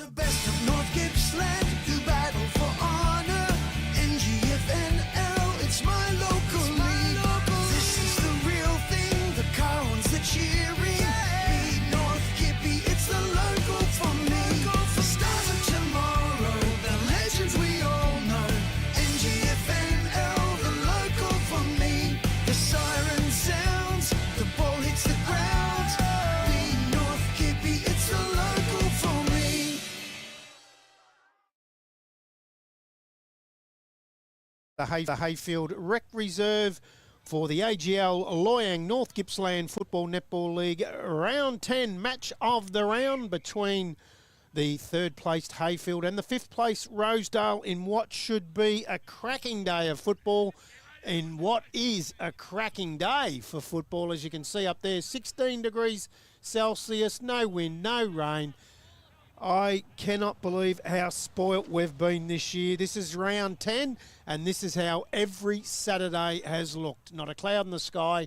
The best of North Gippsland who battle for honour. NGFNL, it's my local league. This is the real thing, the Carons, the cheering. Beat North Gippy, it's the local for me. The stars of tomorrow, the legends we all know. NGFNL, the local for me. The siren sounds, the ball hits the ground. Beat North Gippy, it's the local for me. The Heyfield Rec Reserve for the AGL Loyang North Gippsland Football Netball League Round 10 match of the round between the third-placed Heyfield and the fifth-placed Rosedale in what should be a cracking day of football. In what is a cracking day for football, as you can see up there, 16 degrees Celsius, no wind, no rain. I cannot believe how spoilt we've been this year. This is round 10, and this is how every Saturday has looked. Not a cloud in the sky,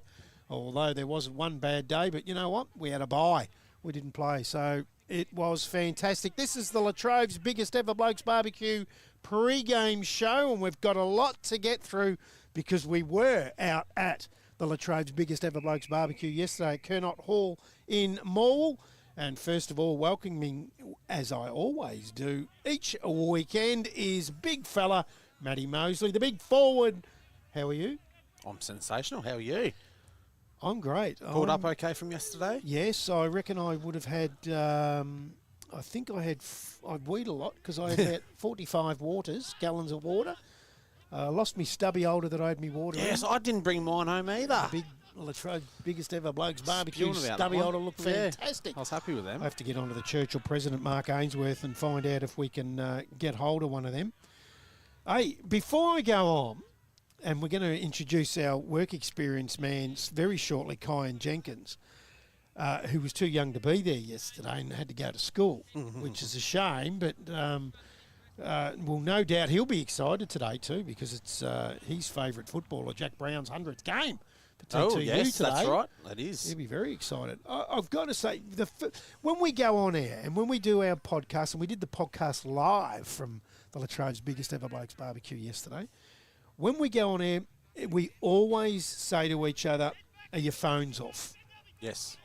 although there wasn't one bad day, but you know what? We had a bye. We didn't play, so it was fantastic. This is the Latrobes' biggest ever Blokes barbecue pre-game show, and we've got a lot to get through because we were out at the Latrobes' biggest ever Blokes barbecue yesterday at Kernott Hall in Morwell. And first of all, welcoming, as I always do, each weekend is big fella Matty Mosley, the big forward. How are you? I'm sensational. How are you? I'm great. Pulled up okay from yesterday? Yes, I reckon I would have had, I think I'd weed a lot because I had about 45 gallons of water. Lost me stubby holder that I had me water in. Yes, I didn't bring mine home either. The big Latrobe biggest ever Blokes barbecue Spewing about stubby that holder one. looked Yeah, fantastic. I was happy with them. I have to get onto the Churchill president, Mark Ainsworth, and find out if we can get hold of one of them. Hey, before I go on, and we're going to introduce our work experience man very shortly, Kyan Jenkins, who was too young to be there yesterday and had to go to school, which is a shame, but well, no doubt he'll be excited today too because it's his favourite footballer, Jack Brown's 100th game. Oh, yes, today. that's right. That is. He'll be very excited. I've got to say, when we go on air and when we do our podcast, and we did the podcast live from the Latrobe's biggest ever Blokes barbecue yesterday, when we go on air, we always say to each other, are your phones off? Yes.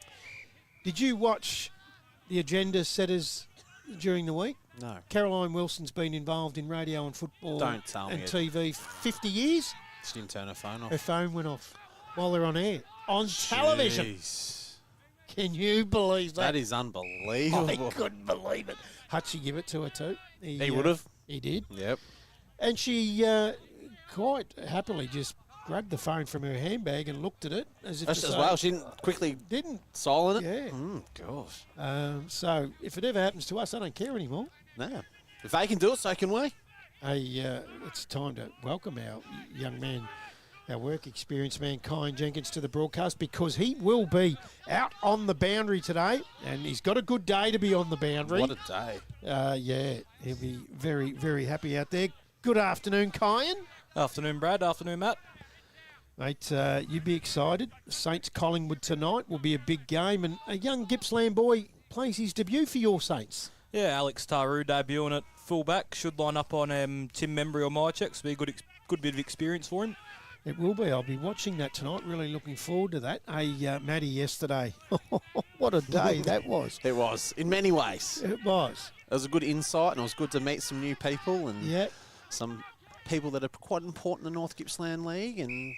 Did you watch the agenda setters during the week? No. Caroline Wilson's been involved in radio and football Don't tell and me TV 50 years. She didn't turn her phone off. Her phone went off while they're on air. On television. Jeez. Can you believe that? That is unbelievable. I couldn't believe it. Hutchie give it to her too. He would have. He did. Yep. And she quite happily just grabbed the phone from her handbag and looked at it as if Just to as say, well. She didn't didn't. silent it. Yeah. Gosh. So if it ever happens to us, I don't care anymore. No. If they can do it, so can we. Hey, it's time to welcome our young man, our work experience man, Kyan Jenkins, to the broadcast because he will be out on the boundary today and he's got a good day to be on the boundary. What a day. Yeah, he'll be very, very happy out there. Good afternoon, Kyan. Afternoon, Brad. Afternoon, Matt. Mate, you'd be excited. Saints Collingwood tonight will be a big game and a young Gippsland boy plays his debut for your Saints. Yeah, Alex Taru debuting at fullback. Should line up on Tim Membry or my checks. Be a good bit of experience for him. It will be. I'll be watching that tonight. Really looking forward to that. Hey, Matty, yesterday. What a day that was. It was, in many ways. It was. It was a good insight and it was good to meet some new people and Yeah. some people that are quite important in the North Gippsland League, and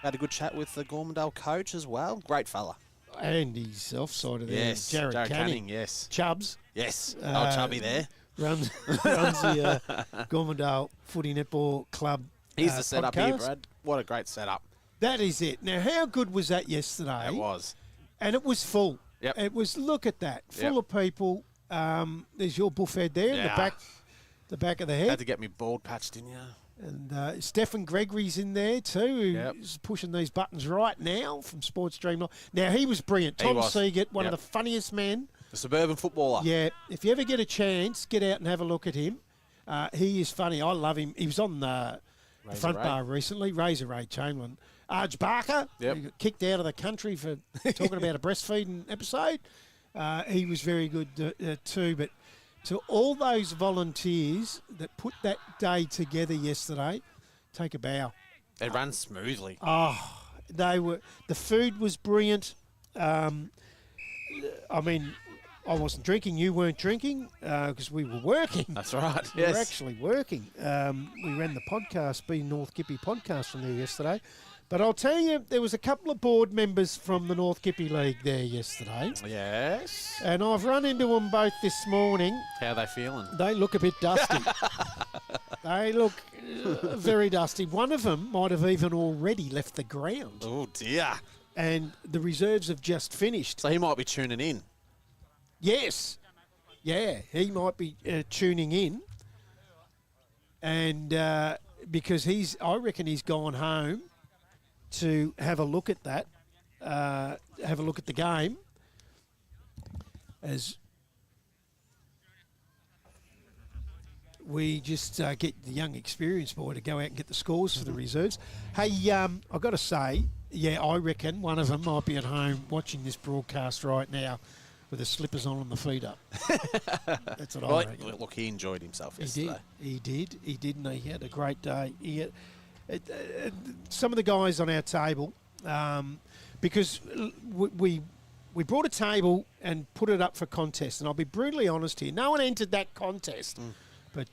had a good chat with the Gormandale coach as well. Great fella. And he's offside of there. Yes, Jared Canning. yes. Chubbs. Yes, chubby there. Runs the Gormandale Footy Netball Club Here's the setup here, podcast. Brad. What a great setup. That is it. Now, how good was that yesterday? It was. And it was full. Yep. It was, look at that, full Yep. of people. There's your buffhead there in Yeah. the back of the head. Had to get me bald patched, didn't you? And Stephen Gregory's in there too, Yep. who's pushing these buttons right now from Sports Dream. Now, he was brilliant. He Tom was. Seagate, one Yep. of the funniest men. The suburban footballer. Yeah, if you ever get a chance, get out and have a look at him. He is funny. I love him. He was on the front bar recently, Razor Ray Chamberlain. Arj Barker, Yep. who got kicked out of the country for talking about a breastfeeding episode. He was very good too, but to all those volunteers that put that day together yesterday, take a bow. It runs smoothly. Oh, the food was brilliant. I mean, I wasn't drinking, you weren't drinking, because we were working. That's right. We were Yes. actually working. We ran the podcast, Be North Gippy podcast from there yesterday. But I'll tell you, there was a couple of board members from the North Gippy League there yesterday. Yes. And I've run into them both this morning. How are they feeling? They look a bit dusty. They look very dusty. One of them might have even already left the ground. Oh, dear. And the reserves have just finished. So he might be tuning in. Yes. Yeah, he might be tuning in. And because I reckon he's gone home to have a look at that, have a look at the game. As we just get the young experienced boy to go out and get the scores for the reserves. Hey, I've got to say, yeah, I reckon one of them might be at home watching this broadcast right now with the slippers on and the feet up. That's what I reckon. Look, he enjoyed himself He yesterday. did, and he had a great day. Some of the guys on our table, because we brought a table and put it up for contest, and I'll be brutally honest here, no one entered that contest, but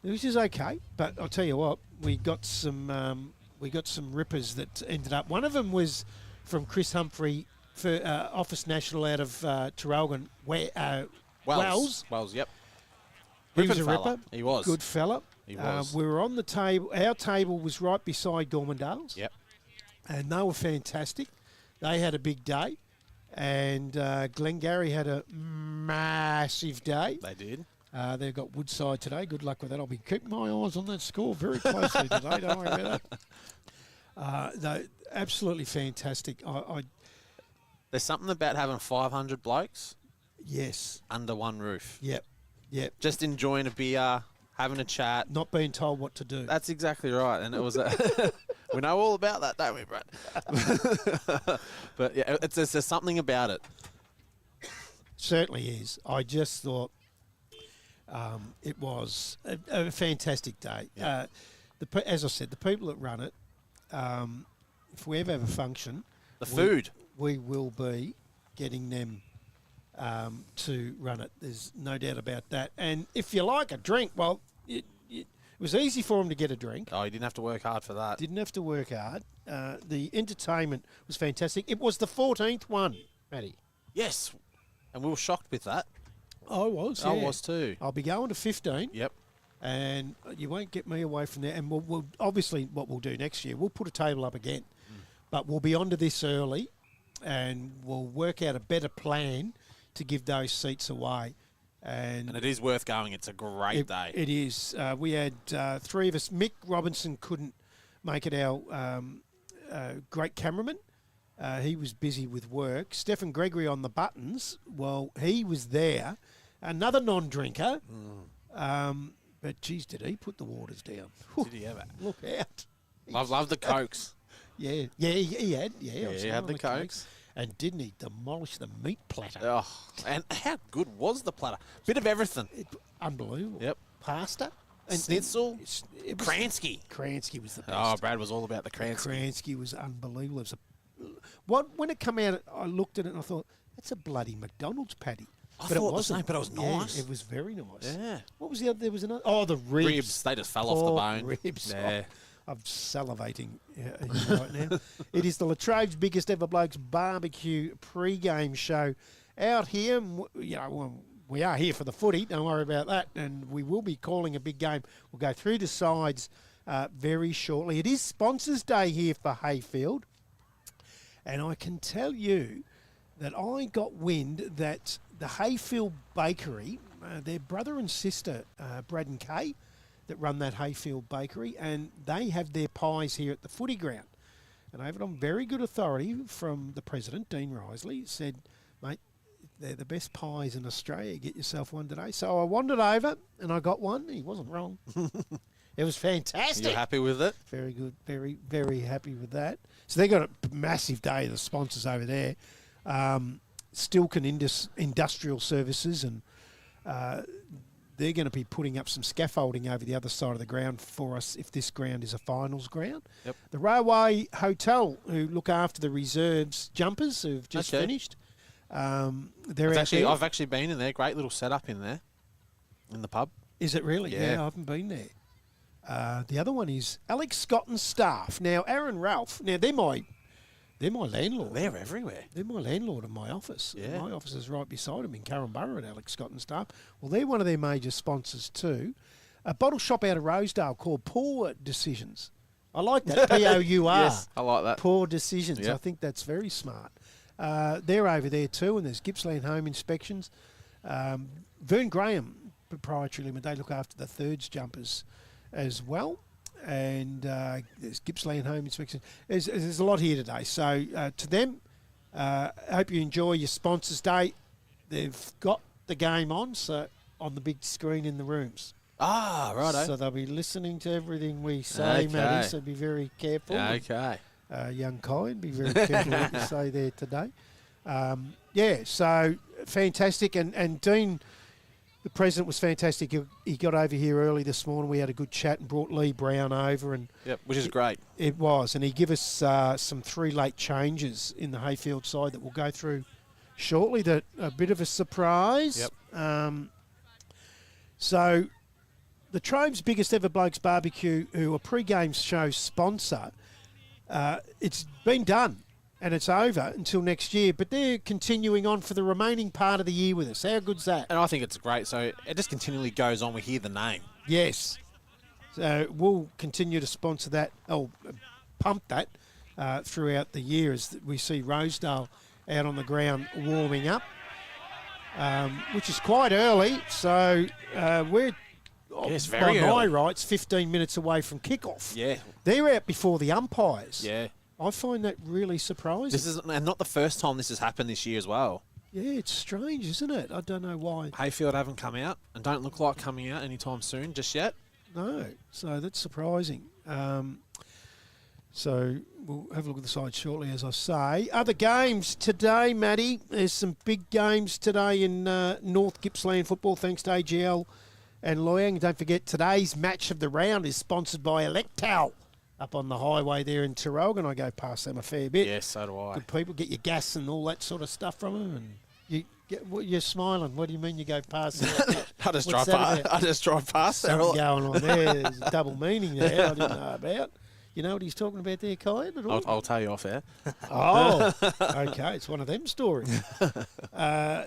which is okay. But I'll tell you what, we got some rippers that ended up. One of them was from Chris Humphrey, for Office National out of Traralgon, Wells. Wells, yep. He was a Ripping fella. ripper. He was. Good fella. He was. We were on the table. Our table was right beside Gormandale's. Yep. And they were fantastic. They had a big day. And Glengarry had a massive day. They did. They've got Woodside today. Good luck with that. I'll be keeping my eyes on that score very closely today. Don't worry about that. They're absolutely fantastic. There's something about having 500 blokes Yes. under one roof. Yep. Just enjoying a beer, having a chat. Not being told what to do. That's exactly right. And it was we know all about that, don't we, Brad? But yeah, there's something about it. Certainly is. I just thought it was a fantastic day. Yeah. As I said, the people that run it, if we ever have a function, The food. we will be getting them to run it. There's no doubt about that. And if you like a drink, well, it was easy for them to get a drink. Oh, you didn't have to work hard for that. Didn't have to work hard. The entertainment was fantastic. It was the 14th one, Matty. Yes. And we were shocked with that. I was, I yeah. was too. I'll be going to 15. Yep. And you won't get me away from there. And we'll obviously what we'll do next year, we'll put a table up again. But we'll be onto this early and we'll work out a better plan to give those seats away. And it is worth going. It's a great day. It is. We had three of us. Mick Robinson couldn't make it, our great cameraman. He was busy with work. Stephen Gregory on the buttons, well, he was there. Another non-drinker. But, geez, did he put the waters down? Did he ever? Look out. Love the Cokes. Yeah, he had. Yeah, I Yeah, was he had on the Cokes. And didn't he demolish the meat platter? Oh, and how good was the platter? Bit of everything. Unbelievable. Yep. Pasta. Schnitzel. It was- Kransky. Kransky was the best. Oh, Brad was all about the Kransky. Kransky was unbelievable. It was when it came out, I looked at it and I thought, that's a bloody McDonald's patty. I thought the wasn't. same, but it was Yeah, nice. it was very nice. Yeah. What was the other? There was another. Oh, the ribs. Ribs. They just fell off the Pork bone. Ribs. Yeah. Oh, I'm salivating right now. It is the Latrobes' biggest ever Blokes barbecue pre-game show out here. We are here for the footy. Don't worry about that. And we will be calling a big game. We'll go through the sides very shortly. It is Sponsors Day here for Heyfield. And I can tell you that I got wind that the Heyfield Bakery, their brother and sister, Brad and Kay, that run that Heyfield Bakery, and they have their pies here at the footy ground. And I have it on very good authority from the president, Dean Risley, said, mate, they're the best pies in Australia. Get yourself one today. So I wandered over and I got one. He wasn't wrong. It was fantastic. You happy with it? Very good. Very, very happy with that. So they got a massive day, the sponsors over there. Stilken Industrial Services and they're going to be putting up some scaffolding over the other side of the ground for us if this ground is a finals ground. Yep. The Railway Hotel, who look after the reserves jumpers who've just finished, they're out there. I've actually been in there. Great little setup in there, in the pub. Is it really? Yeah. I haven't been there. The other one is Alex Scott and staff. Now, Aaron Ralph, now they're my landlord. They're everywhere. They're my landlord in my office. Yeah. My office is right beside them in Currumborough at Alex Scott and staff. Well, they're one of their major sponsors too. A bottle shop out of Rosedale called Poor Decisions. I like that. Pour. Yes, I like that. Poor Decisions. Yep. I think that's very smart. They're over there too, and there's Gippsland Home Inspections. Vern Graham Proprietary Limited, they look after the thirds jumpers as well. And there's Gippsland Home Inspection. There's a lot here today. So to them, I hope you enjoy your Sponsors Day. They've got the game on, so on the big screen in the rooms. Ah, righto. So they'll be listening to everything we say, Matty, so be very careful. Okay. Young kind, be very careful what you say there today. So fantastic. And Dean, the president, was fantastic. He got over here early this morning. We had a good chat and brought Lee Brown over. And Yep, which is great. It was. And he gave us some 3 late changes in the Heyfield side that we'll go through shortly. That a bit of a surprise. Yep. So the Latrobes' biggest ever Blokes barbecue, who are pre-game show sponsor, it's been done. And it's over until next year, but they're continuing on for the remaining part of the year with us. How good's that? And I think it's great. So it just continually goes on. We hear the name. Yes. So we'll continue to sponsor that, pump that throughout the year as we see Rosedale out on the ground warming up, which is quite early. So we're, very by my early. rights, 15 minutes away from kickoff. Yeah. They're out before the umpires. Yeah. I find that really surprising. This is and not the first time this has happened this year as well. Yeah, it's strange, isn't it? I don't know why. Hayfield haven't come out and don't look like coming out anytime soon just yet. No, so that's surprising. So we'll have a look at the side shortly, as I say. Other games today, Matty. There's some big games today in North Gippsland football, thanks to AGL and Loyang. Don't forget, today's match of the round is sponsored by Electel up on the highway there in Traralgon. I go past them a fair bit. Yes, so do I. Good people, get your gas and all that sort of stuff from them. And you're smiling. What do you mean you go past them? I just drive past there. Something going on there. There's a double meaning there I didn't know about. You know what he's talking about there, Kyan, at all? I'll tell you off air. Oh, okay. It's one of them stories. Other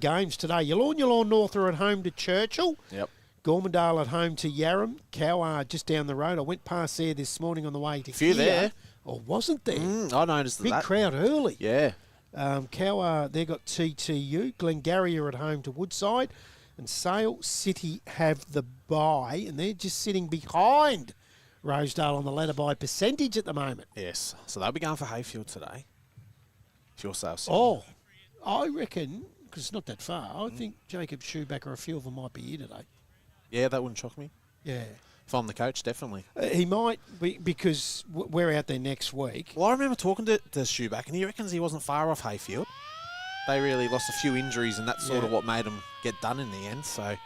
games today. Yallourn North are at home to Churchill. Yep. Gormandale at home to Yarram. Cowar just down the road. I went past there this morning on the way to Few here. there. Or wasn't there? I noticed Big that. crowd early. Yeah. Cowar, they got TTU. Glengarry are at home to Woodside. And Sale City have the bye. And they're just sitting behind Rosedale on the ladder by percentage at the moment. Yes. So they'll be going for Heyfield today. If you're Sale City. Oh, I reckon, because it's not that far, I think Jacob Schubacher or a few of them might be here today. Yeah, that wouldn't shock me. Yeah. If I'm the coach, definitely. He might be, because we're out there next week. Well, I remember talking to Schubacher, and he reckons he wasn't far off Heyfield. They really lost a few injuries, and that's sort of what made them get done in the end. So,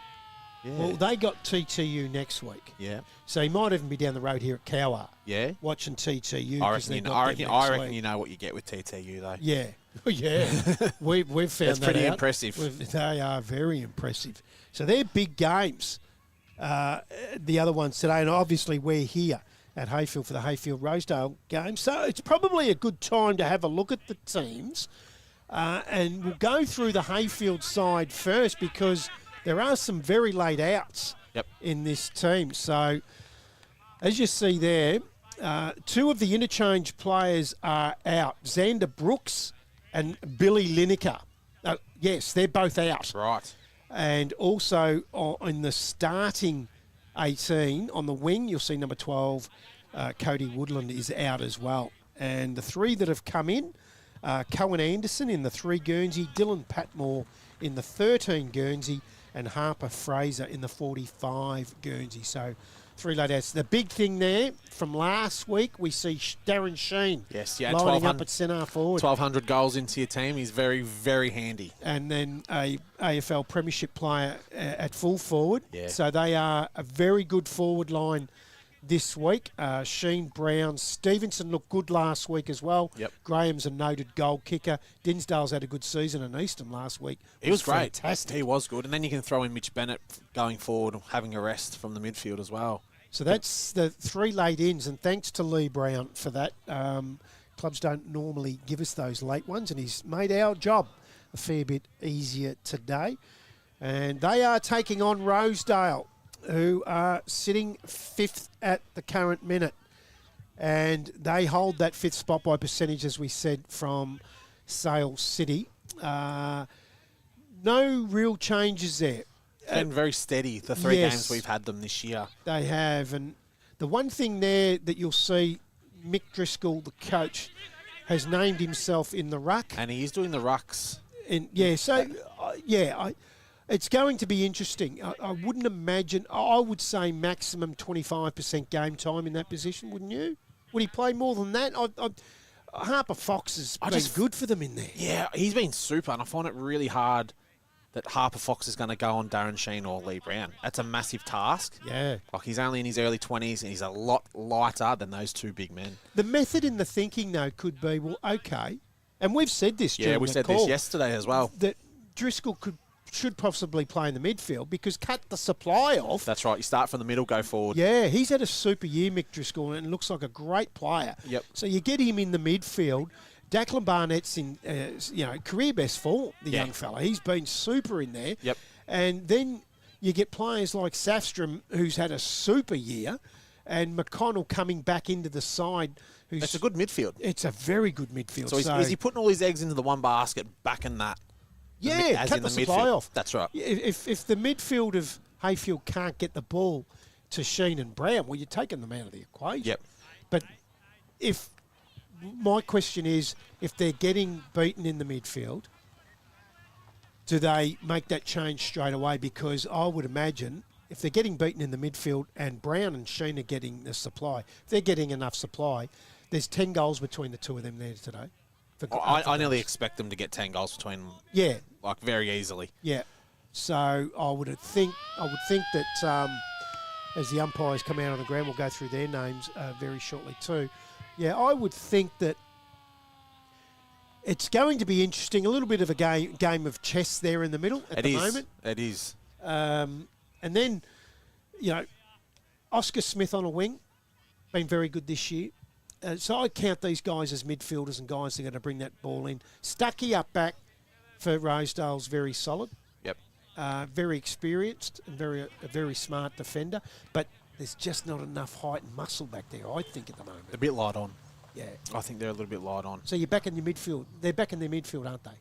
yeah. Well, they got TTU next week. Yeah. So he might even be down the road here at Cowar. Yeah. Watching TTU. I reckon you know what you get with TTU, though. Yeah. Yeah. We've found That's that pretty out. impressive. They are very impressive. So they're big games. The other ones today, and obviously we're here at Heyfield for the Heyfield Rosedale game. So it's probably a good time to have a look at the teams. And we'll go through the Heyfield side first because there are some very late outs in this team. So as you see there, 2 of the interchange players are out. Xander Brooks and Billy Lineker. Yes, they're both out. Right. And also in the starting 18 on the wing, you'll see number 12, Cody Woodland is out as well. And the 3 that have come in, Cohen Anderson in the 3 Guernsey, Dylan Patmore in the 13 Guernsey, and Harper Fraser in the 45 Guernsey. So 3 late outs. The big thing there from last week, we see Darren Sheen Yes, yeah, lining up at centre forward. 1,200 goals into your team. He's very, very handy. And then a AFL Premiership player at full forward. Yeah. So they are a very good forward line this week. Sheen, Brown, Stevenson looked good last week as well. Yep. Graham's a noted goal kicker. Dinsdale's had a good season, and Easton last week He was great. fantastic. He was good. And then you can throw in Mitch Bennett going forward, having a rest from the midfield as well. So that's the 3 late ins, and thanks to Lee Brown for that. Clubs don't normally give us those late ones, and he's made our job a fair bit easier today. And they are taking on Rosedale, who are sitting 5th at the current minute. And they hold that 5th spot by percentage, as we said, from Sale City. No real changes there. It's been very steady, the 3 yes. games we've had them this year. They have. And the one thing there that you'll see, Mick Driscoll, the coach, has named himself in the ruck. And he is doing the rucks. And it's going to be interesting. I wouldn't imagine, I would say maximum 25% game time in that position, wouldn't you? Would he play more than that? Harper Fox has been good for them in there. Yeah, he's been super, and I find it really hard that Harper Fox is going to go on Darren Sheen or Lee Brown. That's a massive task. Yeah. Like, he's only in his early 20s, and he's a lot lighter than those 2 big men. The method in the thinking, though, could be, well, okay, and we've said this during Yeah, we the said call, this yesterday as well. that Driscoll should possibly play in the midfield because cut the supply off. That's right. You start from the middle, go forward. Yeah, he's had a super year, Mick Driscoll, and looks like a great player. Yep. So you get him in the midfield. Declan Barnett's in, career best form, the young fella. He's been super in there. Yep. And then you get players like Safstrom, who's had a super year, and McConnell coming back into the side. It's a good midfield. It's a very good midfield. So is he putting all his eggs into the one basket, backing that? Yeah, cut the supply off. That's right. If the midfield of Heyfield can't get the ball to Sheen and Brown, well, you're taking them out of the equation. Yep. But my question is, if they're getting beaten in the midfield, do they make that change straight away? Because I would imagine if they're getting beaten in the midfield and Brown and Sheen are getting the supply, if they're getting enough supply, there's 10 goals between the two of them there today. I nearly expect them to get 10 goals between them. Yeah. Like, very easily. Yeah. So I would think that as the umpires come out on the ground, we'll go through their names very shortly too. Yeah, I would think that it's going to be interesting. A little bit of a game of chess there in the middle at the moment. It is. And then, Oscar Smith on a wing, been very good this year. So I count these guys as midfielders and guys that are going to bring that ball in. Stuckey up back for Rosedale's very solid. Yep. Very experienced and a very smart defender. But there's just not enough height and muscle back there, I think, at the moment. A bit light on. Yeah. I think they're a little bit light on. So you're back in your midfield. They're back in their midfield, aren't they?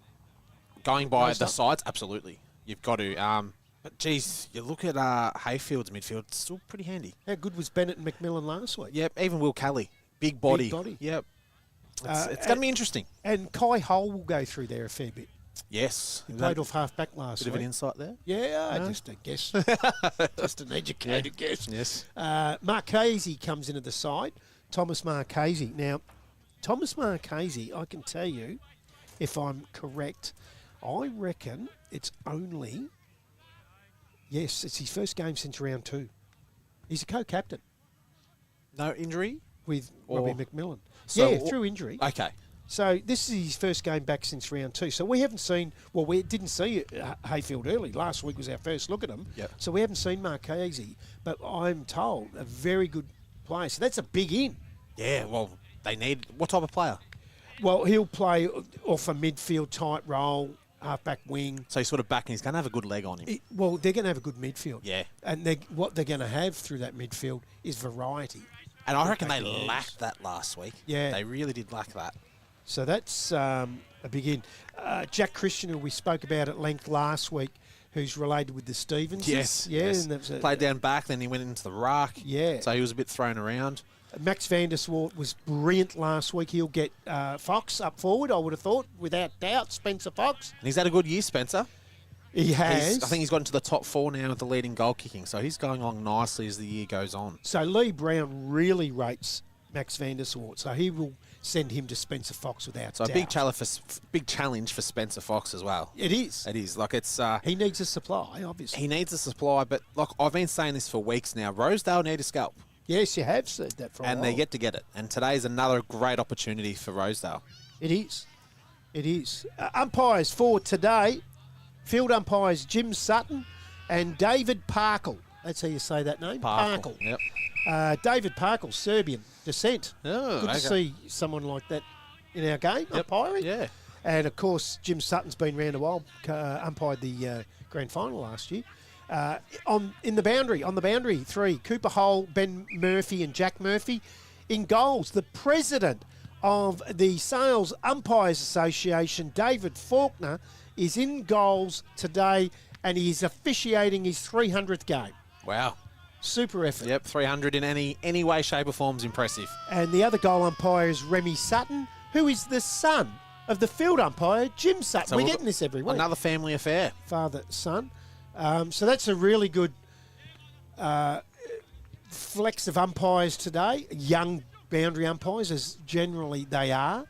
Going by Most the up. sides, absolutely. You've got to. But, geez, you look at Heyfield's midfield, it's still pretty handy. How good was Bennett and McMillan last week? Yep, even Will Kelly. Big body. Big body. Yep. It's going to be interesting. And Kai Hull will go through there a fair bit. Yes. He played off half-back last Bit week. of an insight there. Yeah, just a guess. Just an educated guess. Yes. Marchese comes into the side. Thomas Marchese. Now, Thomas Marchese, I can tell you, if I'm correct, I reckon it's only... Yes, it's his first game since round 2. He's a co-captain No injury? with Or- Robbie McMillan. So- yeah, through injury. Okay. So this is his first game back since round 2. So we haven't seen... Well, we didn't see Heyfield early. Last week was our first look at him. Yep. So we haven't seen Marchese. But I'm told a very good player. So that's a big in. Yeah, well, they need... What type of player? Well, he'll play off a midfield type role, half-back wing. So he's sort of back and he's going to have a good leg on him. Well, they're going to have a good midfield. Yeah. And what they're going to have through that midfield is variety. And I reckon they Back lacked that last week. Yeah. They really did lack that. So that's a big in. Jack Christian, who we spoke about at length last week, who's related with the Stevens. Yes. Yeah. Yes. And that's Played down back, then he went into the ruck. Yeah. So he was a bit thrown around. Max van der Swart was brilliant last week. He'll get Fox up forward, I would have thought, without doubt, Spencer Fox. And he's had a good year, Spencer. He has. I think he's gotten to the top 4 now with the leading goal kicking, so he's going along nicely as the year goes on. So Lee Brown really rates Max van der Swart, so he will send him to Spencer Fox without So doubt. a big challenge for Spencer Fox as well. It is. It is. Like, it's... He needs a supply, obviously. he needs a supply, but, like, I've been saying this for weeks now. Rosedale need a scalp, Yes, you have said that for a and while. they get to get it. And today's another great opportunity for Rosedale. It is. It is. Umpires for today, field umpires Jim Sutton and David Parkle. That's how you say that name? Parkle. Yep. David Parkle, Serbian descent. Oh, Good okay. to see someone like that in our game, umpiring. Yeah. And, of course, Jim Sutton's been around a while, umpired the grand final last year. On the boundary, 3, Cooper Hole, Ben Murphy and Jack Murphy. In goals, the president of the Sales Umpires Association, David Faulkner, is in goals today, and he is officiating his 300th game. Wow. Super effort. Yep, 300 in any way, shape or form is impressive. And the other goal umpire is Remy Sutton, who is the son of the field umpire, Jim Sutton. So We're we've getting this every week. Another family affair. Father, son. So that's a really good flex of umpires today. Young boundary umpires, as generally they are.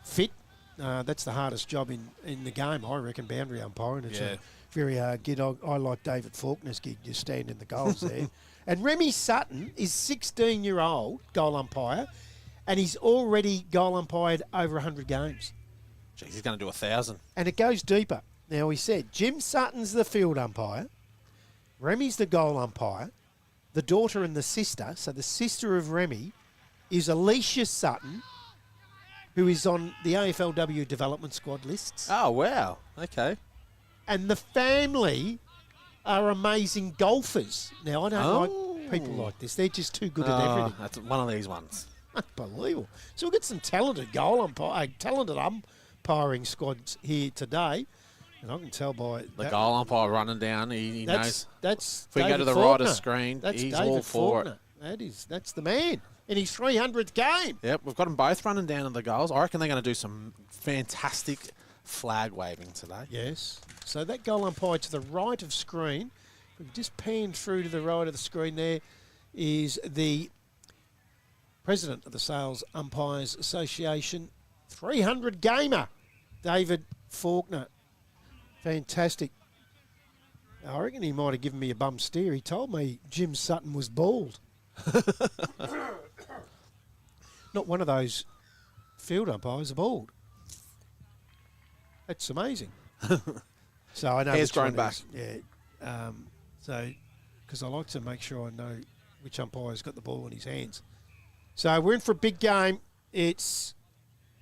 Fit. That's the hardest job in the game, I reckon, boundary umpiring. It's a very hard gig. I like David Faulkner's gig. You stand in the goals there. And Remy Sutton is 16-year-old goal umpire, and he's already goal umpired over 100 games. Jeez, he's going to do 1,000. And it goes deeper. Now, he said Jim Sutton's the field umpire, Remy's the goal umpire, the daughter and the sister, so the sister of Remy is Alicia Sutton, who is on the AFLW development squad lists. Oh, wow. Okay. And the family are amazing golfers. Now, I don't like people like this. They're just too good at everything. That's one of these ones. Unbelievable. So we've got some talented talented umpiring squads here today. And I can tell by The goal umpire running down, he knows. That's If we go David to the Faulkner. right of screen, That's he's David all for Faulkner. That's the man in his 300th game. Yep, we've got them both running down to the goals. I reckon they're going to do some fantastic flag waving today. Yes. So that goal umpire to the right of screen, we've just panned through to the right of the screen there, is the president of the Sales Umpires Association, 300 gamer, David Faulkner. Fantastic. I reckon he might have given me a bum steer. He told me Jim Sutton was bald. Not one of those field umpires are bald. That's amazing. So I know Hair's which one grown it is. Yeah. So, because I like to make sure I know which umpire's got the ball in his hands. So we're in for a big game. It's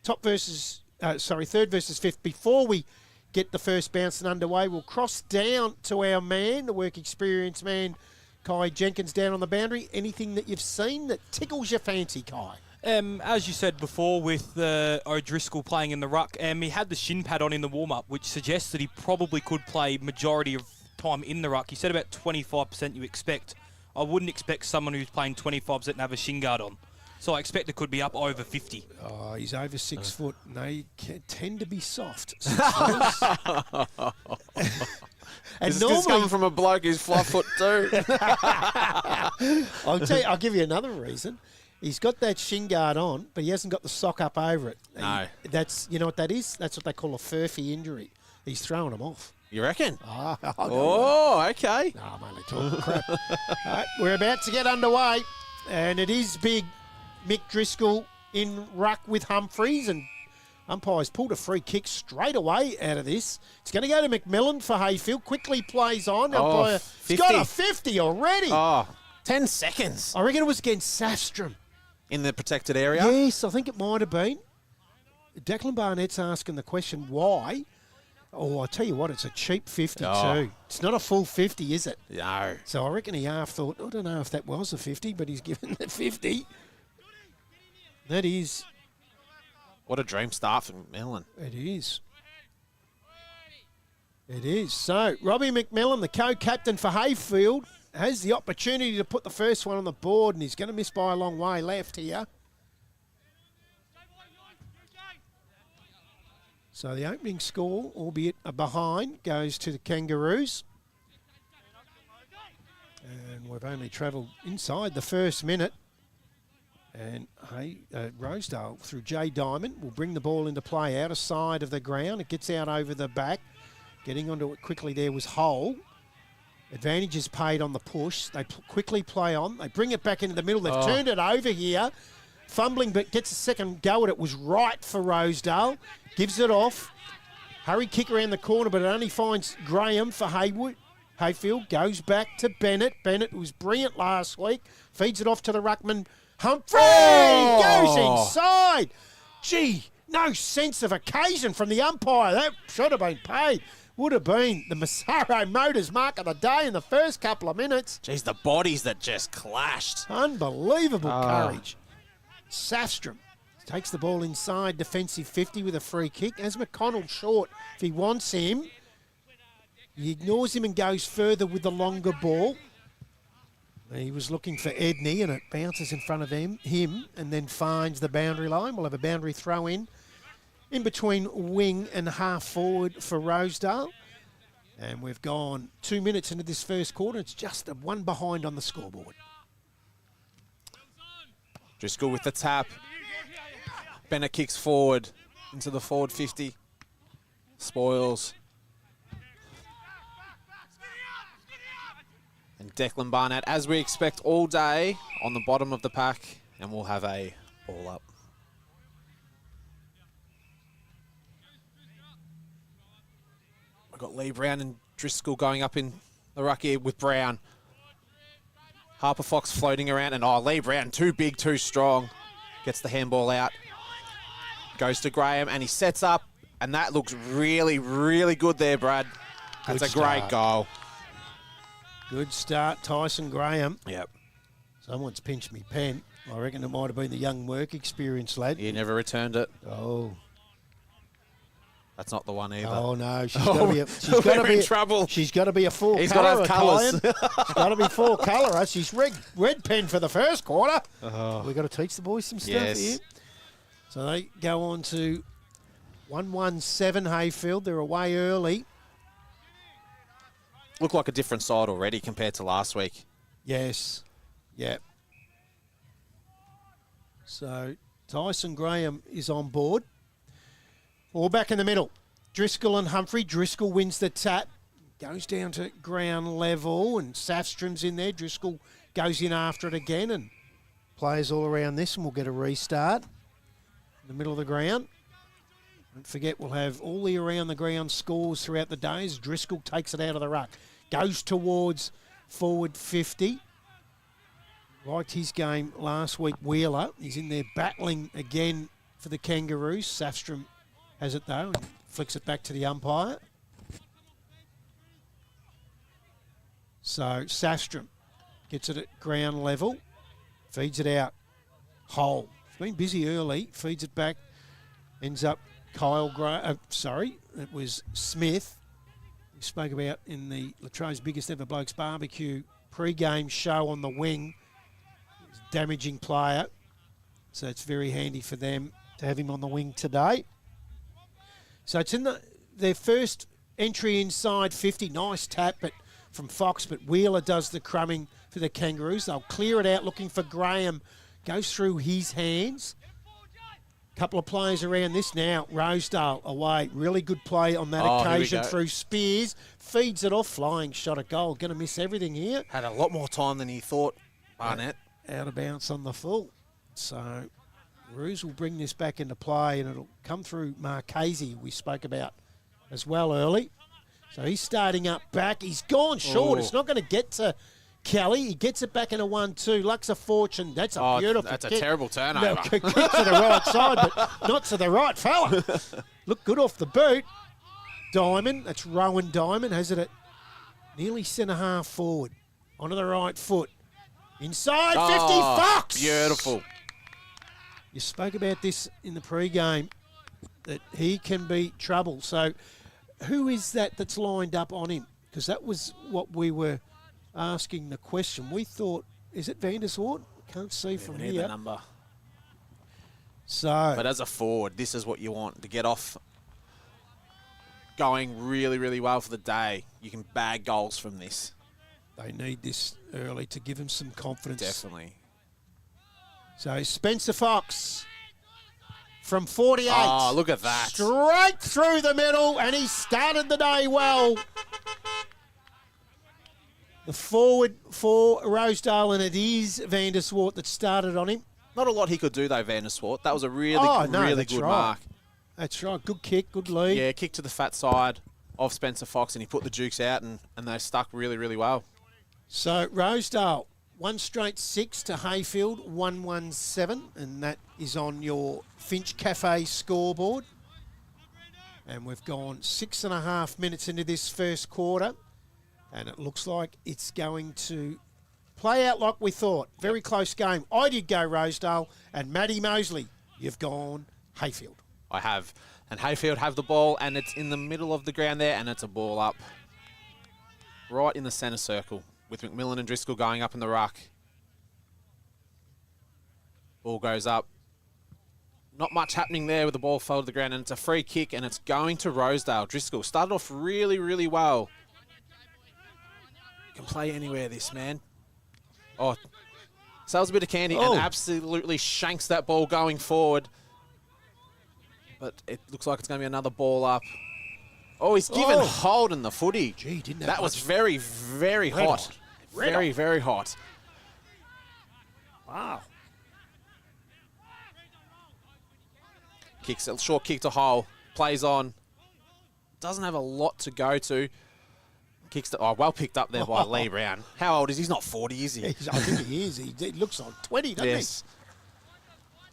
third versus fifth. Before we get the first bouncing underway, we'll cross down to our man, the work experience man, Kai Jenkins, down on the boundary. Anything that you've seen that tickles your fancy, Kai? As you said before, with O'Driscoll playing in the ruck, he had the shin pad on in the warm-up, which suggests that he probably could play majority of time in the ruck. He said about 25% you expect. I wouldn't expect someone who's playing 25% and have a shin guard on. So I expect it could be up over 50. Oh, he's over 6 foot, and they tend to be soft. And This is coming from a bloke who's fly foot too. I'll give you another reason. He's got that shin guard on, but he hasn't got the sock up over it. No. You know what that is? That's what they call a furphy injury. He's throwing them off. You reckon? Okay. No, I'm only talking crap. All right, we're about to get underway, and it is big Mick Driscoll in ruck with Humphreys, and umpires pulled a free kick straight away out of this. It's going to go to McMillan for Heyfield. Quickly plays on. Umpire, he's got a 50 already. 10 seconds I reckon it was against Safstrom. in the protected area. Yes, I think it might have been. Declan Barnett's asking the question, why? Oh, I tell you what, it's a cheap 50 too. It's not a full 50, is it? No. So I reckon he half thought, I don't know if that was a 50, but he's given the 50. That is. What a dream start for McMillan. It is. It is. So, Robbie McMillan, the co-captain for Heyfield, has the opportunity to put the first one on the board, and he's going to miss by a long way left here. So the opening score, albeit a behind, goes to the Kangaroos. And we've only travelled inside the first minute. And Rosedale, through Jay Diamond, will bring the ball into play out of side of the ground. It gets out over the back. Getting onto it quickly there was Hull. Advantage is paid on the push. They quickly play on. They bring it back into the middle. They've turned it over here. Fumbling, but gets a second go at it. Was right for Rosedale. Gives it off. Hurry kick around the corner, but it only finds Graham for Heyfield. Goes back to Bennett. Bennett was brilliant last week. Feeds it off to the ruckman. Humphrey goes inside. Gee, no sense of occasion from the umpire. That should have been paid. Would have been the Massaro Motors mark of the day in the first couple of minutes. Jeez, the bodies that just clashed. Unbelievable courage. Safstrom takes the ball inside, defensive 50 with a free kick. As McConnell short, if he wants him, he ignores him and goes further with the longer ball. He was looking for Edney, and it bounces in front of him and then finds the boundary line. We'll have a boundary throw in between wing and half forward for Rosedale. And we've gone 2 minutes into this first quarter. It's just a one behind on the scoreboard. Driscoll with the tap. Bennett kicks forward into the forward 50. Spoils. And Declan Barnett, as we expect all day, on the bottom of the pack, and we'll have a ball up. We've got Lee Brown and Driscoll going up in the ruck here with Brown. Harper Fox floating around, and Lee Brown, too big, too strong. Gets the handball out. Goes to Graham, and he sets up, and that looks really, really good there, Brad. That's a great goal. Good start, Tyson Graham. Yep. Someone's pinched me pen. I reckon it might have been the young work experience lad. He never returned it. Oh. That's not the one either. Oh no, she's got to be. She's got to be in trouble. She's got to be a full. He's got to have colours. She's got to be full colour. She's red pen for the first quarter. We've got to teach the boys some stuff here. So they go on to 1-1-7 Heyfield. They're away early. Look like a different side already compared to last week. Yes. Yep. So Tyson Graham is on board. All back in the middle. Driscoll and Humphrey. Driscoll wins the tap. Goes down to ground level, and Safstrom's in there. Driscoll goes in after it again, and players all around this, and we'll get a restart in the middle of the ground. Don't forget, we'll have all the around the ground scores throughout the days. Driscoll takes it out of the ruck. Goes towards forward 50. Liked his game last week, Wheeler. He's in there battling again for the Kangaroos. Safstrom has it though and flicks it back to the umpire. So Safstrom gets it at ground level. Feeds it out. Hull. It's been busy early. Feeds it back. Ends up it was Smith. We spoke about in the Latrobes biggest ever Blokes barbecue pre-game show on the wing. He's a damaging player. So it's very handy for them to have him on the wing today. So it's in their first entry inside 50. Nice tap from Fox, but Wheeler does the crumbing for the Kangaroos. They'll clear it out looking for Graham. Goes through his hands. Couple of players around this now. Rosedale away. Really good play on that occasion through Spears. Feeds it off. Flying shot at goal. Going to miss everything here. Had a lot more time than he thought, Barnett. Out of bounce on the full. So Roos will bring this back into play, and it'll come through Marchese, we spoke about as well early. So he's starting up back. He's gone short. It's not going to get to Kelly. He gets it back in a 1-2. Luck's a fortune. That's a beautiful That's kick. a terrible turnover. No, kick to the right side, but not to the right fella. Look good off the boot. Diamond, that's Rowan Diamond, has it at nearly centre-half forward. Onto the right foot. Inside, 50, Fox! Beautiful. You spoke about this in the pre-game, that he can be trouble. So who is that's lined up on him? Because that was what we were asking the question. We thought, is it Vanderswart? Can't see from Need here. the number. So, But as a forward, this is what you want, to get off going really, really well for the day. You can bag goals from this. They need this early to give them some confidence. Definitely. So Spencer Fox from 48. Oh, look at that. Straight through the middle, and he started the day well. The forward for Rosedale, and it is Van der Swart that started on him. Not a lot he could do, though, Van der Swart. That was a really good mark. That's right. Good kick, good lead. Yeah, kick to the fat side of Spencer Fox, and he put the Dukes out, and they stuck really, really well. So Rosedale, 1 straight 6 to Heyfield, 1-1-7, and that is on your Finch Cafe scoreboard. And we've gone 6.5 minutes into this first quarter, and it looks like it's going to play out like we thought. Very close game. I did go Rosedale, and Matty Mosley, you've gone Heyfield. I have. And Heyfield have the ball, and it's in the middle of the ground there, and it's a ball up right in the centre circle with McMillan and Driscoll going up in the ruck. Ball goes up. Not much happening there with the ball fell to the ground, and it's a free kick, and it's going to Rosedale. Driscoll started off really, really well. Can play anywhere, this man. Oh, sells a bit of candy and absolutely shanks that ball going forward. But it looks like it's going to be another ball up. Oh, he's given Holden the footy. Gee, didn't that was very, very hot. Very, very hot. Wow. Kicks, a short kick to Hull. Plays on. Doesn't have a lot to go to. Kicks to, well picked up there by Lee Brown. How old is he? He's not 40, is he? I think he is. He looks like 20, doesn't he?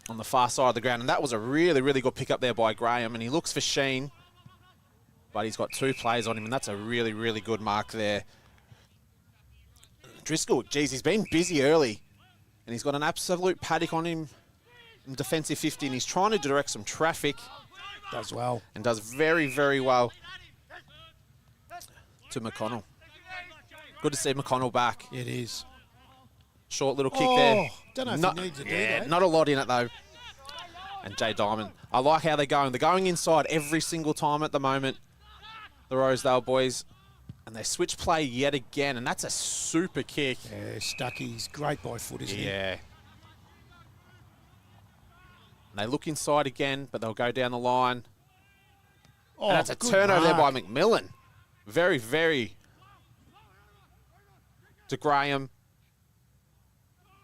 On the far side of the ground. And that was a really, really good pick up there by Graham. And he looks for Sheen. But he's got 2 plays on him. And that's a really, really good mark there. Driscoll, geez, he's been busy early. And he's got an absolute paddock on him in defensive 50. And he's trying to direct some traffic. Does well. And does very, very well to McConnell. Good to see McConnell back. It is. Short little kick there. Don't know if he needs to do that. Not a lot in it, though. And Jay Diamond. I like how they're going. They're going inside every single time at the moment, the Rosedale boys. And they switch play yet again, and that's a super kick. Yeah, Stucky's great by foot, isn't he? Yeah. And they look inside again, but they'll go down the line. Oh, and that's a turnover there by McMillan. Very, very to Graham.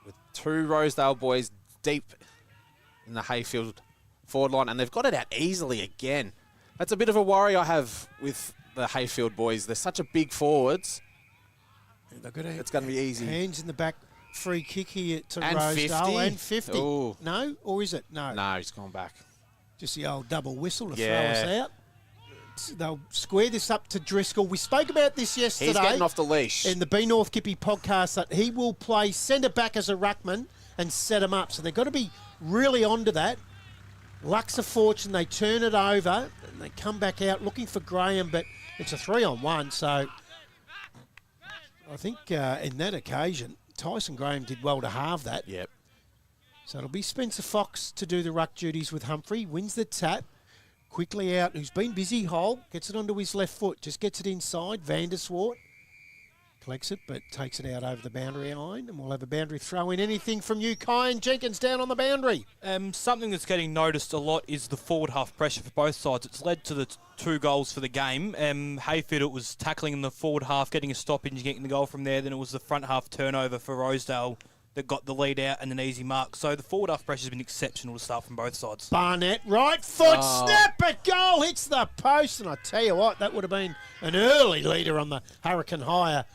With 2 Rosedale boys deep in the Heyfield forward line, and they've got it out easily again. That's a bit of a worry I have with the Heyfield boys. They're such a big forwards. It's going to be easy. Hands in the back, free kick here to and Rosedale. 50. And 50. Ooh. No? Or is it? No. No, he's gone back. Just the old double whistle to throw us out. They'll square this up to Driscoll. We spoke about this yesterday. He's getting off the leash. In the B North Gippy podcast, that he will play centre back as a ruckman and set him up. So they've got to be really onto that. Luck's a fortune. They turn it over and they come back out looking for Graham, but it's a 3-on-1. So I think in that occasion, Tyson Graham did well to halve that. Yep. So it'll be Spencer Fox to do the ruck duties with Humphrey. Wins the tap. Quickly out, who's been busy, Hole, gets it onto his left foot, just gets it inside. Van der Swart collects it, but takes it out over the boundary line, and we'll have a boundary throw in. Anything from you, Kyan Jenkins, down on the boundary? Something that's getting noticed a lot is the forward half pressure for both sides. It's led to the 2 goals for the game. Heyfield, it was tackling in the forward half, getting a stoppage and getting the goal from there. Then it was the front half turnover for Rosedale that got the lead out and an easy mark. So the forward half pressure has been exceptional to start from both sides. Barnett, right foot, snap it, goal, hits the post. And I tell you what, that would have been an early leader on the Hurricane Hire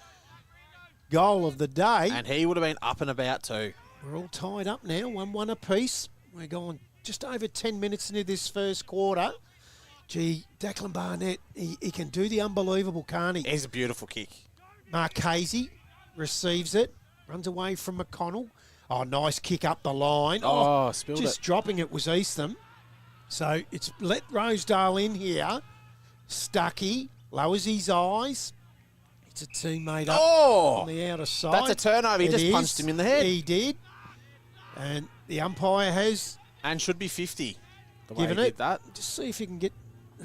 goal of the day. And he would have been up and about too. We're all tied up now, 1-1 apiece. We're going just over 10 minutes into this first quarter. Gee, Declan Barnett, he can do the unbelievable, can't he? It's a beautiful kick. Marchese receives it. Runs away from McConnell. Oh, nice kick up the line. Spilled just it. Dropping it was Eastham. So it's let Rosedale in here. Stucky lowers his eyes. It's a teammate up on the outer side. That's a turnover. He just punched him in the head. He did. And the umpire has and should be 50. The way given he it. did that. Just see if you can get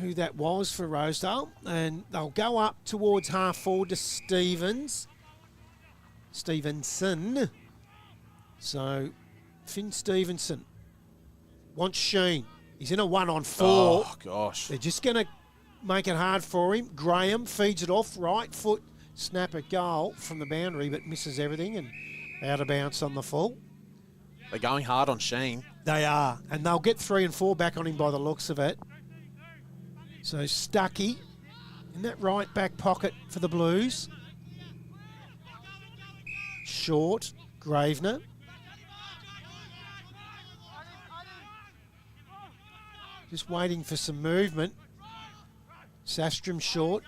who that was for Rosedale. And they'll go up towards half forward to Stevenson. So, Finn Stevenson wants Sheen. He's in a 1-on-4. Oh, gosh. They're just going to make it hard for him. Graham feeds it off, right foot, snap at goal from the boundary, but misses everything and out of bounce on the full. They're going hard on Sheen. They are, and they'll get 3 and 4 back on him by the looks of it. So Stuckey in that right back pocket for the Blues. Short, Gravener. Just waiting for some movement. Sastrom short.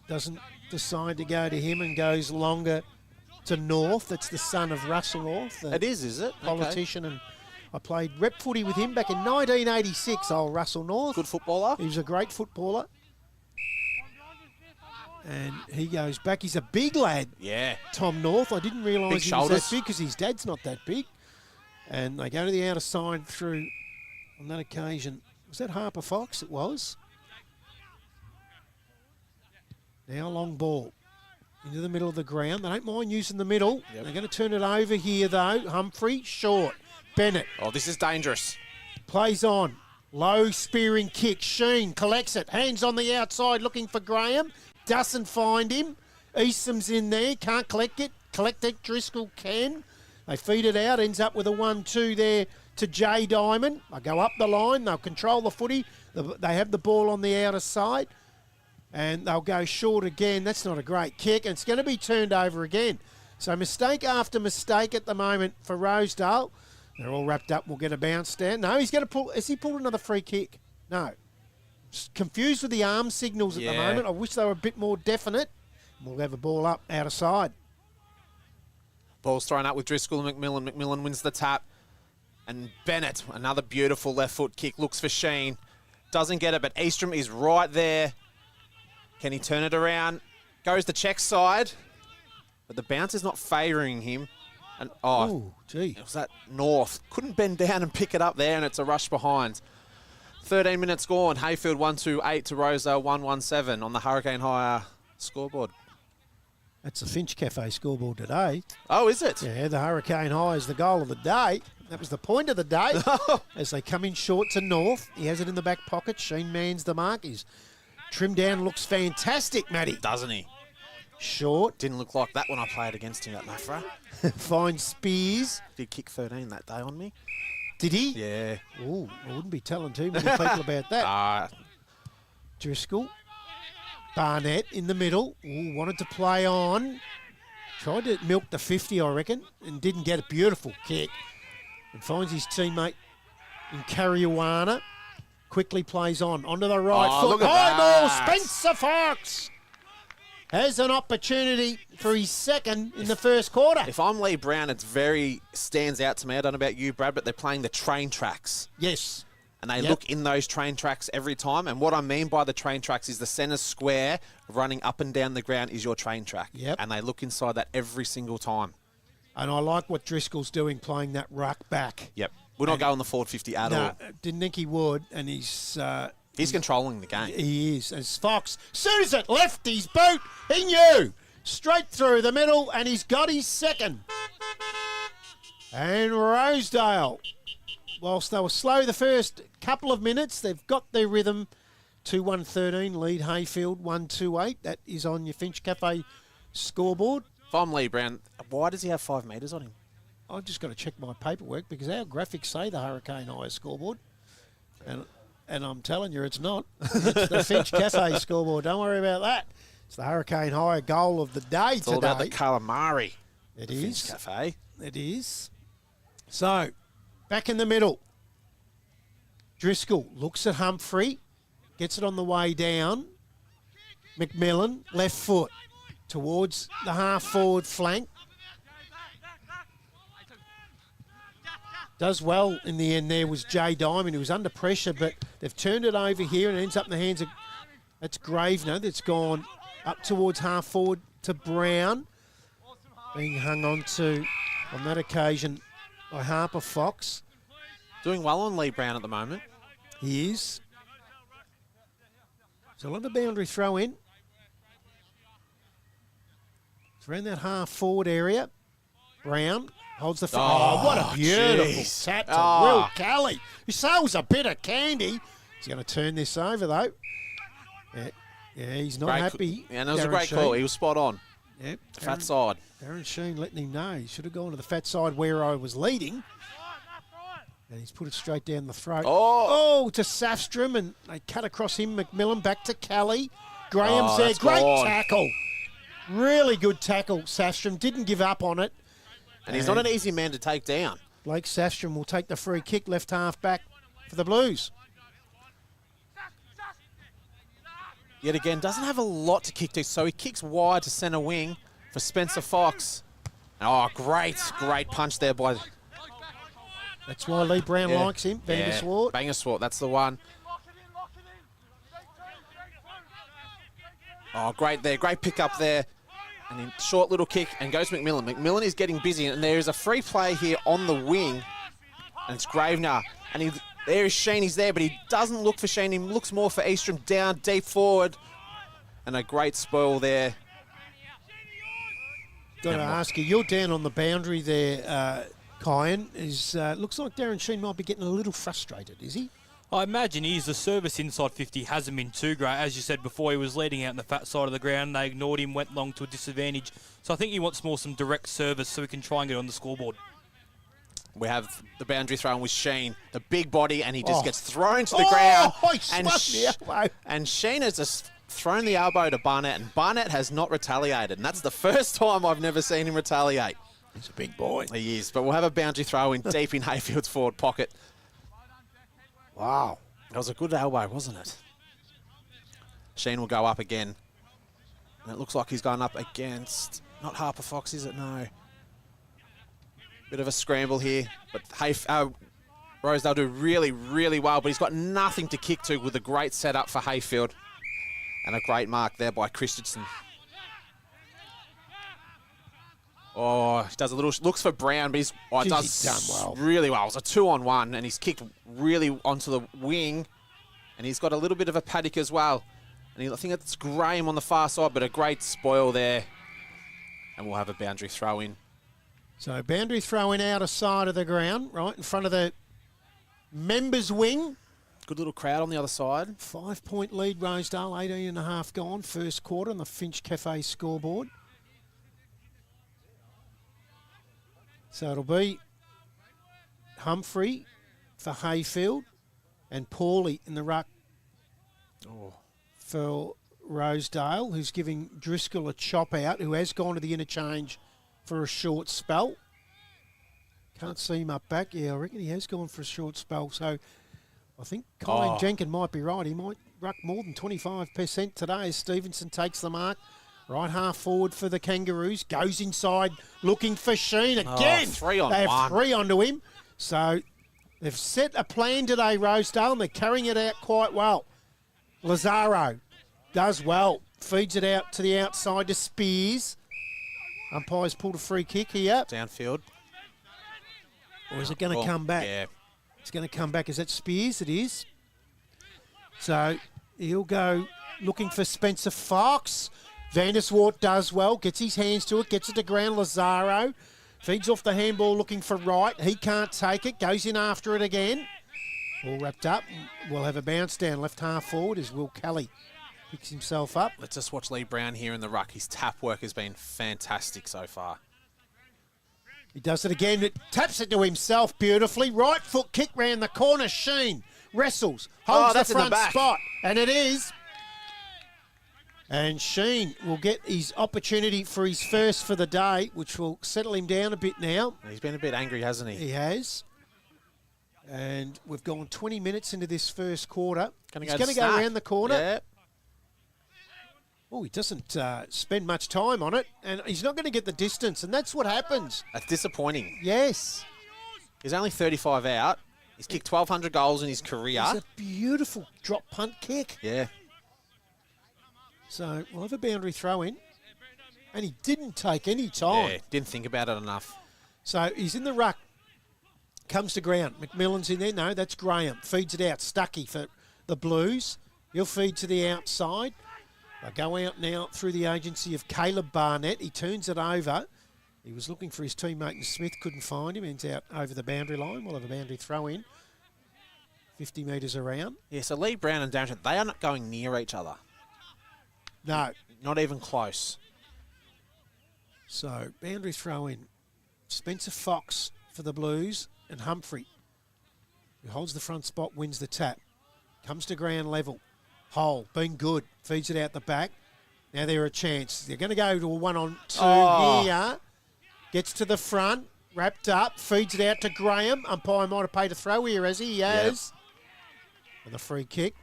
Doesn't decide to go to him and goes longer to North. That's the son of Russell North. It is it? Politician, and I played rep footy with him back in 1986, old Russell North. Good footballer. He was a great footballer. And he goes back. He's a big lad, Yeah. Tom North. I didn't realise Big he was shoulders. that big because his dad's not that big. And they go to the outer side through, on that occasion, was that Harper Fox? It was. Now long ball into the middle of the ground. They don't mind using the middle. Yep. They're going to turn it over here, though. Humphrey, short. Bennett Oh, this is dangerous. plays on. Low spearing kick. Sheen collects it. Hands on the outside looking for Graham. Doesn't find him. Easham's in there. Can't collect it. Collect it. Driscoll can. They feed it out. Ends up with a 1-2 there to Jay Diamond. They go up the line. They'll control the footy. They have the ball on the outer side. And they'll go short again. That's not a great kick. And it's going to be turned over again. So mistake after mistake at the moment for Rosedale. They're all wrapped up. We'll get a bounce down. No, he's going to pull. Has he pulled another free kick? No. Just confused with the arm signals at the Yeah. moment. I wish they were a bit more definite. We'll have a ball up out of side. Ball's thrown up with Driscoll and McMillan. McMillan wins the tap. And Bennett, another beautiful left foot kick, looks for Sheen. Doesn't get it, but Eastrom is right there. Can he turn it around? Goes the check side. But the bounce is not favouring him. And Oh, gee. it was that North. Couldn't bend down and pick it up there, and it's a rush behind. 13 minutes gone. Heyfield 128 to Rosedale 117 on the Hurricane Hire scoreboard. That's the Finch Cafe scoreboard today. Oh, is it? Yeah, the Hurricane High is the goal of the day. That was the point of the day. As they come in short to North. He has it in the back pocket. Sheen mans the mark. He's trimmed down. Looks fantastic, Matty. Doesn't he? Short. Didn't look like that when I played against him at Mafra. Finds Spears. Did kick 13 that day on me. Did he? Yeah. Oh, I wouldn't be telling too many people about that. Driscoll. Barnett in the middle. Ooh, wanted to play on. Tried to milk the 50, I reckon, and didn't get a beautiful kick. And finds his teammate in Caruana. Quickly plays on. Onto the right Oh, foot. look at High ball. that. Spencer Fox has an opportunity for his second in the first quarter. If I'm Lee Brown, it's very stands out to me. I don't know about you, Brad, but they're playing the train tracks. Yes. And they Yep. look in those train tracks every time. And what I mean by the train tracks is the centre square running up and down the ground is your train track. Yep. And they look inside that every single time. And I like what Driscoll's doing, playing that ruck back. Yep. We're not going the forward 50 at No, all. didn't think he would, and he's Controlling the game. he is. As Fox, soon as it left his boot, he knew. Straight through the middle, and he's got his second. And Rosedale, whilst they were slow the first couple of minutes, they've got their rhythm. 2-1-13, lead Heyfield 1-2-8. That is on your Finch Cafe scoreboard. If I'm Lee Brown, why does he have 5 metres on him? I've just got to check my paperwork because our graphics say the Hurricane High scoreboard. And I'm telling you, it's not. It's the Finch Cafe scoreboard. Don't worry about that. It's the Hurricane High goal of the day It's today. all about the calamari. It Finch is. Cafe. It is. So, back in the middle. Driscoll looks at Humphrey. Gets it on the way down. McMillan, left foot. Towards the half-forward flank. Does well in the end there was Jay Diamond, who was under pressure, but they've turned it over here and it ends up in the hands of, that's Gravener, that's gone up towards half-forward to Brown. Being hung on to, on that occasion, by Harper Fox. Doing well on Lee Brown at the moment. He is. So another boundary throw in. It's around that half forward area. Brown holds the... Oh, what a beautiful tap to Will Kelly, who sells a bit of candy. He's going to turn this over, though. Yeah, he's not happy. Yeah, and that was a great call. He was spot on. Yep. Fat side. Darren Sheen letting him know. He should have gone to the fat side where I was leading. And he's put it straight down the throat. Oh, to Safstrom, and they cut across him. McMillan back to Kelly. Graham's there. Great tackle. Really good tackle. Safstrom didn't give up on it. And he's not an easy man to take down. Blake Safstrom will take the free kick, left half back for the Blues. Yet again, doesn't have a lot to kick to, so he kicks wide to centre wing for Spencer Fox. Oh, great punch there by... That's why Lee Brown likes him. Vanderswart. Vanderswart, that's the one. Oh, great there. Great pick up there. And then short little kick, and goes McMillan. McMillan is getting busy, and there is a free play here on the wing. And it's Gravener. And there is Sheen. He's there, but he doesn't look for Sheen. He looks more for Eastrom down deep forward. And a great spoil there. Got to ask you, you're down on the boundary there, Kyan. Looks like Darren Sheen might be getting a little frustrated, is he? I imagine he is. The service inside 50 hasn't been too great. As you said before, he was leading out in the fat side of the ground. They ignored him, went long to a disadvantage. So I think he wants more some direct service so he can try and get on the scoreboard. We have the boundary thrown with Sheen, the big body, and he just gets thrown to the ground. And Sheen has just thrown the elbow to Barnett, and Barnett has not retaliated. And that's the first time I've never seen him retaliate. He's a big boy. He is, but we'll have a boundary throw in deep in Heyfield's forward pocket. Wow. That was a good elbow, wasn't it? Sheen will go up again. And it looks like he's going up against... Not Harper Fox, is it? No. Bit of a scramble here. But Rosedale do really, really well. But he's got nothing to kick to with a great setup for Heyfield. And a great mark there by Christensen. Oh, he does a little... Looks for Brown, but he's done well. Really well. It was a 2-on-1, and he's kicked really onto the wing. And he's got a little bit of a paddock as well. And I think it's Graham on the far side, but a great spoil there. And we'll have a boundary throw in. So boundary throw in outer side of the ground, right in front of the members' wing. Good little crowd on the other side. 5-point lead, Rosedale, 18.5 gone, first quarter on the Finch Cafe scoreboard. So it'll be Humphrey for Heyfield and Paulie in the ruck for Rosedale, who's giving Driscoll a chop out, who has gone to the interchange for a short spell. Can't see him up back. Yeah, I reckon he has gone for a short spell. So I think Colin Jenkins might be right. He might ruck more than 25% today as Stevenson takes the mark. Right half forward for the Kangaroos. Goes inside looking for Sheen again. 3 on they have 1. 3 onto him. So they've set a plan today, Rosedale, and they're carrying it out quite well. Lazaro does well. Feeds it out to the outside to Spears. Umpire's pulled a free kick here. Downfield. Or is it going to come back? Yeah. It's going to come back. Is that Spears? It is. So he'll go looking for Spencer Fox. Vanderswart does well, gets his hands to it, gets it to ground. Lazaro feeds off the handball looking for Wright. He can't take it, goes in after it again. All wrapped up. We'll have a bounce down left half forward as Will Kelly picks himself up. Let's just watch Lee Brown here in the ruck. His tap work has been fantastic so far. He does it again. It taps it to himself beautifully. Right foot kick round the corner. Sheen wrestles, holds the front spot, and it is. And Sheen will get his opportunity for his first for the day, which will settle him down a bit now. He's been a bit angry, hasn't he? He has. And we've gone 20 minutes into this first quarter. He's going to go around the corner. Yeah. Oh, he doesn't spend much time on it, and he's not going to get the distance, and that's what happens. That's disappointing. Yes. He's only 35 out. He's kicked 1,200 goals in his career. It's a beautiful drop punt kick. Yeah. So we'll have a boundary throw in. And he didn't take any time. Yeah, didn't think about it enough. So he's in the ruck. Comes to ground. McMillan's in there. No, that's Graham. Feeds it out. Stuckey for the Blues. He'll feed to the outside. They'll go out now through the agency of Caleb Barnett. He turns it over. He was looking for his teammate and Smith, couldn't find him. Ends out over the boundary line. We'll have a boundary throw in. 50 metres around. Yeah, so Lee Brown and Darrington, they are not going near each other. No. Not even close. So, boundary throw in. Spencer Fox for the Blues and Humphrey, who holds the front spot, wins the tap. Comes to ground level. Hole, been good. Feeds it out the back. Now they're a chance. They're going to go to a 1-on-2 here. Gets to the front, wrapped up, feeds it out to Graham. Umpire might have paid a throw here, has he? He has. And the free kick.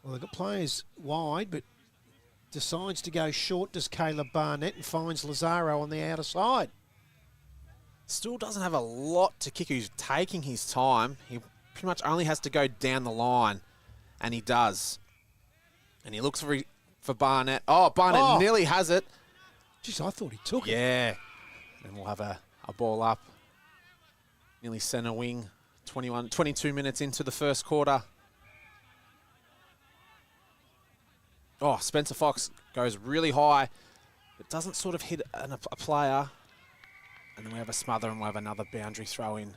Well, they've got players wide, but decides to go short, does Caleb Barnett, and finds Lazaro on the outer side. Still doesn't have a lot to kick. He's taking his time. He pretty much only has to go down the line, and he does. And he looks for Barnett. Oh, Barnett nearly has it. Jeez, I thought he took it. Yeah. And we'll have a ball up. Nearly centre wing. 22 minutes into the first quarter. Oh, Spencer Fox goes really high, but doesn't sort of hit a player. And then we have a smother and we'll have another boundary throw in.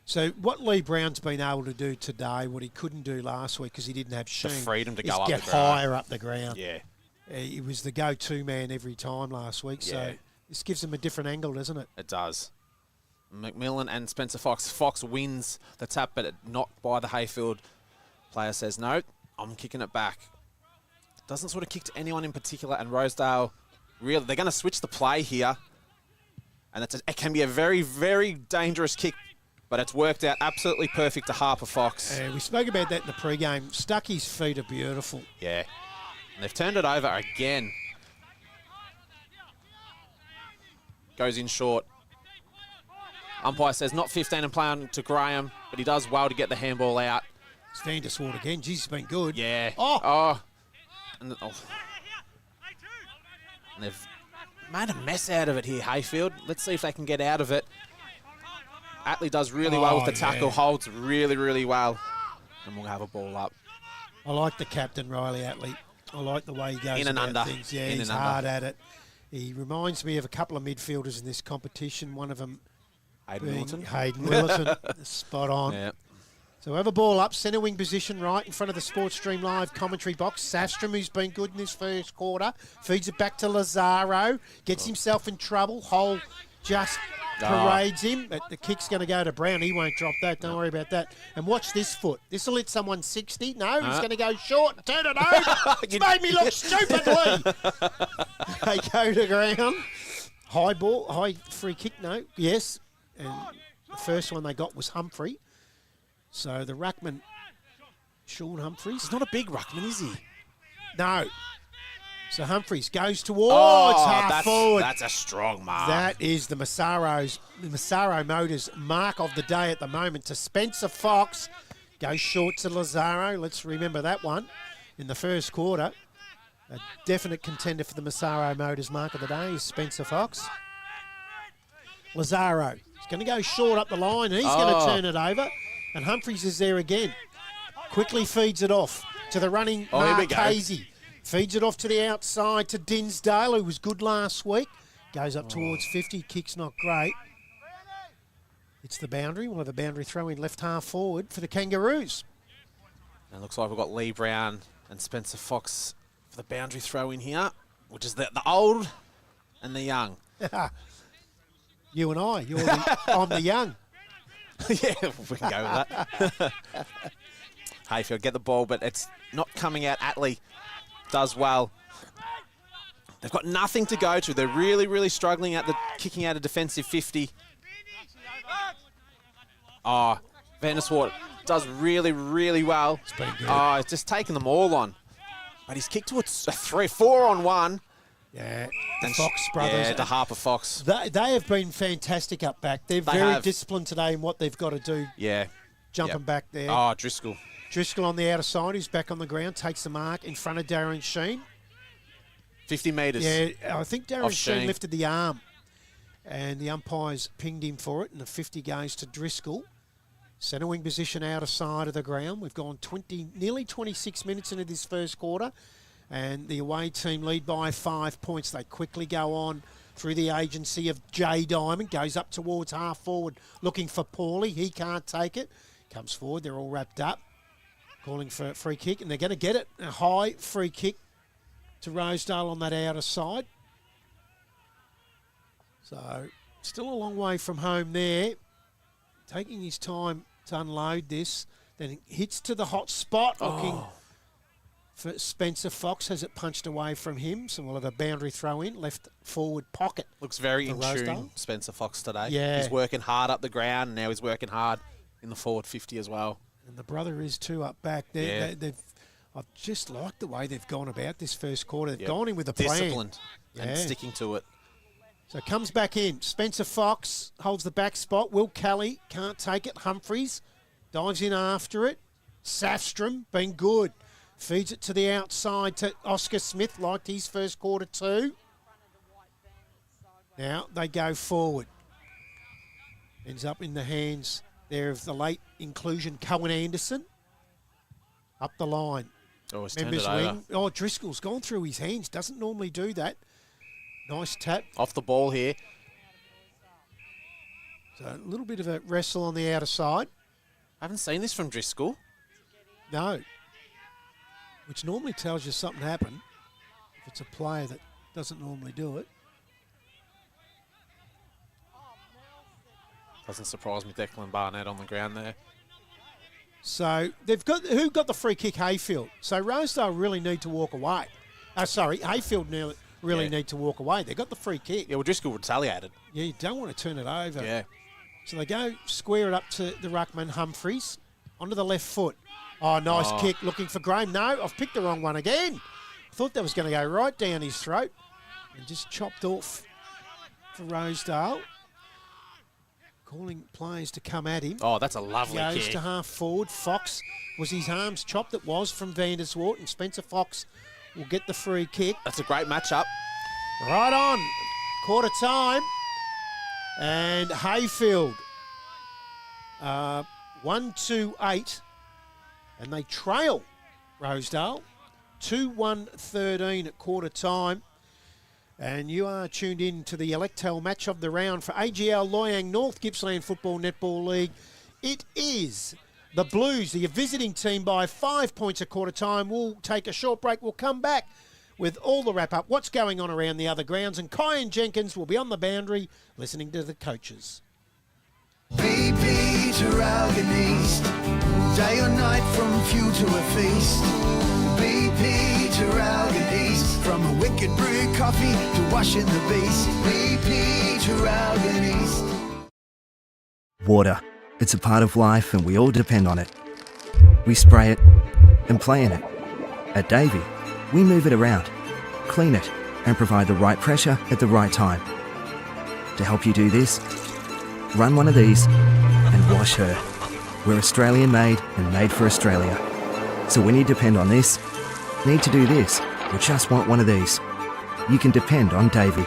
So what Lee Brown's been able to do today, what he couldn't do last week because he didn't have Sheen, The freedom to is go up get the ground. higher up the ground. Yeah. He was the go-to man every time last week, so Yeah. this gives him a different angle, doesn't it? It does. McMillan and Spencer Fox. Fox wins the tap, but knocked by the Heyfield player. Says, no, I'm kicking it back. Doesn't sort of kick to anyone in particular, and Rosedale, really, they're going to switch the play here. And it can be a very, very dangerous kick, but it's worked out absolutely perfect to Harper Fox. We spoke about that in the pre-game. Stucky's feet are beautiful. Yeah. And they've turned it over again. Goes in short. Umpire says not 15 and play on to Graham, but he does well to get the handball out. It's Van der Swart again. Jeez, he's been good. Yeah. Oh. And they've made a mess out of it here, Heyfield. Let's see if they can get out of it. Atlee does really well with the tackle, holds really, really well. And we'll have a ball up. I like the captain, Riley Atlee. I like the way he goes In and about under. things. Yeah, In he's and hard under. at it. He reminds me of a couple of midfielders in this competition. One of them Hayden being Milton. Hayden Wilson. Spot on. Yeah. So we have a ball up, centre wing position right in front of the Sports Stream Live commentary box. Safstrom, who's been good in this first quarter, feeds it back to Lazaro, gets himself in trouble. Hole just parades him, but the kick's going to go to Brown. He won't drop that. Don't worry about that. And watch this foot. This will hit someone 60. No, he's going to go short and turn it over. It's made me look stupid, Lee. They go to ground. High ball, high free kick, no. Yes. And the first one they got was Humphrey. So the ruckman, Sean Humphreys. He's not a big ruckman, is he? No. So Humphreys goes towards half forward. That's a strong mark. That is the Massaro Motors mark of the day at the moment to Spencer Fox. Goes short to Lazaro. Let's remember that one in the first quarter. A definite contender for the Massaro Motors mark of the day is Spencer Fox. Lazaro is going to go short up the line. He's going to turn it over. And Humphreys is there again. Quickly feeds it off to the running Mark Casey. Feeds it off to the outside to Dinsdale, who was good last week. Goes up towards 50. Kick's not great. It's the boundary. We'll have a boundary throw in left half forward for the Kangaroos. And it looks like we've got Lee Brown and Spencer Fox for the boundary throw in here, which is the old and the young. You and I. I'm the young. Yeah, we can go with that. Heyfield get the ball, but it's not coming out. Atlee does well. They've got nothing to go to. They're really, really struggling at the kicking out a defensive 50. Oh, Van der Swart does really, really well. It's been good. Oh, it's just taking them all on. But he's kicked to a 4-on-1. Yeah, the Fox brothers. Yeah, the Harper Fox. They have been fantastic up back. They're very disciplined today in what they've got to do. Yeah. Jumping back there. Oh, Driscoll. Driscoll on the outer side, who's back on the ground, takes the mark in front of Darren Sheen. 50 metres. Yeah, I think Darren Sheen Sheen. lifted the arm, and the umpires pinged him for it, and the 50 goes to Driscoll. Centre wing position out of side of the ground. We've gone nearly 26 minutes into this first quarter, and the away team lead by 5 points. They quickly go on through the agency of Jay Diamond, goes up towards half forward, looking for Paulie. He can't take it. Comes forward, they're all wrapped up, calling for a free kick, and they're going to get it. A high free kick to Rosedale on that outer side. So, still a long way from home there. Taking his time to unload this. Then hits to the hot spot, looking for Spencer Fox. Has it punched away from him? So we'll have a boundary throw in, left forward pocket. Looks very for in Rosedale. tune, Spencer Fox, today. Yeah. He's working hard up the ground, and now he's working hard in the forward 50 as well. And the brother is too up back there. Yeah. I've just liked the way they've gone about this first quarter. They've Yep. gone in with a plan. Disciplined and Yeah. sticking to it. So comes back in. Spencer Fox holds the back spot. Will Kelly can't take it. Humphreys dives in after it. Safstrom been good. Feeds it to the outside to Oscar Smith. Liked his first quarter too. Now they go forward. Ends up in the hands there of the late inclusion Cohen Anderson. Up the line. Oh, he's turned Members it over. wing. Oh, Driscoll's gone through his hands. Doesn't normally do that. Nice tap. Off the ball here. So a little bit of a wrestle on the outer side. I haven't seen this from Driscoll. No. Which normally tells you something happened if it's a player that doesn't normally do it. Doesn't surprise me, Declan Barnett on the ground there. So they've got who got the free kick? Heyfield. So Rosedale really need to walk away. Heyfield really need to walk away. They got the free kick. Yeah, well, Driscoll retaliated. Yeah, you don't want to turn it over. Yeah. So they go square it up to the ruckman Humphreys onto the left foot. Oh, nice kick. Looking for Graham. No, I've picked the wrong one again. I thought that was going to go right down his throat and just chopped off for Rosedale. Calling players to come at him. Oh, that's a lovely Goes kick. to half forward. Fox, was his arms chopped? It was from Vanderswart, and Spencer Fox will get the free kick. That's a great matchup. Right on. Quarter time. And Heyfield. 1-2-8. And they trail Rosedale. 2-1-13 at quarter time. And you are tuned in to the Electel match of the round for AGL Loyang North Gippsland Football Netball League. It is the Blues, the visiting team, by 5 points at quarter time. We'll take a short break. We'll come back with all the wrap-up, what's going on around the other grounds. And Kyan Jenkins will be on the boundary listening to the coaches. BP Traralgon East, day or night from few to a feast. BP Traralgon East, from a wicked brew coffee to washing the beast. BP Traralgon East. Water. It's a part of life and we all depend on it. We spray it and play in it. At Davey, we move it around, clean it, and provide the right pressure at the right time. To help you do this, run one of these and wash her. We're Australian made and made for Australia. So when you depend on this, need to do this, or just want one of these, you can depend on Davey.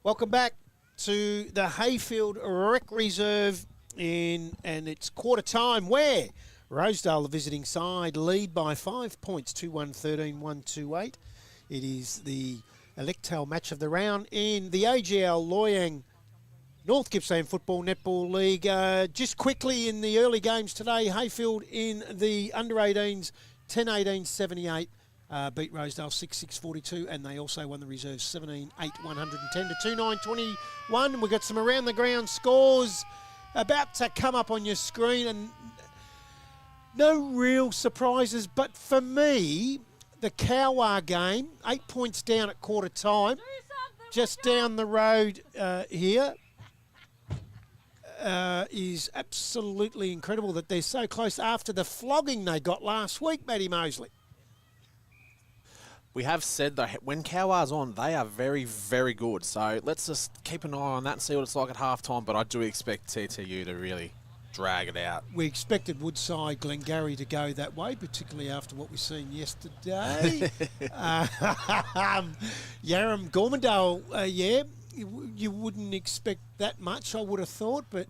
Welcome back to the Heyfield Rec Reserve and it's quarter time where Rosedale, the visiting side, lead by 5 points, 2-1-13, 1-2-8. It is the Electel match of the round in the AGL Loyang North Gippsland Football Netball League. Just quickly in the early games today, Heyfield in the under-18s, 10-18-78. Beat Rosedale 6-6-42, and they also won the reserves 17-8, 110 to 2-9-21. We've got some around the ground scores about to come up on your screen, and no real surprises. But for me, the Kawa game, 8 points down at quarter time, just down the road here, is absolutely incredible that they're so close after the flogging they got last week, Matty Mosley. We have said, though, when Kawa's on, they are very, very good. So let's just keep an eye on that and see what it's like at halftime. But I do expect TTU to really drag it out. We expected Woodside Glengarry to go that way, particularly after what we've seen yesterday. Yarram Gormandale, you wouldn't expect that much, I would have thought, but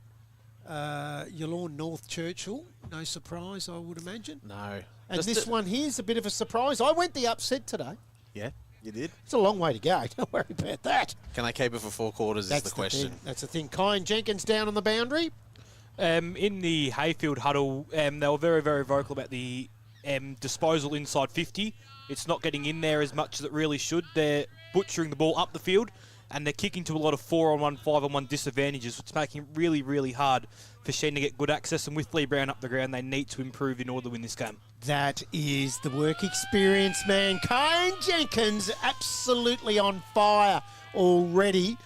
Yallourn North Churchill, no surprise, I would imagine. No. And this one here's a bit of a surprise. I went the upset today. Yeah, you did. It's a long way to go. Don't worry about that. Can they keep it for 4 quarters is the question. That's the thing. Kyan Jenkins down on the boundary. In the Heyfield huddle, they were very, very vocal about the disposal inside 50. It's not getting in there as much as it really should. They're butchering the ball up the field, and they're kicking to a lot of 4-on-1, 5-on-1 disadvantages, which is making it really, really hard for Sheen to get good access. And with Lee Brown up the ground, they need to improve in order to win this game. That is the work experience, man. Kyan Jenkins absolutely on fire already.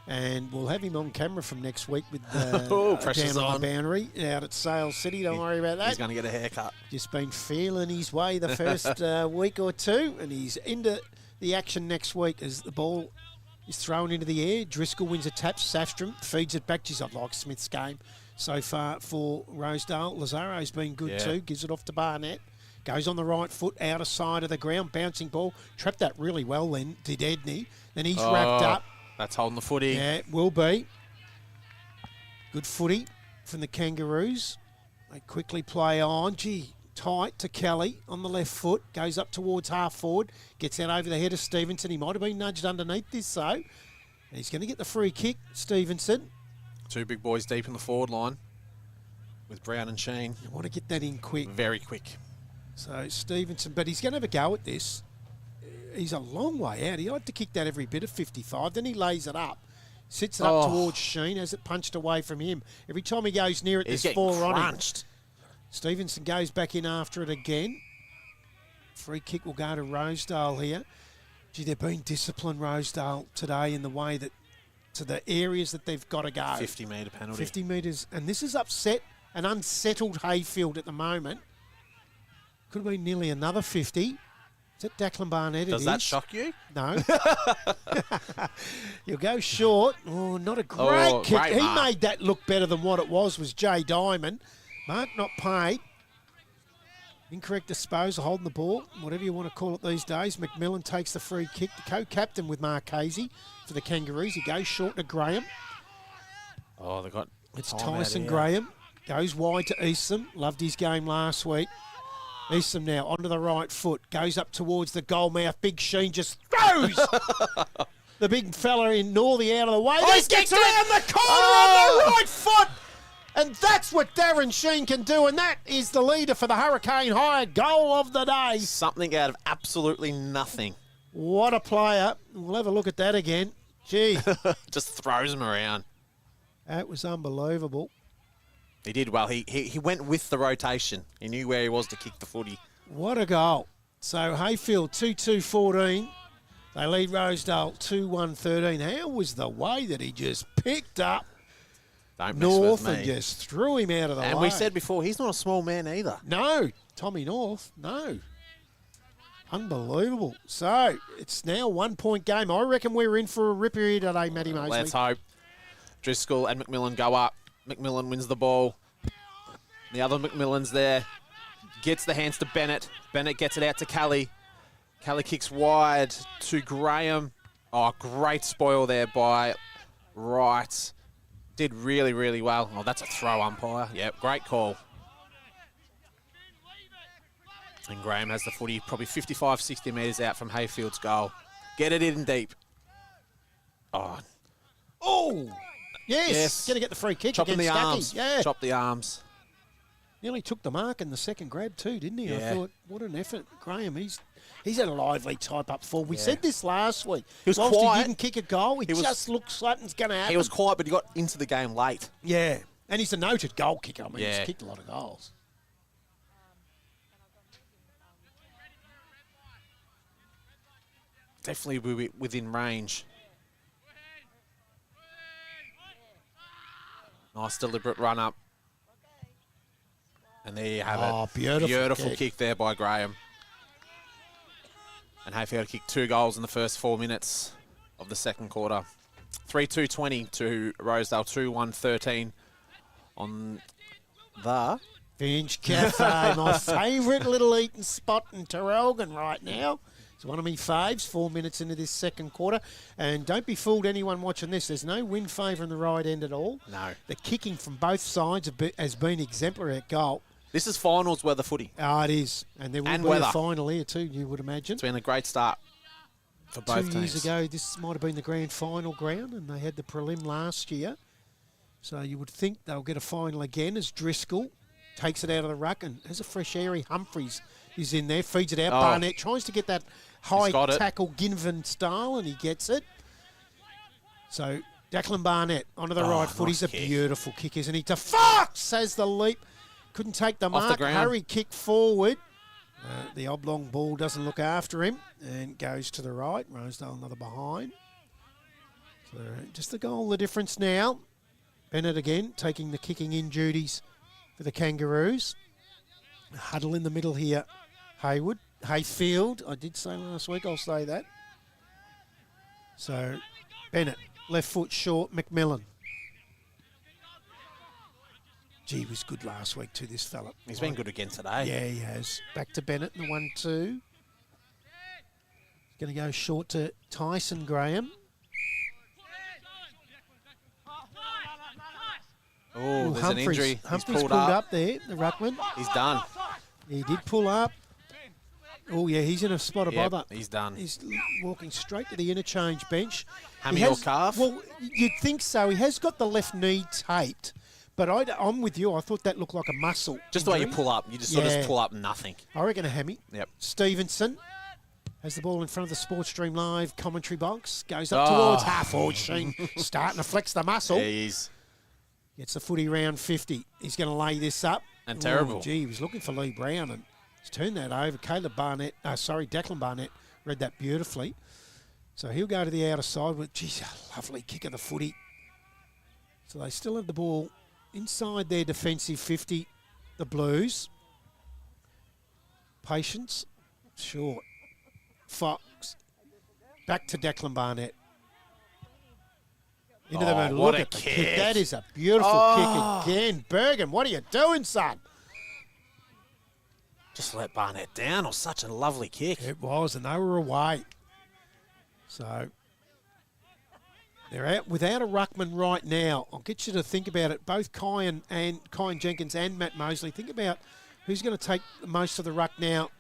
And we'll have him on camera from next week with down on the boundary out at Sales City. Don't worry about that. He's going to get a haircut. Just been feeling his way the first week or two, and he's into the action next week as the ball is thrown into the air. Driscoll wins a tap. Safstrom feeds it back. Geez, I like Smith's game so far for Rosedale. Lazaro's been good too. Gives it off to Barnett. Goes on the right foot, outer side of the ground. Bouncing ball. Trapped that really well then, did Edney. Then he's wrapped up. That's holding the footy. Yeah, it will be. Good footy from the Kangaroos. They quickly play on. Gee, tight to Kelly on the left foot. Goes up towards half forward. Gets out over the head of Stevenson. He might have been nudged underneath this, so. And he's going to get the free kick, Stevenson. 2 big boys deep in the forward line with Brown and Sheen. You want to get that in quick. Very quick. So Stevenson, but he's going to have a go at this. He's a long way out. He had to kick that every bit of 55. Then he lays it up. Sits it up towards Sheen. Has it punched away from him. Every time he goes near it, He's there's 4 on him. crunched. Stevenson goes back in after it again. Free kick will go to Rosedale here. Gee, they're being disciplined, Rosedale, today in the way that to the areas that they've got to go. 50-metre penalty. 50 metres. And this is upset an unsettled Heyfield at the moment. Could have been nearly another 50. Is that Declan Barnett? Does that shock you? No. You'll go short. Oh, not a great kick. Great he mark. made that look better than what it was Jay Diamond. Mark not paid. Incorrect disposal, holding the ball, whatever you want to call it these days. McMillan takes the free kick. The co-captain with Marchese for the Kangaroos. He goes short to Graham. Oh, they got. It's time out Tyson here. Graham. Goes wide to Eastham. Loved his game last week. Eastham now onto the right foot. Goes up towards the goal mouth. Big Sheen just throws the big fella in Northey out of the way. He gets around the corner on the right foot. And that's what Darren Sheen can do. And that is the leader for the Hurricane High goal of the day. Something out of absolutely nothing. What a player. We'll have a look at that again. Gee, Just throws him around. that was unbelievable. He did well. He went with the rotation. He knew where he was to kick the footy. What a goal. So Heyfield 2-2-14. They lead Rosedale 2-1-13. How was the way that he just picked up Don't mess North with and me. just threw him out of the way? And we said before, he's not a small man either. No, Tommy North, no. Unbelievable. So it's now 1 point game. I reckon we're in for a ripper here today, Matty Mosley. Let's hope. Driscoll and McMillan go up. McMillan wins the ball. The other McMillan's there. Gets the hands to Bennett. Bennett gets it out to Kelly. Kelly kicks wide to Graham. Oh, great spoil there by Wright. Did really, really well. Oh, that's a throw, umpire. Yep, great call. And Graham has the footy probably 55, 60 metres out from Hayfield's goal. Get it in deep. Oh, Oh, yes. Yes. Going to get the free kick chopping against the Stuckey. arms. Yeah. Chop the arms. Nearly took the mark in the second grab too, didn't he? I Yeah. thought, what an effort. Graham, he's a lively type up forward. We Yeah. said this last week. He was Whilst quiet. he didn't kick a goal, he was- just looks something's going to happen. He was quiet, but he got into the game late. Yeah. And he's a noted goal kicker. I mean, Yeah. he's kicked a lot of goals. Definitely within range. Nice deliberate run up. And there you have Oh, it. beautiful kick. kick there by Graham. And Heyfield kicked 2 goals in the first 4 minutes of the second quarter. 3-2-20 to Rosedale, 2-1-13 on the... Finch Cafe, my favourite little eating spot in Traralgon right now. It's one of my faves, 4 minutes into this second quarter. And don't be fooled, anyone watching this. There's no wind favouring the right end at all. No. The kicking from both sides has been exemplary at goal. This is finals weather footy. Oh, it is. And there will And be weather. a final here too, you would imagine. It's been a great start for both 2 years teams. ago, this might have been the grand final ground, and they had the prelim last year. So you would think they'll get a final again as Driscoll takes it out of the ruck and has a fresh airy. Humphreys is in there, feeds it out. Oh. Barnett tries to get that high got it. tackle Ginvan style, and he gets it. So Declan Barnett onto the right foot. nice He's a kick. beautiful kick, isn't he? To Fox has the leap. Couldn't take the Off the mark. ground. Hurry kick forward. The oblong ball doesn't look after him and goes to the right. Rosedale another behind. So just the goal, the difference now. Bennett again taking the kicking in duties for the Kangaroos. Huddle in the middle here. Haywood. Heyfield. I did say last week, I'll say that. So Bennett, left foot short, McMillan. Gee, he was good last week too, this fella. He's been good again today. Yeah, he has. Back to Bennett in the 1-2. He's going to go short to Tyson Graham. Oh, there's an injury. He's Humphreys pulled pulled up. up there, the ruckman. He's done. He did pull up. Oh, yeah, he's in a spot of Yep, bother. he's done. He's walking straight to the interchange bench. Hammy He or has- calf? Well, you'd think so. He has got the left knee taped, but I'm with you. I thought that looked like a muscle Just the way you injury. pull up. You just sort of Yeah. just pull up nothing. I reckon a hammy. Yep. Stevenson has the ball in front of the Sports Stream Live commentary box. Goes up Oh. towards half forward. Sheen starting to flex the muscle. He's Gets the footy round 50. He's going to lay this up. And terrible. Oh, gee, he was looking for Lee Brown and he's turned that over. Declan Barnett read that beautifully. So he'll go to the outer side with, geez, a lovely kick of the footy. So they still have the ball inside their defensive 50, the Blues. Patience, short. Fox, back to Declan Barnett. Into the middle. what Look a at the kick. kick. That is a beautiful kick again. Bergen, what are you doing, son? just let Barnett down. Or such a lovely kick. It was, and they were away. So they're out without a ruckman right now. I'll get you to think about it. Both Kyan Jenkins and Matt Mosley. Think about who's going to take most of the ruck now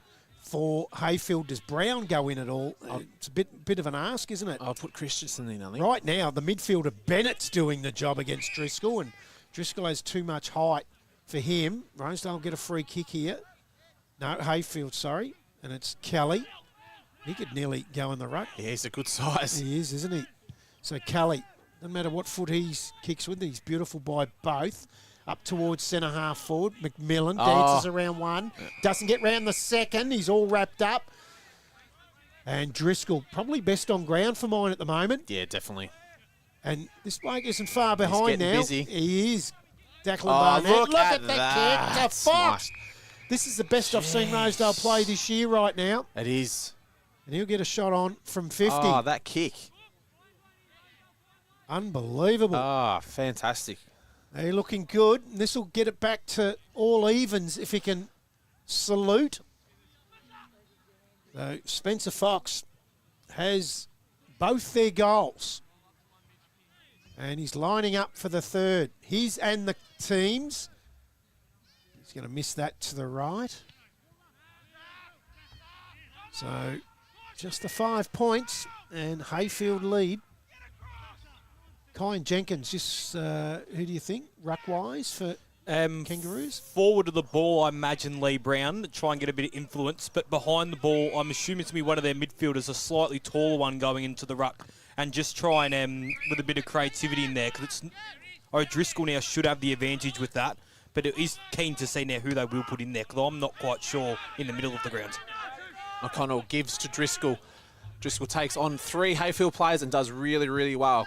for Heyfield. Does Brown go in at all? It's a bit of an ask, isn't it? I'll put Christensen in, I think. Right now, the midfielder Bennett's doing the job against Driscoll, and Driscoll has too much height for him. Rosedale will get a free kick here. No, Heyfield, sorry. And it's Kelly. He could nearly go in the ruck. Yeah, he's a good size. He is, isn't he? So Kelly, doesn't matter what foot he kicks with, he's beautiful by both. Up towards centre half forward. McMillan dances around one. Doesn't get round the second. He's all wrapped up. And Driscoll, probably best on ground for mine at the moment. Yeah, definitely. And this bloke isn't far behind getting now. busy. He is. Declan Oh, Barnett. look Look at at that that. kick to That's Fox. nice. This is the best I've seen Rosedale play this year right now. It is. And he'll get a shot on from 50. Oh, that kick. Unbelievable. Oh, fantastic. They're looking good. This will get it back to all evens if he can salute. So Spencer Fox has both their goals. And he's lining up for the third. His and the team's. He's going to miss that to the right. So just the 5 points and Heyfield lead. Kyan Jenkins, just who do you think, ruck-wise for Kangaroos? Forward of the ball, I imagine Lee Brown, try and get a bit of influence. But behind the ball, I'm assuming it's going to be one of their midfielders, a slightly taller one going into the ruck. And just try and, with a bit of creativity in there, because O'Driscoll now should have the advantage with that. But it is keen to see now who they will put in there, because I'm not quite sure in the middle of the ground. O'Connell gives to Driscoll. Driscoll takes on 3 Heyfield players and does really, really well.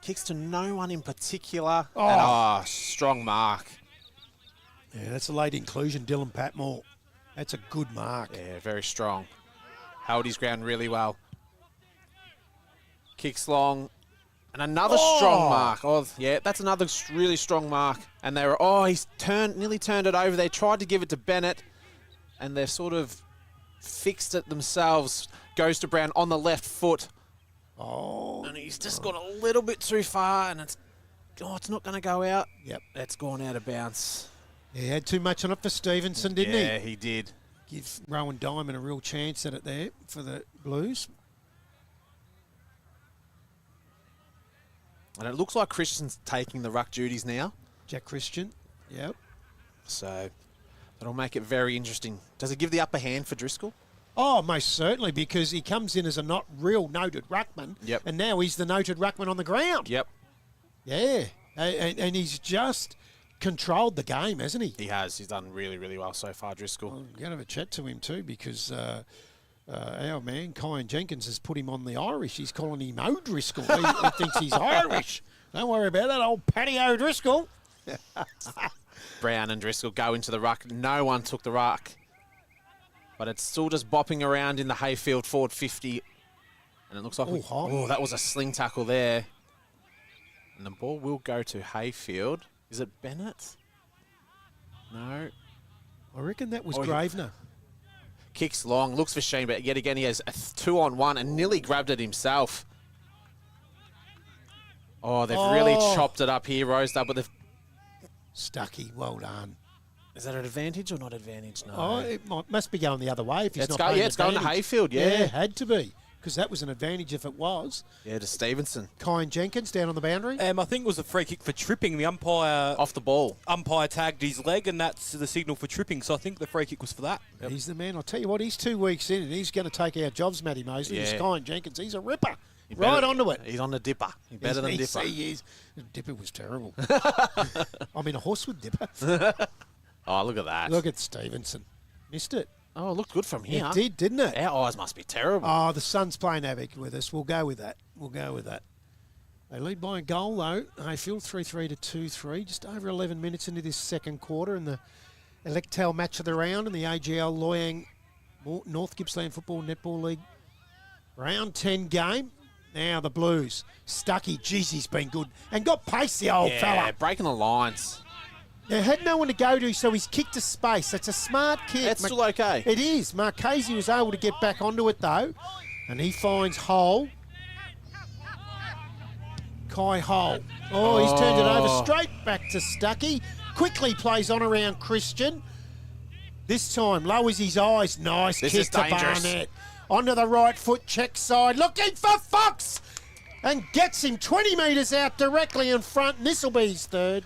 Kicks to no one in particular. Oh. And, strong mark. Yeah, that's a late inclusion, Dylan Patmore. That's a good mark. Yeah, very strong. Held his ground really well. Kicks long. And another strong mark. Oh, yeah, that's another really strong mark. And they were, he's nearly turned it over. They tried to give it to Bennett. And they've sort of fixed it themselves. Goes to Brown on the left foot. Oh. And he's just gone a little bit too far. And it's not going to go out. Yep. It's gone out of bounds. Yeah, he had too much on it for Stevenson, didn't he? Yeah, he did. Give Rowan Diamond a real chance at it there for the Blues. And it looks like Christian's taking the ruck duties now. Jack Christian, yep. So that'll make it very interesting. Does it give the upper hand for Driscoll? Oh, most certainly, because he comes in as a not real noted ruckman. Yep. And now he's the noted ruckman on the ground. Yep. Yeah. And he's just controlled the game, hasn't he? He has. He's done really, really well so far, Driscoll. I'm going to have a chat to him too, because our man, Kyan Jenkins, has put him on the Irish. He's calling him O'Driscoll. He thinks he's Irish. Don't worry about that, old Paddy O'Driscoll. Brown and Driscoll go into the ruck. No one took the ruck. But it's still just bopping around in the Heyfield forward 50. And it looks like that was a sling tackle there. And the ball will go to Heyfield. Is it Bennett? No. I reckon that was Gravener. Kicks long, looks for Sheen, but yet again he has a 2-on-1 and nearly grabbed it himself. Oh, they've really chopped it up here, Rosedale, but they've... Stucky, well done. Is that an advantage or not advantage? No. Oh, it must be going the other way if he's not it's going to Heyfield, yeah. Had to be, because that was an advantage if it was. Yeah, to Stevenson. Kyan Jenkins down on the boundary. I think it was a free kick for tripping. The umpire... Off the ball. Umpire tagged his leg, and that's the signal for tripping. So I think the free kick was for that. Yep. He's the man. I'll tell you what, he's 2 weeks in, and he's going to take our jobs, Matty Mosley. He's Kyan Jenkins. He's a ripper. Right onto it. He's on the dipper. He's better than Dipper. He is. Dipper was terrible. I mean, a horse with Dipper. Oh, look at that. Look at Stevenson. Missed it. Oh, it looked good from here. It did, didn't it? Our eyes must be terrible. Oh, the Suns playing havoc with us. We'll go with that. They lead by a goal, though. Heyfield 3-3 to 2-3. Just over 11 minutes into this second quarter in the Electel match of the round in the AGL Loyang North Gippsland Football Netball League round 10 game. Now the Blues. Stucky, geez, he's been good. And got pace, the old fella. Breaking the lines. They had no one to go to, so he's kicked to space. That's a smart kick. That's still okay. It is. Marchese was able to get back onto it, though. And he finds Hole. Kai Hole. Oh, he's turned it over straight back to Stucky. Quickly plays on around Christian. This time, lowers his eyes. Nice This kick is to dangerous. Barnett. Onto the right foot, check side. Looking for Fox. And gets him 20 metres out directly in front. And this will be his third.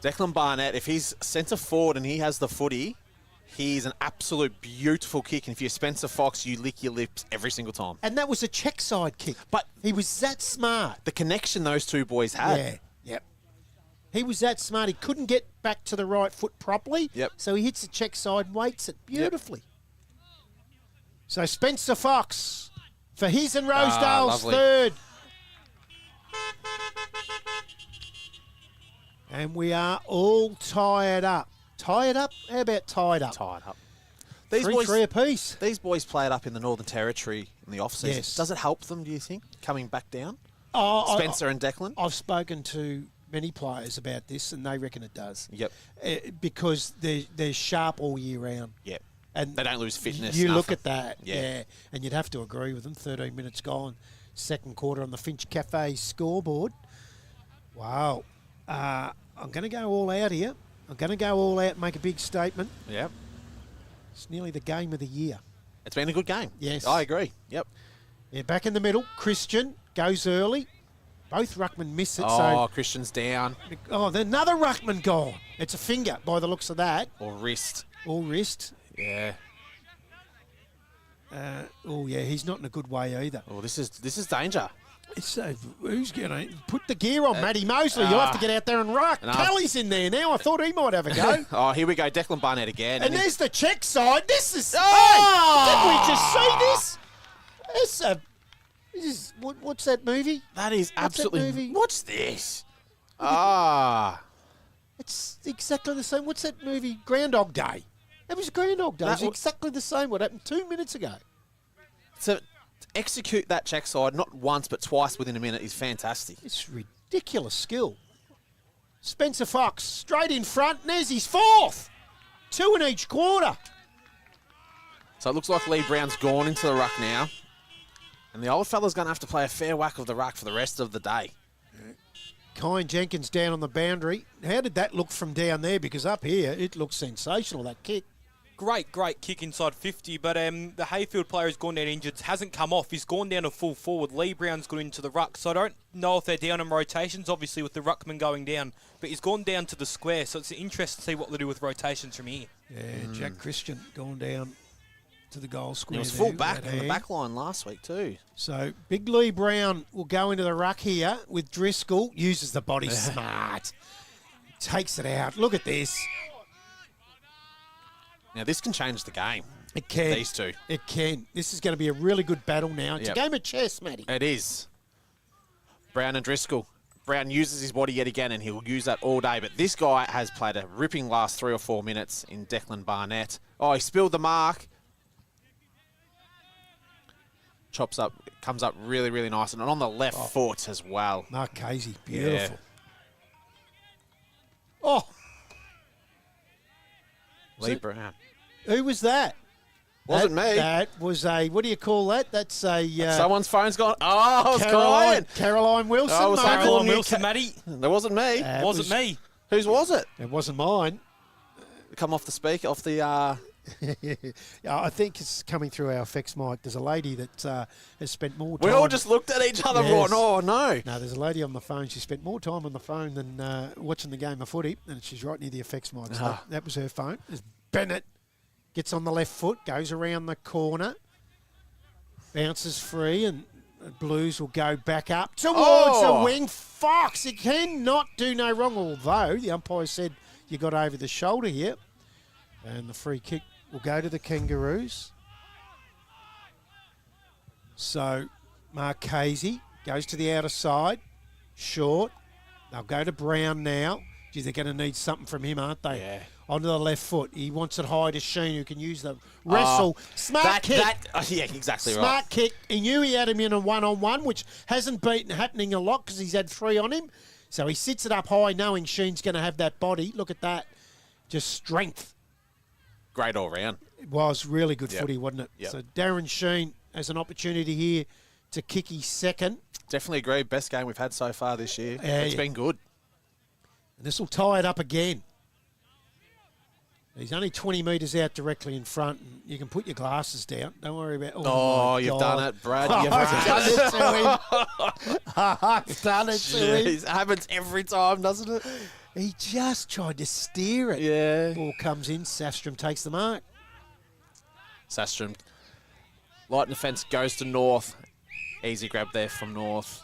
Declan Barnett, if he's centre forward and he has the footy, he's an absolute beautiful kick. And if you're Spencer Fox, you lick your lips every single time. And that was a check side kick. But he was that smart. The connection those two boys had. Yeah, yep. He was that smart. He couldn't get back to the right foot properly. Yep. So he hits the check side and weights it beautifully. Yep. So Spencer Fox for his and Rosedale's third. And we are all tired up. Tired up? How about tied up? Tied up. 3-3 apiece. These boys played up in the Northern Territory in the off-season. Yes. Does it help them, do you think, coming back down? Spencer and Declan? I've spoken to many players about this, and they reckon it does. Yep. Because they're sharp all year round. Yep. And They don't lose fitness. You look nothing. at that, Yeah. and you'd have to agree with them. 13 minutes gone, second quarter on the Finch Cafe scoreboard. Wow. I'm going to go all out here. I'm going to go all out and make a big statement. Yep. It's nearly the game of the year. It's been a good game. Yes. I agree. Yep. Yeah, back in the middle, Christian goes early. Both ruckmen miss it. Oh, Christian's down. Then another ruckman gone. It's a finger by the looks of that. Or wrist. Or wrist. Yeah. He's not in a good way either. Oh, this is danger. It's who's going to put the gear on? Matty Mosley. You'll have to get out there and ruck. No. Kelly's in there now. I thought he might have a go. Oh, here we go. Declan Barnett again. And there's the check side. This is. Oh! Hey, did we just see this? This is what's that movie? That is What's that absolutely. movie? What's this? Ah. It's exactly the same. What's that movie? Groundhog Day. It was Groundhog Day. That It's wa- exactly the same. What happened 2 minutes ago? To execute that check side not once but twice within a minute is fantastic. It's ridiculous skill. Spencer Fox straight in front. And there's his fourth. 2 in each quarter. So it looks like Lee Brown's gone into the ruck now. And the old fella's going to have to play a fair whack of the ruck for the rest of the day. Kyan Jenkins down on the boundary. How did that look from down there? Because up here, it looks sensational, that kick. Great kick inside 50, but the Heyfield player has gone down injured, hasn't come off. He's gone down to full forward. Lee Brown's gone into the ruck, so I don't know if they're down on rotations, obviously with the ruckman going down, but he's gone down to the square, so it's interesting to see what they do with rotations from here. Yeah, Jack Christian gone down to the goal square. He was there full back with on that the hand. back line last week too. So Big Lee Brown will go into the ruck here with Driscoll. Uses the body smart. Takes it out. Look at this. Now this can change the game. It can. These two. It can. This is going to be a really good battle now. It's Yep. a game of chess, Matty. It is. Brown and Driscoll. Brown uses his body yet again, and he'll use that all day. But this guy has played a ripping last 3 or 4 minutes in Declan Barnett. Oh, he spilled the mark. Chops up, comes up really, really nice. And on the left foot as well. Mark Casey. Beautiful. Yeah. Oh, Lee Brown. who was that? Wasn't me. That was a, what do you call that? That's a Someone's phone's gone. Oh, I was crying. Caroline Wilson. I was mate. hoping- Caroline you Wilson, ca- Matty. That wasn't me. It Wasn't was- me. Whose was it? It wasn't mine. Come off the speaker, off the... Yeah, I think it's coming through our effects mic. There's a lady that has spent more time. We all just looked at each other Yes. going, oh, no. No, there's a lady on the phone. She spent more time on the phone than watching the game of footy, and she's right near the effects mic. So Ah. that was her phone. There's Bennett gets on the left foot, goes around the corner, bounces free, and the Blues will go back up towards Oh. the wing. Fox, he cannot do no wrong, although the umpire said you got over the shoulder here. And the free kick will go to the Kangaroos. So Mark Casey goes to the outer side, short. They'll go to Brown now. Gee, they're going to need something from him, aren't they? Yeah. Onto the left foot. He wants it high to Sheen, who can use the wrestle. Smart kick. Yeah, exactly Smart right. kick. He knew he had him in a one-on-one, which hasn't been happening a lot because he's had 3 on him. So he sits it up high knowing Sheen's going to have that body. Look at that. Just strength. Great all round. It was really good Yep. footy, wasn't it? Yep. So Darren Sheen has an opportunity here to kick his second. Definitely agree. Best game we've had so far this year. Yeah, It's yeah. been good. And this will tie it up again. He's only 20 metres out directly in front. And you can put your glasses down. Don't worry about Oh, my you've God. done it, Brad. Oh, You've I've done it to him. I've done it to him. Jeez, it happens every time, doesn't it? He just tried to steer it. Yeah. Ball comes in. Sastrom takes the mark. Sastrom. Light in the fence goes to North. Easy grab there from North.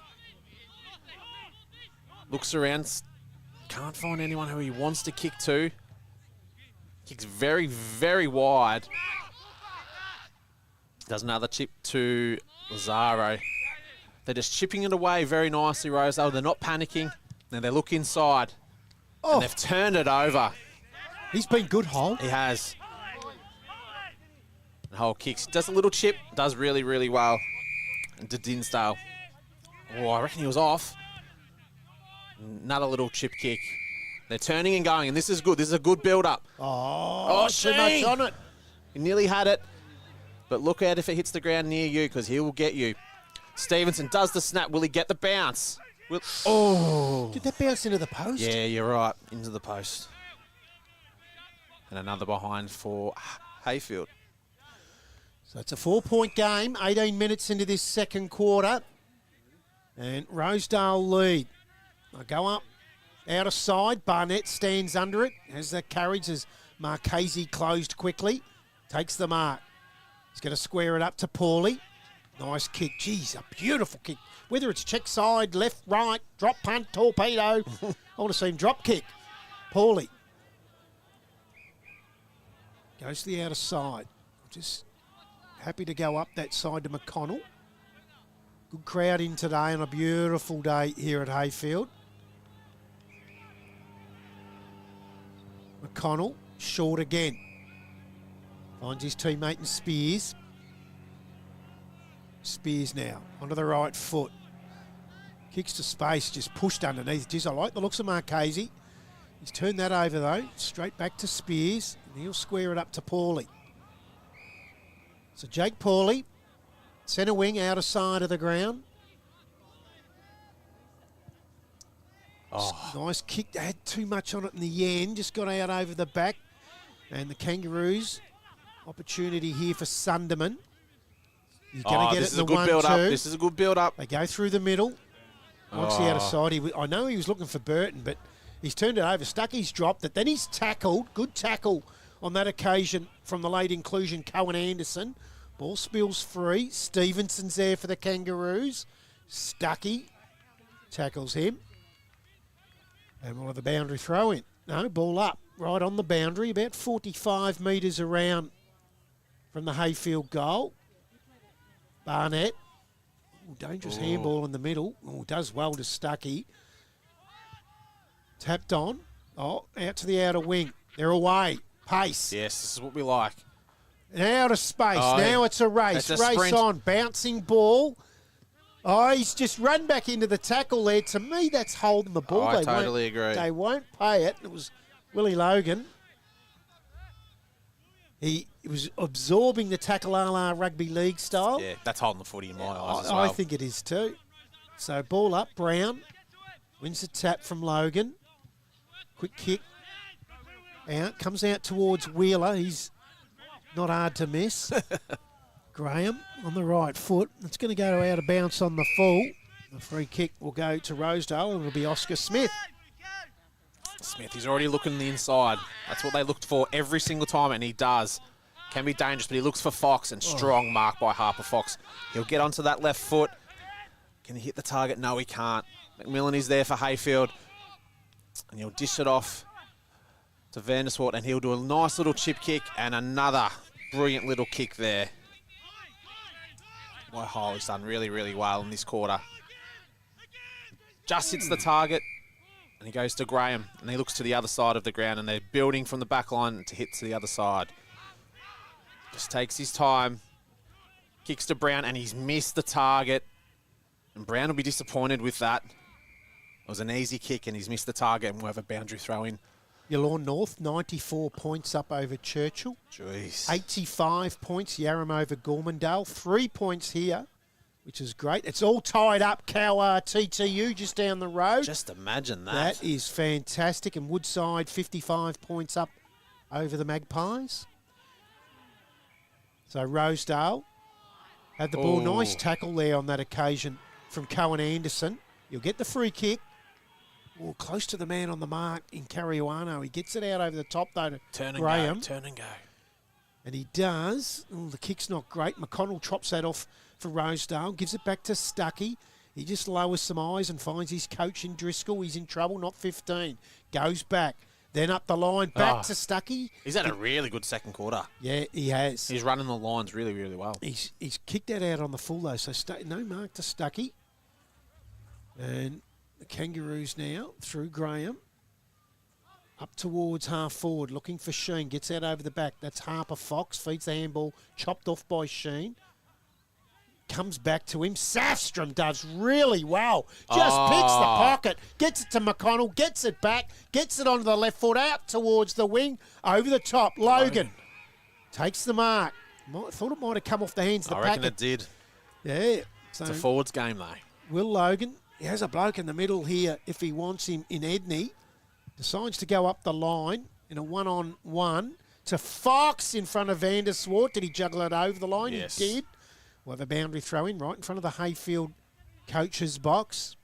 Looks around. Can't find anyone who he wants to kick to. Kicks very, very wide. Does another chip to Lazaro. They're just chipping it away very nicely, Rosedale. They're not panicking. Then they look inside. Oh, And they've turned it over. he's been good, Hole. He has. The whole kicks. Does a little chip. Does really, really well. And to Dinsdale. Oh, I reckon he was off. Another little chip kick. They're turning and going, and this is good. This is a good build-up. Oh, too much Sheen. on it. He nearly had it, but look out if it hits the ground near you because he will get you. Stevenson does the snap. Will he get the bounce? Did that bounce into the post? Yeah, you're right. Into the post. And another behind for Heyfield. So it's a 4-point game, 18 minutes into this second quarter. And Rosedale lead. I go up, out of side. Barnett stands under it. Has the carriage as Marchese closed quickly. Takes the mark. He's going to square it up to Paulie. Nice kick. Geez, a beautiful kick. Whether it's check side, left, right, drop punt, torpedo. I want to see him drop kick. Paulie. Goes to the outer side. Just happy to go up that side to McConnell. Good crowd in today on a beautiful day here at Heyfield. McConnell, short again. Finds his teammate in Spears. Spears now, onto the right foot. Kicks to space, just pushed underneath. Geez, I like the looks of Marchese. He's turned that over, though. Straight back to Spears. And he'll square it up to Paulie. So Jake Paulie, centre wing, outer side of the ground. Oh. Nice kick. They had too much on it in the end. Just got out over the back. And the Kangaroos, opportunity here for Sunderman. You're going to get it in the 1-2. This is a good build-up. They go through the middle. Once the outer side, I know he was looking for Burton, but he's turned it over. Stuckey's dropped it. Then he's tackled. Good tackle on that occasion from the late inclusion, Cohen Anderson. Ball spills free. Stevenson's there for the Kangaroos. Stuckey tackles him. And we'll have a boundary throw in. No, ball up. Right on the boundary, about 45 metres around from the Heyfield goal. Barnett. Ooh, dangerous handball in the middle. Oh, does well to Stuckey. Tapped on. Oh, out to the outer wing. They're away. Pace. Yes, this is what we like. Out of space. Oh, now it's a race. it's a Race sprint. on. Bouncing ball. Oh, he's just run back into the tackle there. To me, that's holding the ball. I They totally won't- agree. They won't pay it. It was Willie Logan. He was absorbing the tackle a la rugby league style. Yeah, that's holding the footy in my eyes as I well. think it is too. So ball up, Brown. Wins the tap from Logan. Quick kick. Out. Comes out towards Wheeler. He's not hard to miss. Graham on the right foot. It's going to go out of bounds on the full. The free kick will go to Rosedale and it'll be Oscar Smith. Smith, he's already looking the inside. That's what they looked for every single time, and he does. Can be dangerous, but he looks for Fox, and strong mark by Harper Fox. He'll get onto that left foot. Can he hit the target? No, he can't. McMillan is there for Heyfield, and he'll dish it off to Vanderswart, and he'll do a nice little chip kick and another brilliant little kick there. Boy, Holly's done really, really well in this quarter. Just hits the target. And he goes to Graham, and he looks to the other side of the ground, and they're building from the back line to hit to the other side. Just takes his time, kicks to Brown, and he's missed the target. And Brown will be disappointed with that. It was an easy kick, and he's missed the target, and we'll have a boundary throw in. Yallourn North, 94 points up over Churchill. Jeez. 85 points, Yarram over Gormandale. 3 points here, which is great. It's all tied up, Cowar TTU just down the road. Just imagine that. That is fantastic. And Woodside, 55 points up over the Magpies. So Rosedale had the ball. Oh. Nice tackle there on that occasion from Cohen Anderson. You'll get the free kick. Oh, close to the man on the mark in Caruano. He gets it out over the top, though, to Turn and Graham. go, turn and go. And he does. Oh, the kick's not great. McConnell chops that off for Rosedale. Gives it back to Stuckey. He just lowers some eyes and finds his coach in Driscoll. He's in trouble, not 15. Goes back. Then up the line, back to Stuckey. He's had a really good second quarter. Yeah, he has. He's running the lines really, really well. He's kicked that out on the full, though, so no mark to Stuckey. And the Kangaroos now through Graham. Up towards half forward, looking for Sheen. Gets out over the back. That's Harper Fox. Feeds the handball. Chopped off by Sheen. Comes back to him. Safstrom does really well. Just picks the pocket. Gets it to McConnell. Gets it back. Gets it onto the left foot. Out towards the wing. Over the top. Logan Takes the mark. Thought it might have come off the hands of the I reckon packet. it did. Yeah. It's So a forwards game, though. Will Logan, he has a bloke in the middle here if he wants him in Edney. Decides to go up the line in a one-on-one to Fox in front of Vanderswart. Did he juggle it over the line? Yes. He did. We'll have a boundary throw in right in front of the Heyfield coach's box.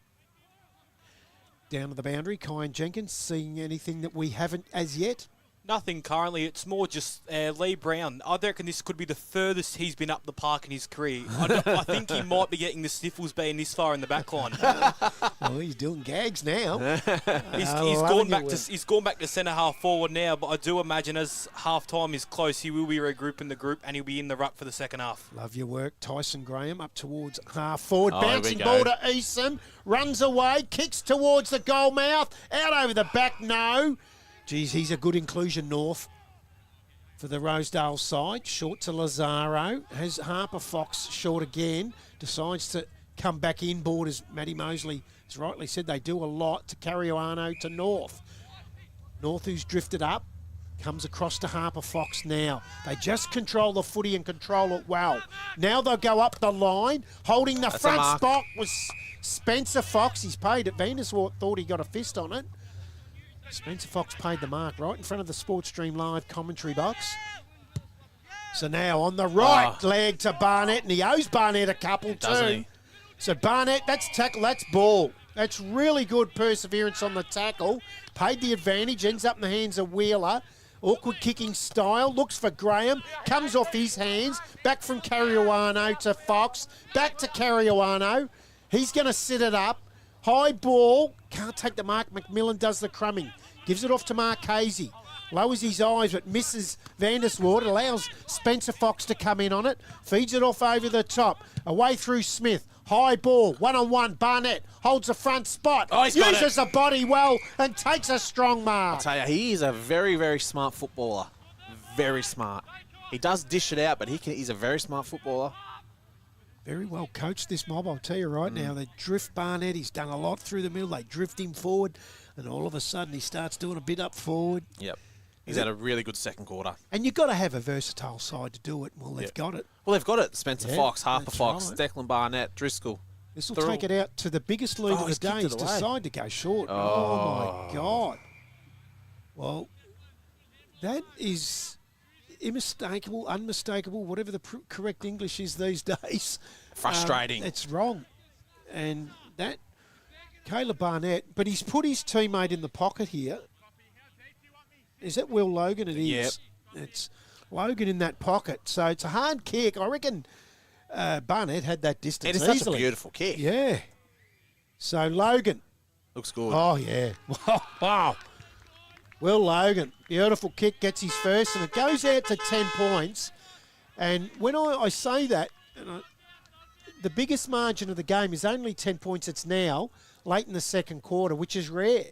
Down to the boundary, Kyan Jenkins, seeing anything that we haven't as yet? Nothing currently. It's more just Lee Brown. I reckon this could be the furthest he's been up the park in his career. I think he might be getting the sniffles being this far in the back line. Oh, he's doing gags now. He's gone back to centre half forward now, but I do imagine as half time is close, he will be regrouping the group and he'll be in the ruck for the second half. Love your work. Tyson Graham up towards half forward. Oh, Bouncing here we ball go. to Eastham. Runs away. Kicks towards the goal mouth. Out over the back. No. Geez, he's a good inclusion, North, for the Rosedale side. Short to Lazaro. Has Harper Fox short again. Decides to come back inboard, as Matty Mosley has rightly said. They do a lot to Cariano to North. North, who's drifted up, comes across to Harper Fox now. They just control the footy and control it well. Now they'll go up the line. Holding the That's a front mark. spot was Spencer Fox. He's paid it. Vanderswart thought he got a fist on it. Spencer Fox paid the mark right in front of the Sports Stream Live commentary box. So now on the right leg to Barnett, and he owes Barnett a couple Doesn't too. he? So Barnett, that's tackle, that's ball. That's really good perseverance on the tackle. Paid the advantage, ends up in the hands of Wheeler. Awkward kicking style, looks for Graham, comes off his hands, back from Cariano to Fox, back to Cariano. He's going to sit it up. High ball, can't take the mark. McMillan does the crumbing. Gives it off to Marchese. Lowers his eyes but misses Vanderswart. Allows Spencer Fox to come in on it. Feeds it off over the top. Away through Smith. High ball, one-on-one. Barnett holds the front spot. Oh, he's got uses the body well and takes a strong mark. I'll tell you, he is a very, very smart footballer. Very smart. He does dish it out, but he's a very smart footballer. Very well coached, this mob, I'll tell you right now. They drift Barnett. He's done a lot through the middle. They drift him forward, and all of a sudden he starts doing a bit up forward. Yep. He's had a really good second quarter. And you've got to have a versatile side to do it. Well, they've got it. Well, they've got it. Spencer Yeah, Fox, Harper that's Fox, right. Declan Barnett, Driscoll. This will They're take all- it out to the biggest lead Oh, of he's the kicked day. it He's away. decided to go short. Oh, my God. Well, that is unmistakable, whatever the correct English is these days. Frustrating. It's wrong. And that, Caleb Barnett, but he's put his teammate in the pocket here. Is that Will Logan? It is. Yep. It's Logan in that pocket. So it's a hard kick. I reckon Barnett had that distance It is such easily. a beautiful kick. Yeah. So Logan. Looks good. Oh, yeah. Wow. Will Logan, beautiful kick, gets his first, and it goes out to 10 points. And when I say that, the biggest margin of the game is only 10 points. It's now, late in the second quarter, which is rare,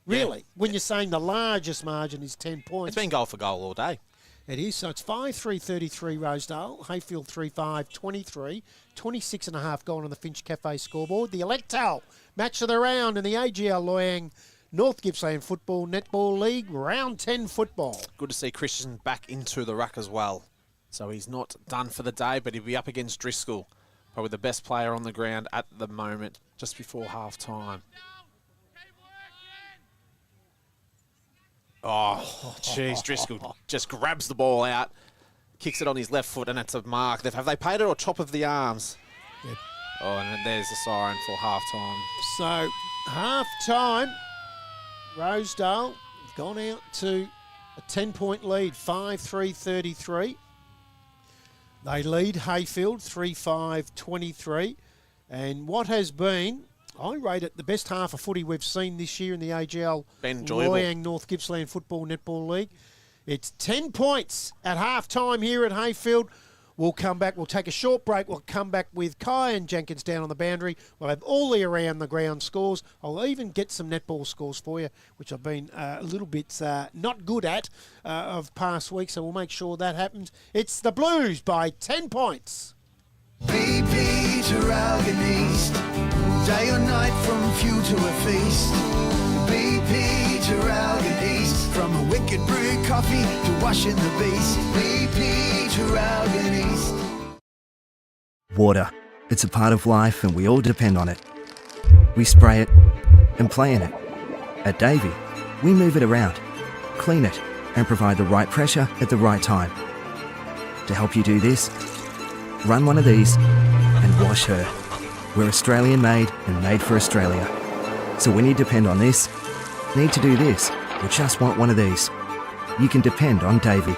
really, when you're saying the largest margin is 10 points. It's been goal for goal all day. It is. So it's 5-3-33 Rosedale. Hayfield 3-5-23. 26.5 gone on the Finch Cafe scoreboard. The Electel match of the round in the AGL Loyang North Gippsland Football Netball League Round 10 football. Good to see Christian back into the ruck as well. So he's not done for the day, but he'll be up against Driscoll. Probably the best player on the ground at the moment, just before half-time. Oh, jeez, Driscoll just grabs the ball out, kicks it on his left foot, and it's a mark. Have they paid it or top of the arms? Yep. Oh, and then there's the siren for half-time. So, half-time, Rosedale have gone out to a 10-point lead, 5-3-33. They lead Heyfield 3-5-23. And what has been, I rate it, the best half of footy we've seen this year in the AGL Been enjoyable. Loyang North Gippsland Football Netball League. It's 10 points at half-time here at Heyfield. We'll come back. We'll take a short break. We'll come back with Kyan Jenkins down on the boundary. We'll have all the around-the-ground scores. I'll even get some netball scores for you, which I've been a little bit not good at of past weeks, so we'll make sure that happens. It's the Blues by 10 points. BP Traralgon East, day or night from few to a feast. BP Traralgon East, from a wicket Drinking brewed coffee to washing the beast. BP Traralgon East. Water. It's a part of life and we all depend on it. We spray it and play in it. At Davey, we move it around, clean it, and provide the right pressure at the right time. To help you do this, run one of these and wash her. We're Australian made and made for Australia. So when you depend on this, need to do this, or just want one of these, you can depend on Davey.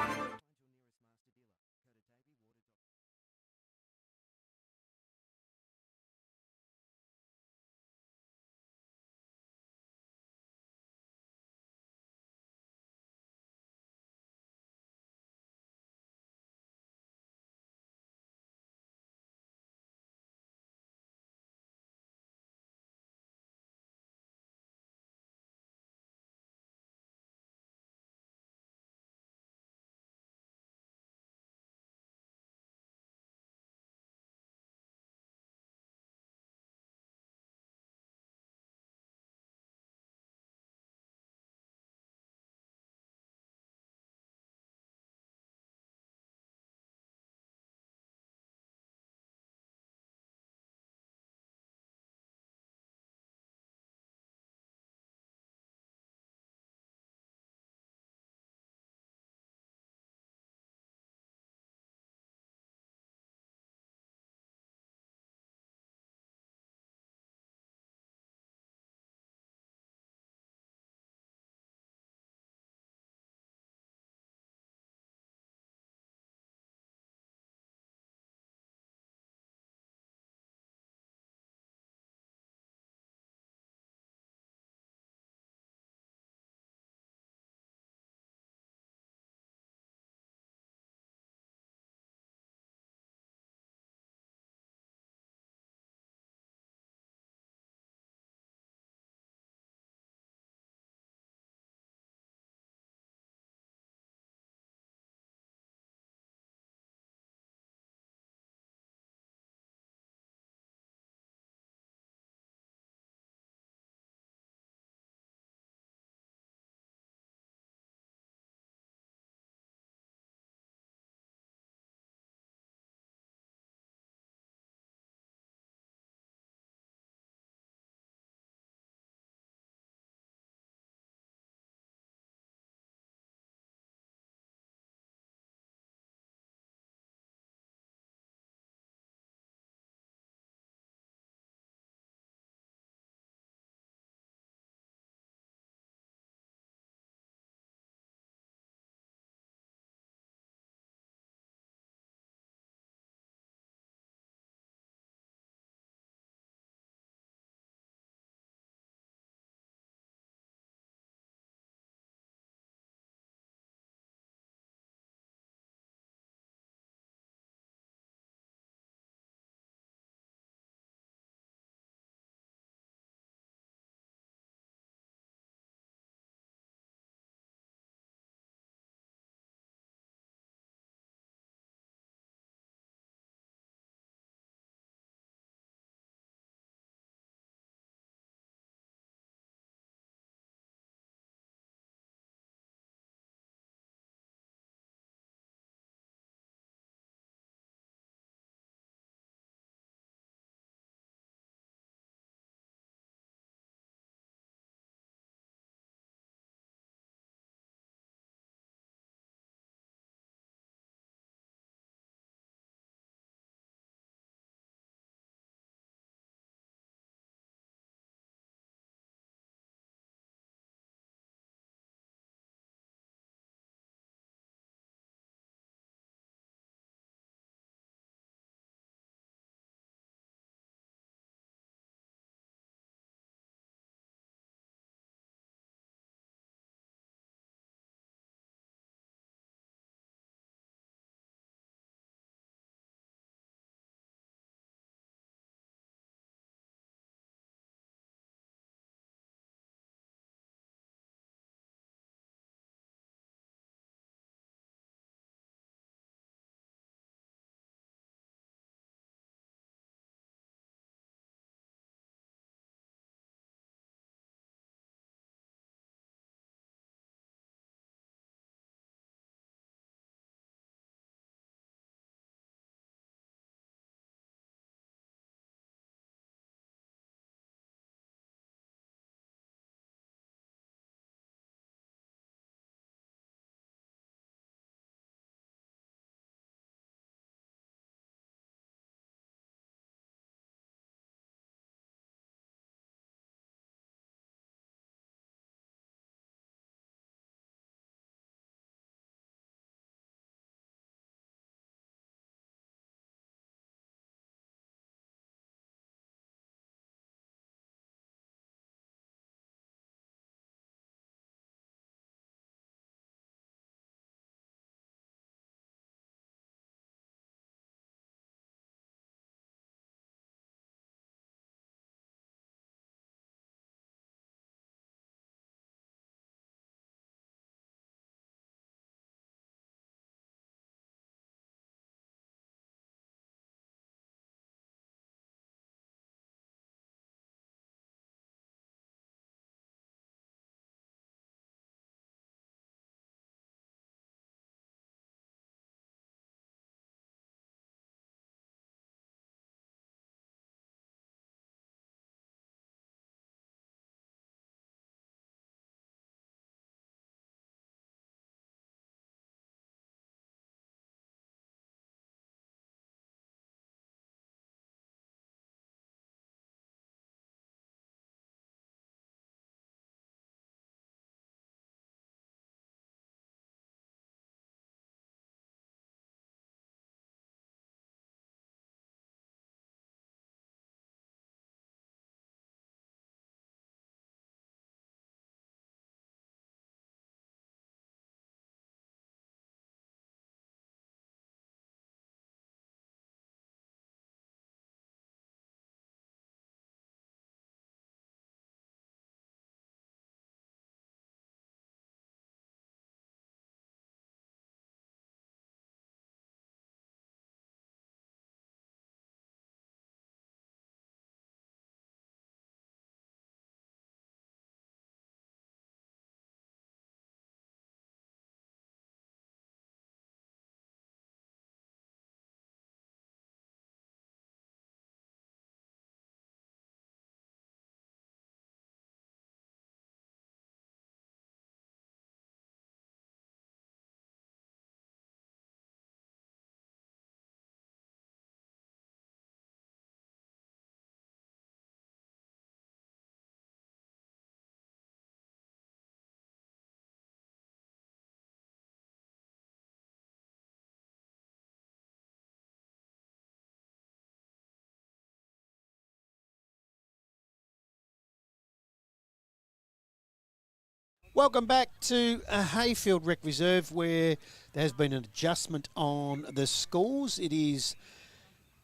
welcome back to Heyfield Rec Reserve, where there has been an adjustment on the scores. It is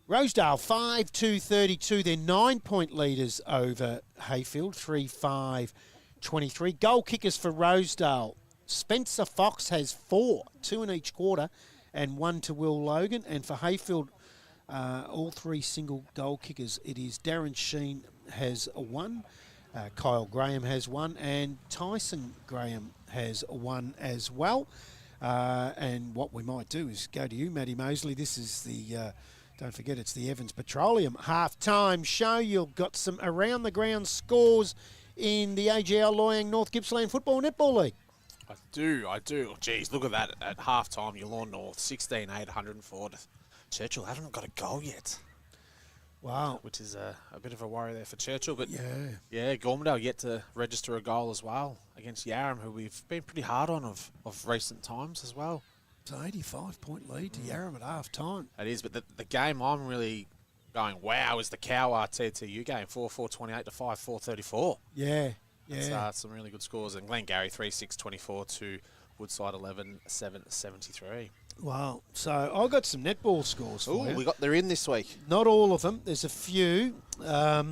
Rosedale 5-2-32. They're 9-point leaders over Heyfield, 3-5-23. Goal kickers for Rosedale. Spencer Fox has 4, 2 in each quarter, and 1 to Will Logan. And for Heyfield, all 3 single goal kickers. It is Darren Sheen has 1. Kyle Graham has 1, and Tyson Graham has 1 as well. And what we might do is go to you, Matty Mosley. This is the, don't forget, it's the Evans Petroleum half-time show. You've got some around-the-ground scores in the AGL Loyang North Gippsland Football Netball League. I do. Oh, geez, look at that. At half-time, Yallourn North, 16-8, 104 to Churchill. Haven't got a goal yet. Wow. Which is a bit of a worry there for Churchill. But yeah, Gormandale yet to register a goal as well against Yarram, who we've been pretty hard on of recent times as well. It's an 85-point lead to Yarram at half-time. It is, but the game I'm really going, wow, is the Cowar TTU game, 4-4-28 to 5-4-34. Yeah. That's some really good scores. And Glengarry 3-6-24 to Woodside 11-7-73. Wow. So I got some netball scores for you. They're in this week. Not all of them. There's a few. I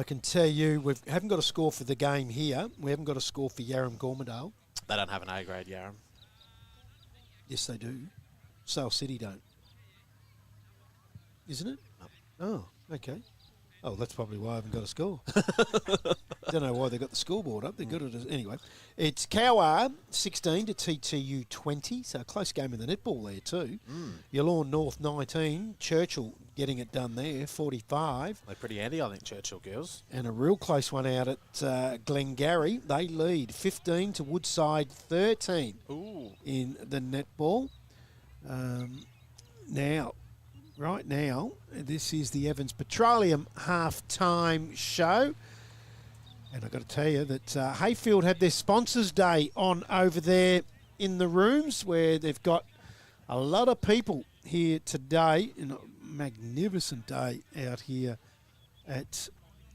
can tell you we haven't got a score for the game here. We haven't got a score for Yarram Gormandale. They don't have an A-grade Yarram. Yes, they do. Sale City don't. Isn't it? No. Oh, okay. Oh, that's probably why I haven't got a score. Don't know why they got the scoreboard up. They're good at it. Anyway, it's Cowar 16 to TTU 20. So a close game in the netball there too. Yallourn North 19. Churchill getting it done there, 45. They're pretty handy, I think, Churchill girls. And a real close one out at Glengarry. They lead 15 to Woodside 13 in the netball. Right now, this is the Evans Petroleum half-time show. And I've got to tell you that Heyfield had their Sponsors Day on over there in the rooms, where they've got a lot of people here today. In a magnificent day out here at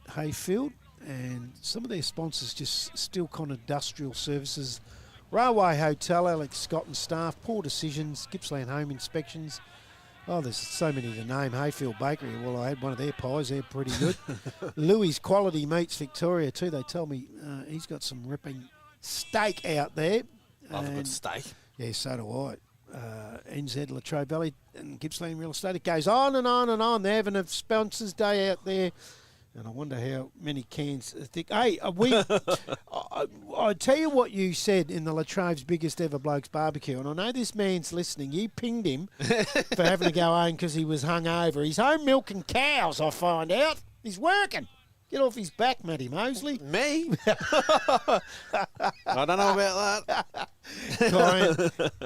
Heyfield. And some of their sponsors just Stilcon Industrial Services, Railway Hotel, Alex Scott and staff, Poor Decisions, Gippsland Home Inspections. Oh, there's so many to name. Hayfield Bakery. Well, I had one of their pies. They're pretty good. Louis Quality Meats Victoria too. They tell me he's got some ripping steak out there. Love a good steak. Yeah, so do I. NZ, Latrobe Valley and Gippsland Real Estate. It goes on and on and on. They're having a Sponsors Day out there. And I wonder how many cans thick. Hey, I tell you what you said in the Latrobe's biggest ever Blokes barbecue, and I know this man's listening. You pinged him for having to go home because he was hungover. He's home milking cows, I find out. He's working. Get off his back, Matty Mosley. Me? I don't know about that.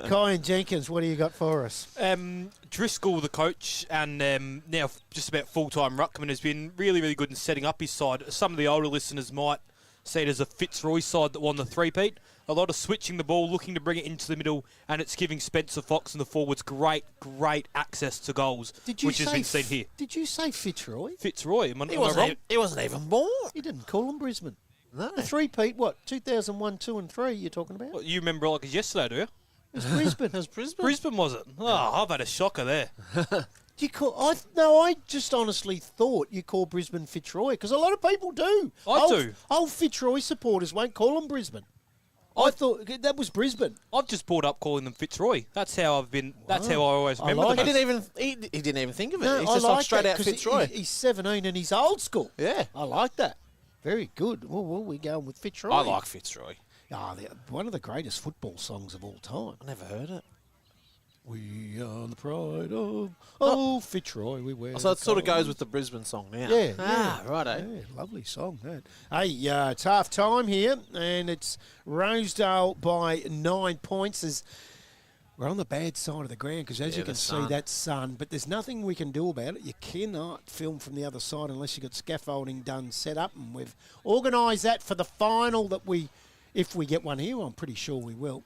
Kyan Jenkins, what do you got for us? Driscoll, the coach, and now just about full-time ruckman, has been really, really good in setting up his side. Some of the older listeners might see it as a Fitzroy side that won the three-peat. A lot of switching the ball, looking to bring it into the middle, and it's giving Spencer Fox and the forwards great access to goals, which has been seen here. Did you say Fitzroy? Fitzroy. He wasn't even born. You didn't call him Brisbane. No. The three-peat, what, 2001, 2 and 3 you're talking about? Well, you remember like it's yesterday, do you? It was Brisbane. It was Brisbane? Brisbane, was it? Oh, I've had a shocker there. Do you call? I just honestly thought you call Brisbane Fitzroy, because a lot of people do. I do. Old Fitzroy supporters won't call them Brisbane. I thought that was Brisbane. I've just brought up calling them Fitzroy. That's how I've been. That's how I always remember them. He didn't even think of it. No, He's I just like straight out Fitzroy. He's 17 and he's old school. Yeah. I like that. Very good. Well, we're going with Fitzroy. I like Fitzroy. One of the greatest football songs of all time. I never heard it. We are the pride of Fitzroy. We wear. So it sort of goes with the Brisbane song now. Yeah. Righto. Yeah, lovely song, that. Hey, it's half time here, and it's Rosedale by 9 points. We're on the bad side of the ground because, as you can see, that's sun. But there's nothing we can do about it. You cannot film from the other side unless you've got scaffolding done, set up, and we've organised that for the final that if we get one here, I'm pretty sure we will.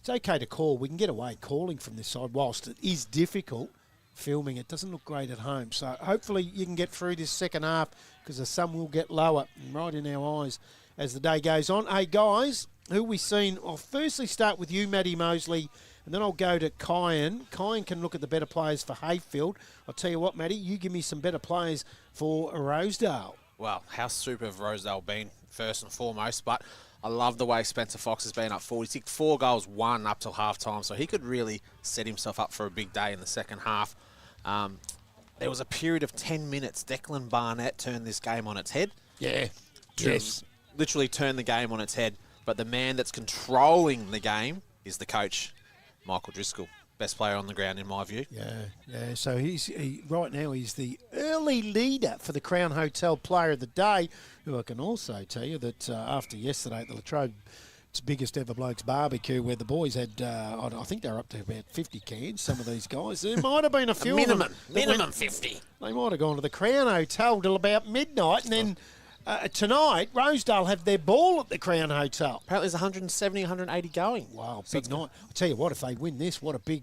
It's okay to call. We can get away calling from this side, whilst it is difficult filming. It doesn't look great at home. So hopefully you can get through this second half, because the sun will get lower and right in our eyes as the day goes on. Hey, guys, who we seen? I'll firstly start with you, Matty Mosley, and then I'll go to Kyan. Kyan can look at the better players for Heyfield. I'll tell you what, Matty, you give me some better players for Rosedale. Well, how super have Rosedale been, first and foremost, but I love the way Spencer Fox has been up 46, 4 goals, 1 up till half-time, so he could really set himself up for a big day in the second half. There was a period of 10 minutes. Declan Barnett turned this game on its head. Yeah. Yes. Literally turned the game on its head. But the man that's controlling the game is the coach, Michael Driscoll. Best player on the ground, in my view. Yeah. So right now he's the early leader for the Crown Hotel Player of the Day, who I can also tell you that after yesterday at the Latrobes' biggest ever Blokes barbecue, where the boys had, I think they're up to about 50 cans, some of these guys. There might have been a few minimum, of them. minimum 50. They might have gone to the Crown Hotel till about midnight, and then tonight, Rosedale have their ball at the Crown Hotel. Apparently there's 170, 180 going. Wow, big night. I'll tell you what, if they win this, what a big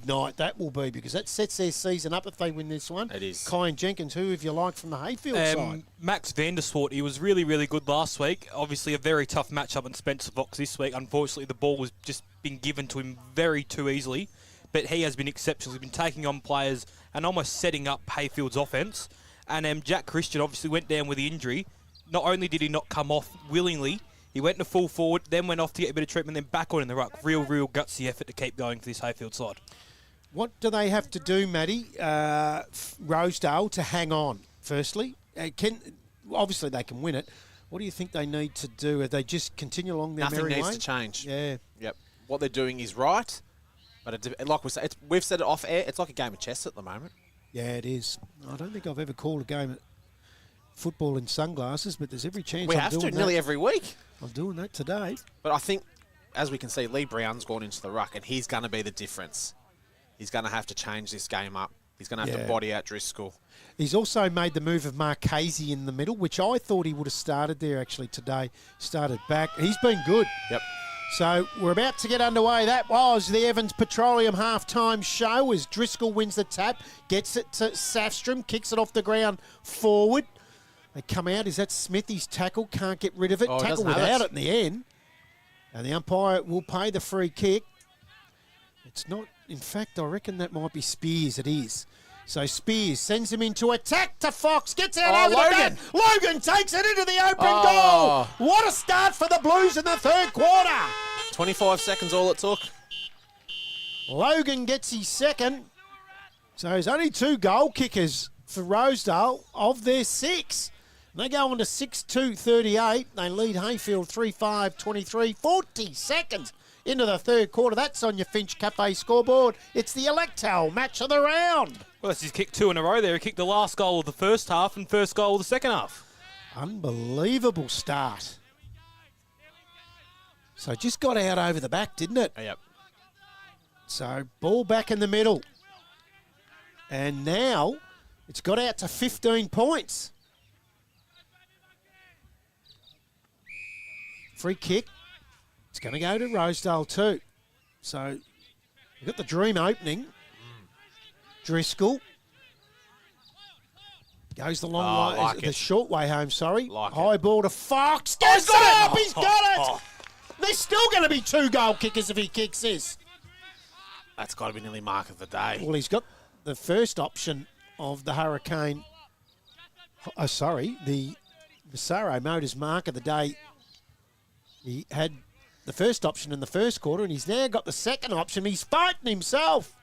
night that will be, because that sets their season up if they win this one. It is. Kyan Jenkins, who have you liked from the Heyfield side? Max Vanderswart, he was really, really good last week. Obviously a very tough matchup in Spencer Fox this week. Unfortunately, the ball was just been given to him very too easily, but he has been exceptional. He's been taking on players and almost setting up Heyfield's offence. And Jack Christian obviously went down with the injury. Not only did he not come off willingly, he went to full forward, then went off to get a bit of treatment, then back on in the ruck. Real gutsy effort to keep going for this Heyfield side. What do they have to do, Matty, Rosedale, to hang on, firstly? Obviously they can win it. What do you think they need to do? Are they just continue along their merry way? Nothing needs to change. Yeah. Yep. What they're doing is right, but like we say, we've said it off air, it's like a game of chess at the moment. Yeah, it is. I don't think I've ever called a game of football in sunglasses, but there's every chance We I'm have doing to that. nearly every week. I'm doing that today. But I think, as we can see, Lee Brown's gone into the ruck, and he's going to be the difference. He's going to have to change this game up. He's going to have to body out Driscoll. He's also made the move of Marchese in the middle, which I thought he would have started there actually today. Started back. He's been good. Yep. So we're about to get underway. That was the Evans Petroleum halftime show as Driscoll wins the tap, gets it to Safstrom, kicks it off the ground forward. They come out. Is that Smithy's tackle? Can't get rid of it. Tackle without it in the end. And the umpire will pay the free kick. It's not. In fact, I reckon that might be Spears. It is. So Spears sends him into attack to Fox. Gets out over the back. Logan takes it into the open goal. What a start for the Blues in the third quarter. 25 seconds all it took. Logan gets his second. So there's only 2 goal kickers for Rosedale of their 6. And they go on to 6-2-38. They lead Heyfield 3-5-23. 40 seconds into the third quarter. That's on your Finch Cafe scoreboard. It's the Electel match of the round. Well, he's kicked 2 in a row there. He kicked the last goal of the first half and first goal of the second half. Unbelievable start. So just got out over the back, didn't it? Yep. So ball back in the middle. And now it's got out to 15 points. Free kick. It's going to go to Rosedale too. So we've got the dream opening. Driscoll. Goes the long way, the short way home, sorry. High ball to Fox. Gets it up, he's got it! There's still going to be 2 goal kickers if he kicks this. That's got to be nearly mark of the day. Well, he's got the first option of the Hurricane. The Massaro Motors mark of the day. He had the first option in the first quarter, and he's now got the second option. He's fighting himself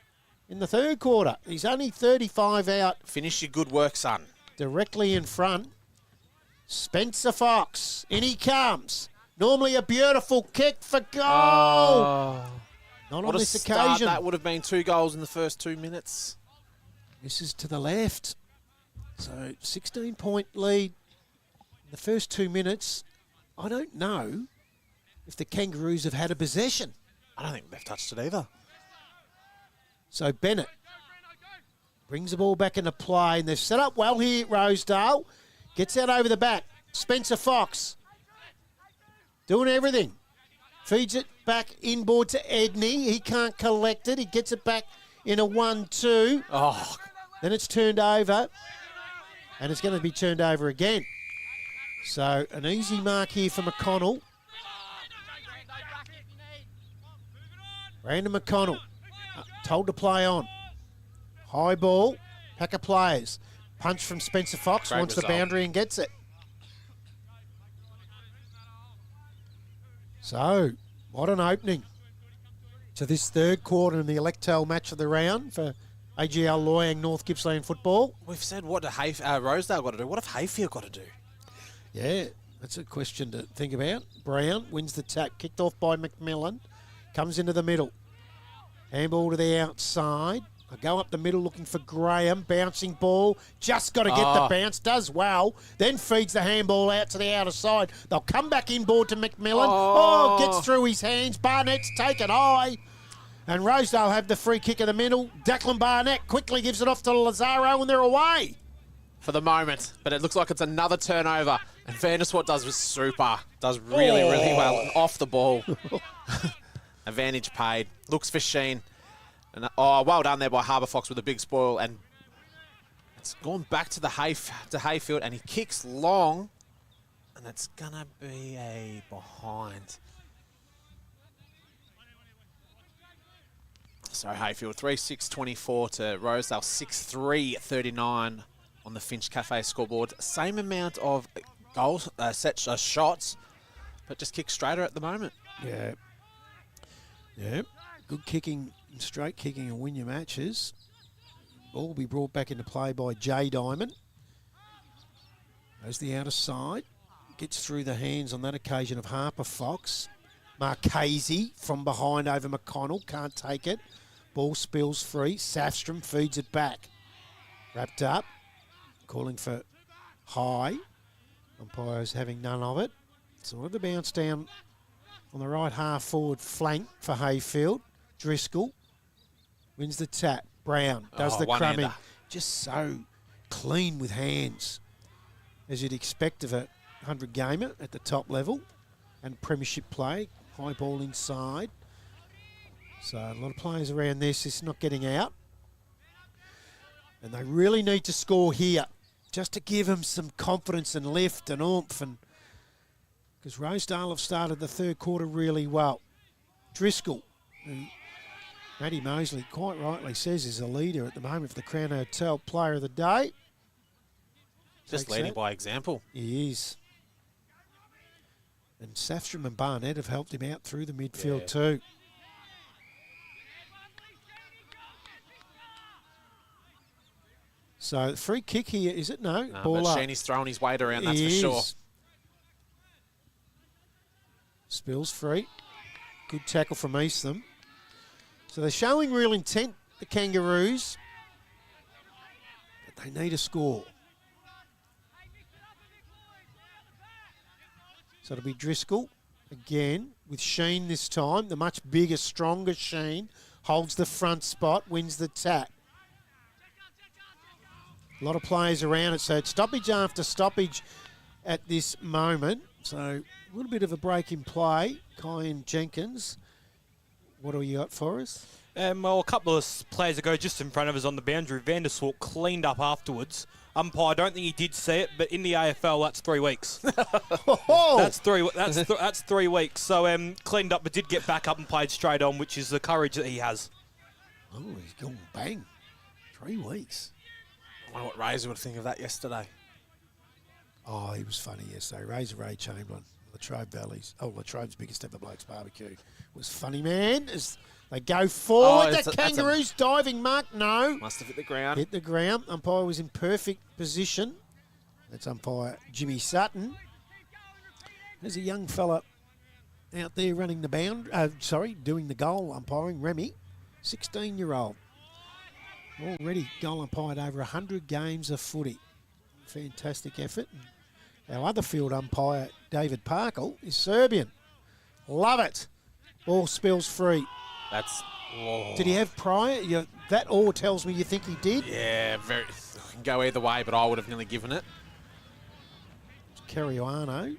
in the third quarter. He's only 35 out. Finish your good work, son. Directly in front. Spencer Fox. In he comes. Normally a beautiful kick for goal. Not on this occasion. That would have been 2 goals in the first 2 minutes. This is to the left. So 16-point lead in the first 2 minutes. I don't know if the Kangaroos have had a possession. I don't think they've touched it either. So Bennett brings the ball back into play, and they've set up well here at Rosedale. Gets out over the back. Spencer Fox doing everything. Feeds it back inboard to Edney. He can't collect it. He gets it back in a 1-2. Oh. Then it's turned over, and it's going to be turned over again. So an easy mark here for McConnell. Brandon McConnell told to play on. High ball, pack of players. Punch from Spencer Fox, Great wants result. the boundary and gets it. So, what an opening to this third quarter in the Electel match of the round for AGL Loyang North Gippsland football. We've said what Rosedale got to do. What have Heyfield got to do? Yeah, that's a question to think about. Brown wins the tap, kicked off by McMillan, comes into the middle. Handball to the outside. I go up the middle looking for Graham. Bouncing ball. Just got to get the bounce. Does well. Then feeds the handball out to the outer side. They'll come back inboard to McMillan. Oh, gets through his hands. Barnett's taken high. And Rosedale have the free kick in the middle. Declan Barnett quickly gives it off to Lazaro and they're away. For the moment, but it looks like it's another turnover. And Vanderswart does super. Does really, really well. And off the ball. Advantage paid. Looks for Sheen. And well done there by Harbour Fox with a big spoil. And it's gone back to Heyfield, and he kicks long. And it's going to be a behind. So Heyfield 3-6-24 to Rosedale 6-3-39 on the Finch Cafe scoreboard. Same amount of goals, shots, but just kick straighter at the moment. Yeah. Yeah. Good kicking, straight kicking and win your matches. Ball will be brought back into play by Jay Diamond. Goes the outer side. Gets through the hands on that occasion of Harper Fox. Marchese from behind over McConnell. Can't take it. Ball spills free. Safstrom feeds it back. Wrapped up. Calling for high. Umpires having none of it. So with the bounce down on the right half forward flank for Heyfield. Driscoll wins the tap. Brown does the crumbing. one-hander. Just so clean with hands, as you'd expect of a 100 gamer at the top level. And premiership play. High ball inside. So a lot of players around this. It's not getting out. And they really need to score here just to give them some confidence and lift and oomph. And because Rosedale have started the third quarter really well. Driscoll, who Matty Mosley quite rightly says is a leader at the moment for the Crown Hotel Player of the Day. Just Takes leading that. by example. He is. And Safstrom and Barnett have helped him out through the midfield too. So free kick here, is it? No, ball but up. Sheeny's throwing his weight around, that's He for sure. is. Spills free. Good tackle from Eastham. So they're showing real intent, the Kangaroos. But they need a score. So it'll be Driscoll again with Sheen this time. The much bigger, stronger Sheen holds the front spot, wins the tap. A lot of players around it, so it's stoppage after stoppage at this moment. So a little bit of a break in play. Kyan Jenkins, what do you got for us? Well, a couple of players ago, just in front of us on the boundary, Vanderswart cleaned up afterwards. Umpire, I don't think he did see it, but in the AFL, that's 3 weeks. That's 3 weeks. So cleaned up, but did get back up and played straight on, which is the courage that he has. Oh, he's gone bang. 3 weeks. I wonder what Razor would think of that yesterday. Oh, he was funny yesterday. Razor Ray Chamberlain, Latrobe's biggest ever Blokes barbecue. Was funny, man. As they go forward, the Kangaroos diving mark. No. Must have hit the ground. Hit the ground. Umpire was in perfect position. That's umpire Jimmy Sutton. There's a young fella out there running the doing the goal umpiring, Remy, 16-year-old. Already goal umpired over 100 games of footy. Fantastic effort. Our other field umpire, David Parkle, is Serbian. Love it. Ball spills free. Did he have prior? That all tells me you think he did. Yeah, very. Can go either way, but I would have nearly given it. Caruana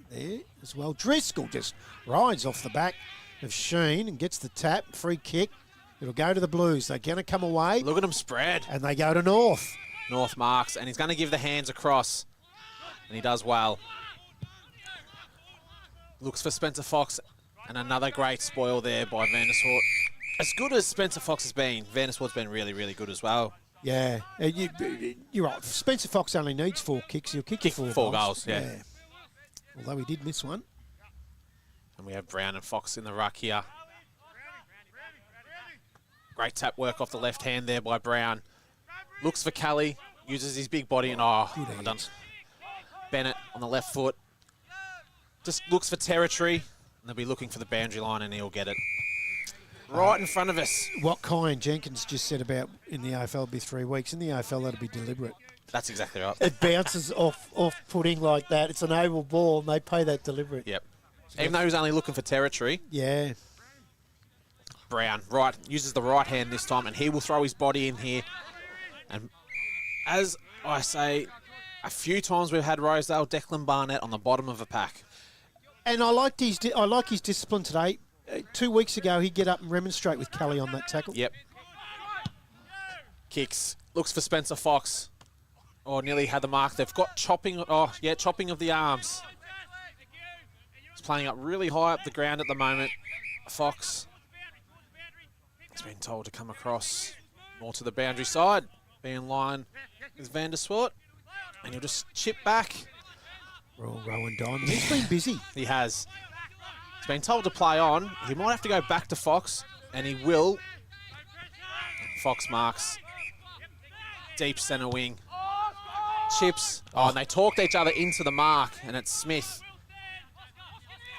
there as well. Driscoll just rides off the back of Sheen and gets the tap. Free kick. It'll go to the Blues. They're going to come away. Look at him spread. And they go to North. North marks, and he's going to give the hands across. and he does well. Looks for Spencer Fox, and another great spoil there by Vanderswart. As good as Spencer Fox has been, Vanderswart's been really, really good as well. Yeah, you're right. Spencer Fox only needs 4 kicks. He'll kick you 4 goals, yeah. Although he did miss one. And we have Brown and Fox in the ruck here. Great tap work off the left hand there by Brown. Looks for Kelly, uses his big body, and well done. Bennett on the left foot. Just looks for territory, and they'll be looking for the boundary line, and he'll get it. Right in front of us. What Kyan Jenkins just said about in the AFL it'll be 3 weeks. In the AFL, that'll be deliberate. That's exactly right. It bounces off footing like that. It's an oval ball, and they play that deliberate. Yep. Even though he's only looking for territory. Yeah. Brown, right, uses the right hand this time, and he will throw his body in here. And as I say, a few times we've had Rosedale, Declan Barnett on the bottom of the pack. And I like his discipline today. 2 weeks ago, he'd get up and remonstrate with Kelly on that tackle. Yep. Kicks. Looks for Spencer Fox. Oh, nearly had the mark. They've got chopping. Oh, yeah, chopping of the arms. He's playing up really high up the ground at the moment. Fox has been told to come across more to the boundary side. Be in line with Vanderswart. And he'll just chip back. Rowan Diamond. He's been busy. He has. He's been told to play on. He might have to go back to Fox, and he will. Fox marks. Deep centre wing. Chips. Oh, and they talked each other into the mark, and it's Smith.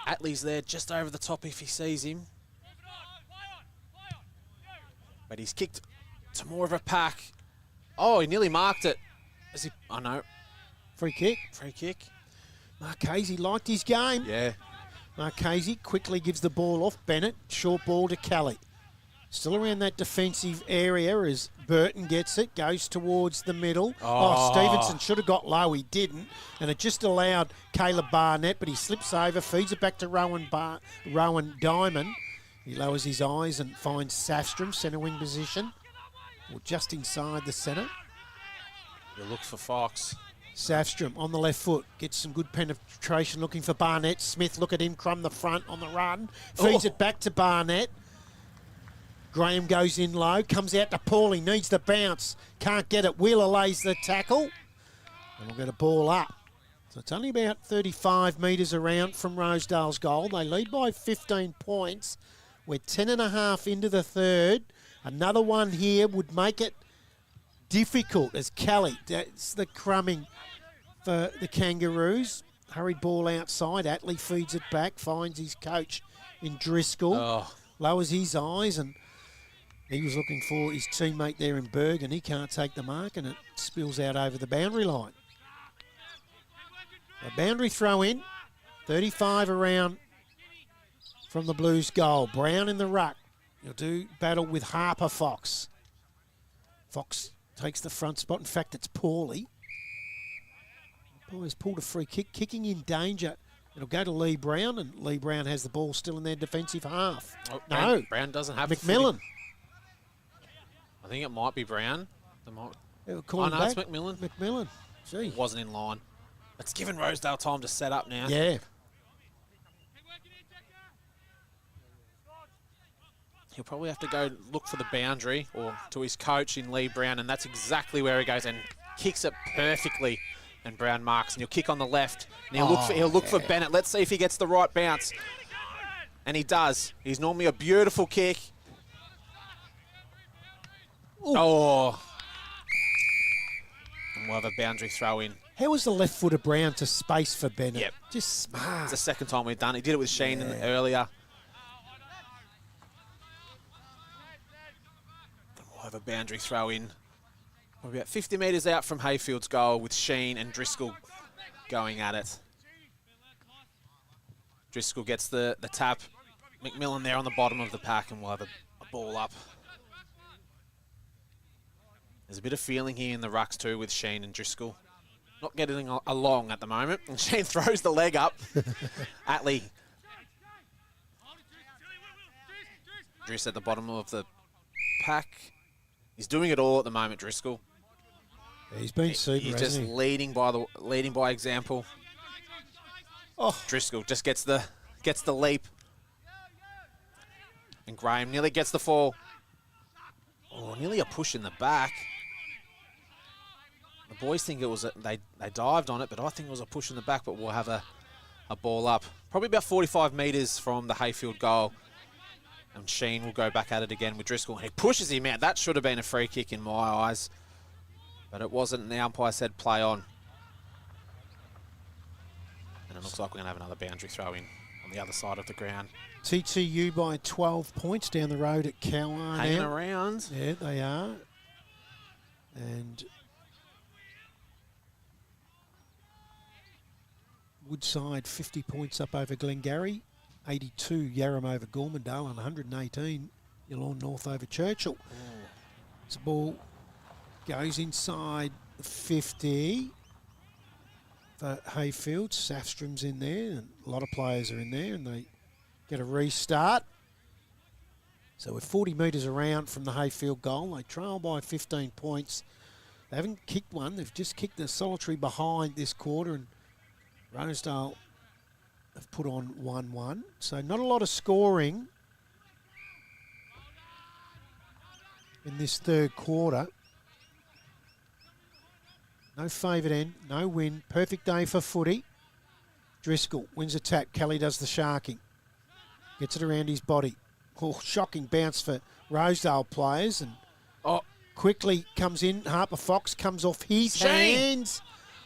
Atley's there just over the top if he sees him. But he's kicked to more of a pack. Oh, he nearly marked it. Is he? Oh, no. Free kick. Free kick. Marchese liked his game. Yeah. Marchese quickly gives the ball off. Bennett, short ball to Kelly. Still around that defensive area as Burton gets it, goes towards the middle. Oh, Stevenson should have got low, he didn't. And it just allowed Caleb Barnett, but he slips over, feeds it back to Rowan Diamond. He lowers his eyes and finds Safstrom, centre wing position, or just inside the centre. You look for Fox. Safstrom on the left foot, gets some good penetration looking for Barnett. Smith, look at him, crumb the front on the run. Feeds it back to Barnett. Graham goes in low, comes out to Paul, he needs the bounce. Can't get it, Wheeler lays the tackle. And we'll get a ball up. So it's only about 35 metres around from Rosedale's goal. They lead by 15 points. We're 10.5 into the third. Another one here would make it difficult as Kelly, that's the crumbing for the Kangaroos. Hurried ball outside, Atley feeds it back, finds his coach in Driscoll, lowers his eyes, and he was looking for his teammate there in Berg, and he can't take the mark, and it spills out over the boundary line. A boundary throw in, 35 around from the Blues goal. Brown in the ruck. He'll do battle with Harper Fox. Fox takes the front spot. In fact, it's Paulie. Boys pulled a free kick, kicking in danger. It'll go to Lee Brown, and Lee Brown has the ball still in their defensive half. Oh, no. Brown doesn't have McMillan. I think it might be Brown. It's McMillan. McMillan. Gee. It wasn't in line. It's given Rosedale time to set up now. Yeah. He'll probably have to go look for the boundary or to his coach in Lee Brown, and that's exactly where he goes and kicks it perfectly. And Brown marks, and he'll kick on the left, and he'll look for Bennett. Let's see if he gets the right bounce. And he does. He's normally a beautiful kick. Ooh. Oh. And we'll have a boundary throw in. How was the left foot of Brown to space for Bennett? Yep. Just smart. It's the second time we've done it. He did it with Sheen earlier. And we'll have a boundary throw in. We're about 50 metres out from Heyfield's goal with Sheen and Driscoll going at it. Driscoll gets the tap. McMillan there on the bottom of the pack, and we'll have a ball up. There's a bit of feeling here in the rucks too with Sheen and Driscoll. Not getting along at the moment. And Sheen throws the leg up. Atley. Driss at the bottom of the pack. He's doing it all at the moment, Driscoll. He's been super, He's just hasn't he? leading by example. Oh, Driscoll just gets the leap. And Graham nearly gets the fall. Oh, nearly a push in the back. The boys think it was they dived on it, but I think it was a push in the back, but we'll have a ball up. Probably about 45 metres from the Heyfield goal. And Sheen will go back at it again with Driscoll. And he pushes him out. That should have been a free kick in my eyes. But it wasn't. And the umpire said play on. And it looks like we're going to have another boundary throw in on the other side of the ground. TTU by 12 points down the road at Cowan. Hanging around. Yeah, they are. And Woodside 50 points up over Glengarry, 82 Yarram over Gormandale, and 118 Yallourn North over Churchill. This ball goes inside 50 for Heyfield. Safstrom's in there, and a lot of players are in there, and they get a restart. So we're 40 metres around from the Heyfield goal. They trail by 15 points. They haven't kicked one. They've just kicked a solitary behind this quarter, and Rosedale have put on 1-1. So not a lot of scoring in this third quarter. No favoured end, no win. Perfect day for footy. Driscoll wins a tap. Kelly does the sharking. Gets it around his body. Oh, shocking bounce for Rosedale players. And quickly comes in. Harper Fox comes off his hands.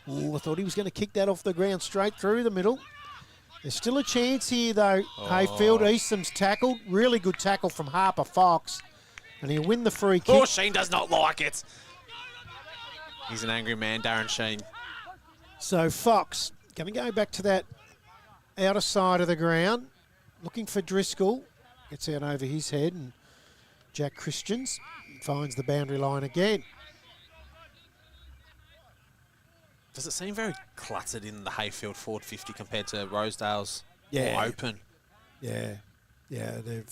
Oh, I thought he was going to kick that off the ground straight through the middle. There's still a chance here, though. Heyfield, Eastham's tackled. Really good tackle from Harper Fox. And he'll win the free kick. Oh, Sheen does not like it. He's an angry man, Darren Sheen. So Fox going to go back to that outer side of the ground. Looking for Driscoll. Gets out over his head. And Jack Christians finds the boundary line again. Does it seem very cluttered in the Heyfield forward 50 compared to Rosedale's Yeah. more open? Yeah, they've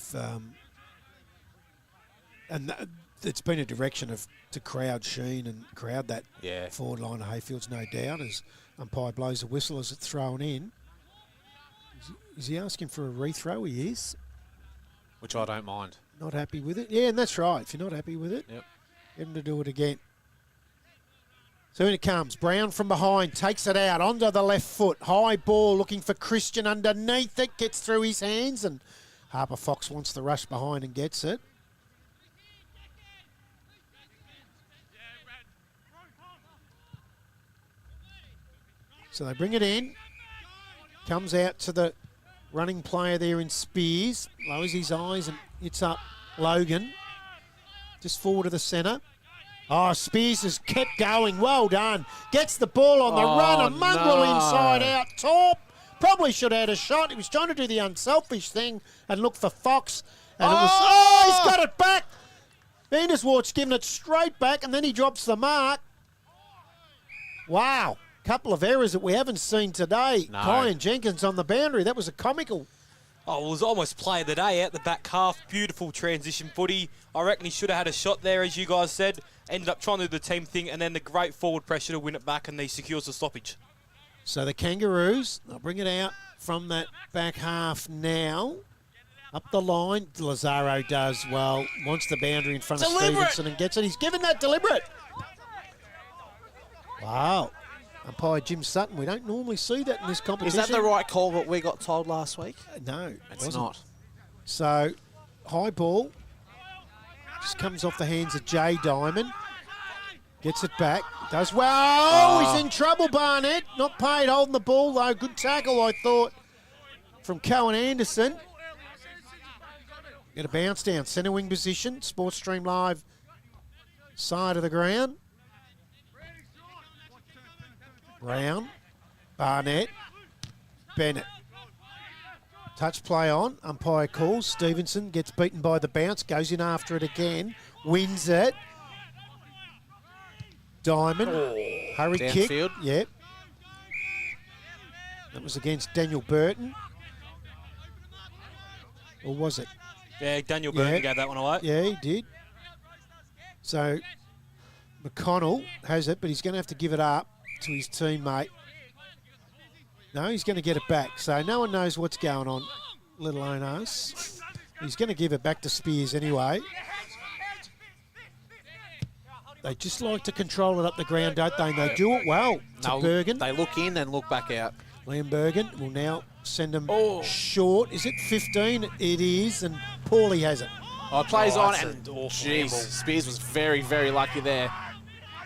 it's been a direction to crowd Sheen and crowd that forward line of Heyfield's, no doubt, as umpire blows a whistle as it's thrown in. Is he asking for a rethrow? He is. Which I don't mind. Not happy with it? Yeah, and that's right. If you're not happy with it, Yep. get him to do it again. So in it comes. Brown from behind takes it out onto the left foot. High ball looking for Christian underneath it. Gets through his hands, and Harper Fox wants the rush behind and gets it. So they bring it in. Comes out to the running player there in Spears. Lowers his eyes and hits up Logan. Just forward to the centre. Oh, Spears has kept going. Well done. Gets the ball on the run. A mongrel inside out. Torp probably should have had a shot. He was trying to do the unselfish thing and look for Fox. And it was, he's got it back. Vanderswart's giving it straight back, and then he drops the mark. Wow. Couple of errors that we haven't seen today. No. Kyan Jenkins on the boundary. That was a comical. Oh, it was almost play of the day out the back half. Beautiful transition footy. I reckon he should have had a shot there, as you guys said. Ended up trying to do the team thing, and then the great forward pressure to win it back, and he secures the stoppage. So the Kangaroos, they'll bring it out from that back half now. Up the line, Lazaro does well. Wants the boundary in front of Stevenson and gets it. He's given that deliberate. Wow. Umpire Jim Sutton. We don't normally see that in this competition. Is that the right call that we got told last week? No, It's not. So, high ball. Just comes off the hands of Jay Diamond. Gets it back. Does well. Oh, he's in trouble, Barnett. Not paid holding the ball, though. Good tackle, I thought, from Cohen Anderson. Get a bounce down. Centre wing position. Sports Stream Live side of the ground. Brown, Barnett, Bennett. Touch play on, umpire calls. Stevenson gets beaten by the bounce, goes in after it again, wins it. Diamond, hurry kick. Downfield. Yep. That was against Daniel Burton. Or was it? Yeah, Daniel Burton gave that one away. Yeah, he did. So McConnell has it, but he's going to have to give it up to his teammate. No, he's going to get it back. So no one knows what's going on, let alone us. He's going to give it back to Spears anyway. They just like to control it up the ground, don't they? And they do it well to Bergen. They look in and look back out. Liam Bergen will now send them short. Is it 15? It is, and Paulie has it. Oh, it plays on, that's and an awful jeez, handball. Spears was very, very lucky there.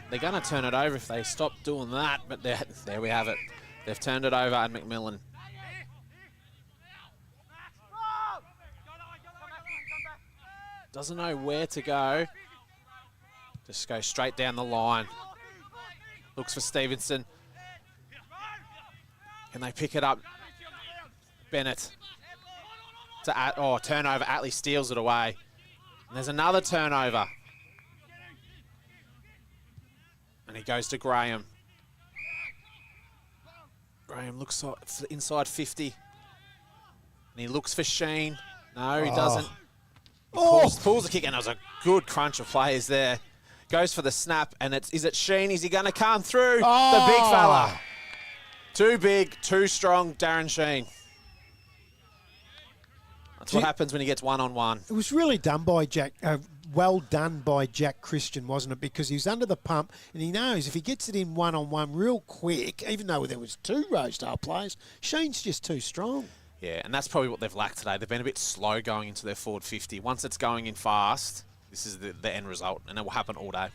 They're going to turn it over if they stop doing that, but there we have it. They've turned it over, and McMillan. Doesn't know where to go. Just go straight down the line. Looks for Stevenson. Can they pick it up? Bennett. Turnover. Atlee steals it away. And there's another turnover. And he goes to Graham. Graham looks inside 50. And he looks for Sheen. No, he doesn't. He pulls the kick, and there was a good crunch of players there. Goes for the snap, and is it Sheen? Is he going to come through? The big fella. Too big, too strong, Darren Sheen. That's what happens when he gets one-on-one. It was really done by Jack, well done by Jack Christian, wasn't it? Because he was under the pump, and he knows if he gets it in one-on-one real quick, even though there was two Rosedale players, Sheen's just too strong. Yeah, and that's probably what they've lacked today. They've been a bit slow going into their forward 50. Once it's going in fast, this is the end result, and it will happen all day.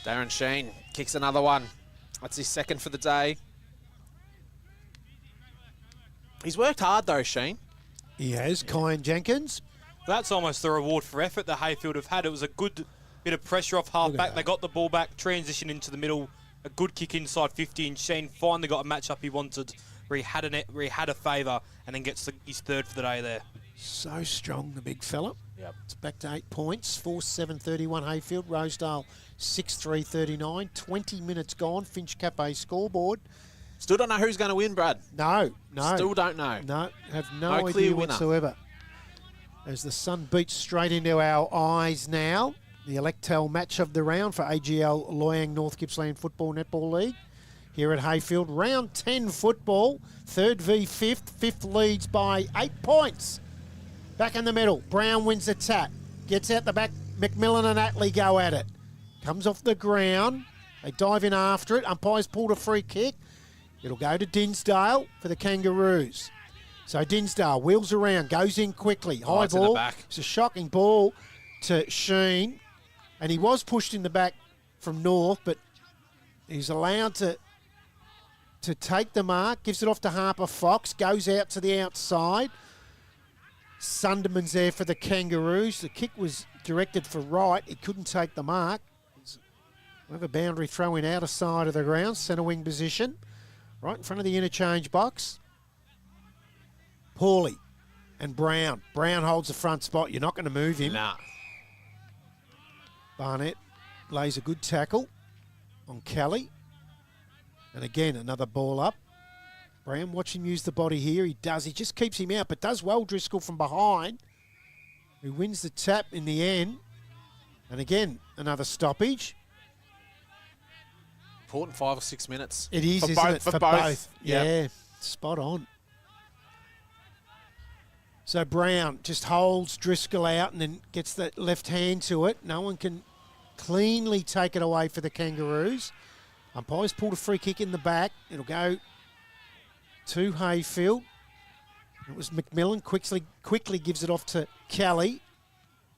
Darren Sheen kicks another one. That's his second for the day. He's worked hard though, Sheen. He has. Kyan Jenkins. That's almost the reward for effort that Heyfield have had. It was a good bit of pressure off half-back. They got the ball back, transition into the middle, a good kick inside 50, and Sheen finally got a match-up he wanted, where he had a favour, and then gets his third for the day there. So strong, the big fella. Yep. It's back to 8 points. 4-7-31 Heyfield. Rosedale 6-3-39. 20 minutes gone. Finch Cafe scoreboard. Still don't know who's going to win, Brad. No. Still don't know. No, have no No idea clear winner. whatsoever. As the sun beats straight into our eyes now. The Electel match of the round for AGL Loyang North Gippsland Football Netball League. Here at Heyfield, round 10 football, 3rd v 5th. 5th leads by 8 points. Back in the middle, Brown wins the tap. Gets out the back, McMillan and Atlee go at it. Comes off the ground, they dive in after it. Umpires pulled a free kick. It'll go to Dinsdale for the Kangaroos. So Dinsdale wheels around, goes in quickly. High it's in the ball. back. It's a shocking ball to Sheen. And he was pushed in the back from North, but he's allowed to take the mark. Gives it off to Harper Fox. Goes out to the outside. Sunderman's there for the Kangaroos. The kick was directed for right. He couldn't take the mark. We have a boundary throw in outer side of the ground. Centre wing position. Right in front of the interchange box. Paulie and Brown. Brown holds the front spot. You're not going to move him. Nah. Barnett lays a good tackle on Kelly. And again, another ball up. Brown, watch him use the body here. He does. He just keeps him out, but does well, Driscoll, from behind, who wins the tap in the end. And again, another stoppage. Important 5 or 6 minutes. It is, for isn't both, it? For both. Yep. Yeah, spot on. So Brown just holds Driscoll out and then gets the left hand to it. No one can cleanly take it away for the Kangaroos. Umpires pulled a free kick in the back. It'll go to Heyfield. It was McMillan. Quickly gives it off to Kelly.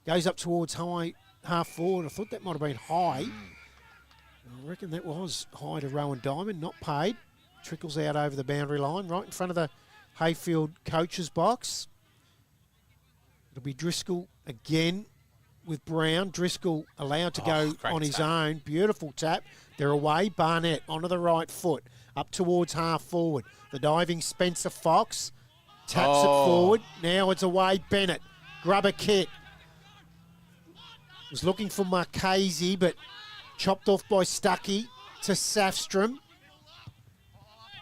Goes up towards high half forward. I thought that might have been high. I reckon that was high to Rowan Diamond. Not paid. Trickles out over the boundary line. Right in front of the Heyfield coach's box. It'll be Driscoll again with Brown. Driscoll allowed to go on his own. Beautiful tap. They're away. Barnett onto the right foot. Up towards half forward. The diving Spencer Fox taps it forward. Now it's away. Bennett. Grubber kick. Was looking for Marchese, but chopped off by Stuckey to Safstrom.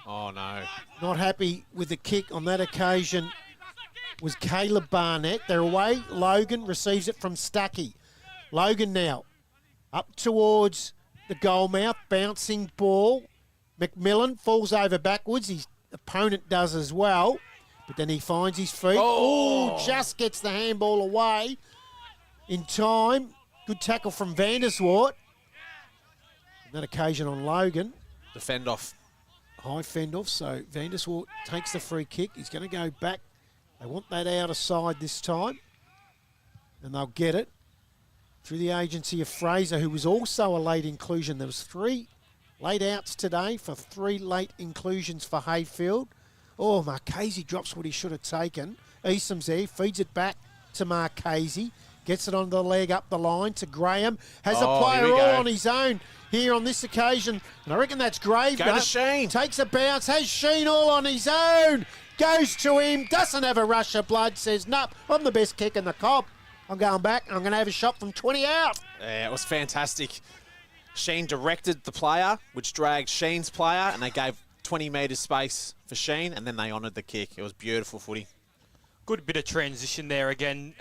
Oh, no. Not happy with the kick on that occasion. was Caleb Barnett. They're away. Logan receives it from Stuckey. Logan now up towards the goal mouth. Bouncing ball. McMillan falls over backwards. His opponent does as well. But then he finds his feet. Oh, just gets the handball away in time. Good tackle from Vanderswart. On that occasion on Logan. The fend off. High fend off, so Vanderswart takes the free kick. He's going to go back. They want that outer side this time. And they'll get it through the agency of Fraser, who was also a late inclusion. There was 3 late outs today for 3 late inclusions for Heyfield. Oh, Marchese drops what he should have taken. Easham's there, feeds it back to Marchese. Gets it on the leg up the line to Graham. Has a player all on his own here on this occasion. And I reckon that's Grave. Go to Sheen. Takes a bounce. Has Sheen all on his own. Goes to him. Doesn't have a rush of blood. Says, nope, I'm the best kick in the comp. I'm going back. I'm going to have a shot from 20 out. Yeah, it was fantastic. Sheen directed the player, which dragged Sheen's player, and they gave 20 metres space for Sheen, and then they honoured the kick. It was beautiful footy. Good bit of transition there again.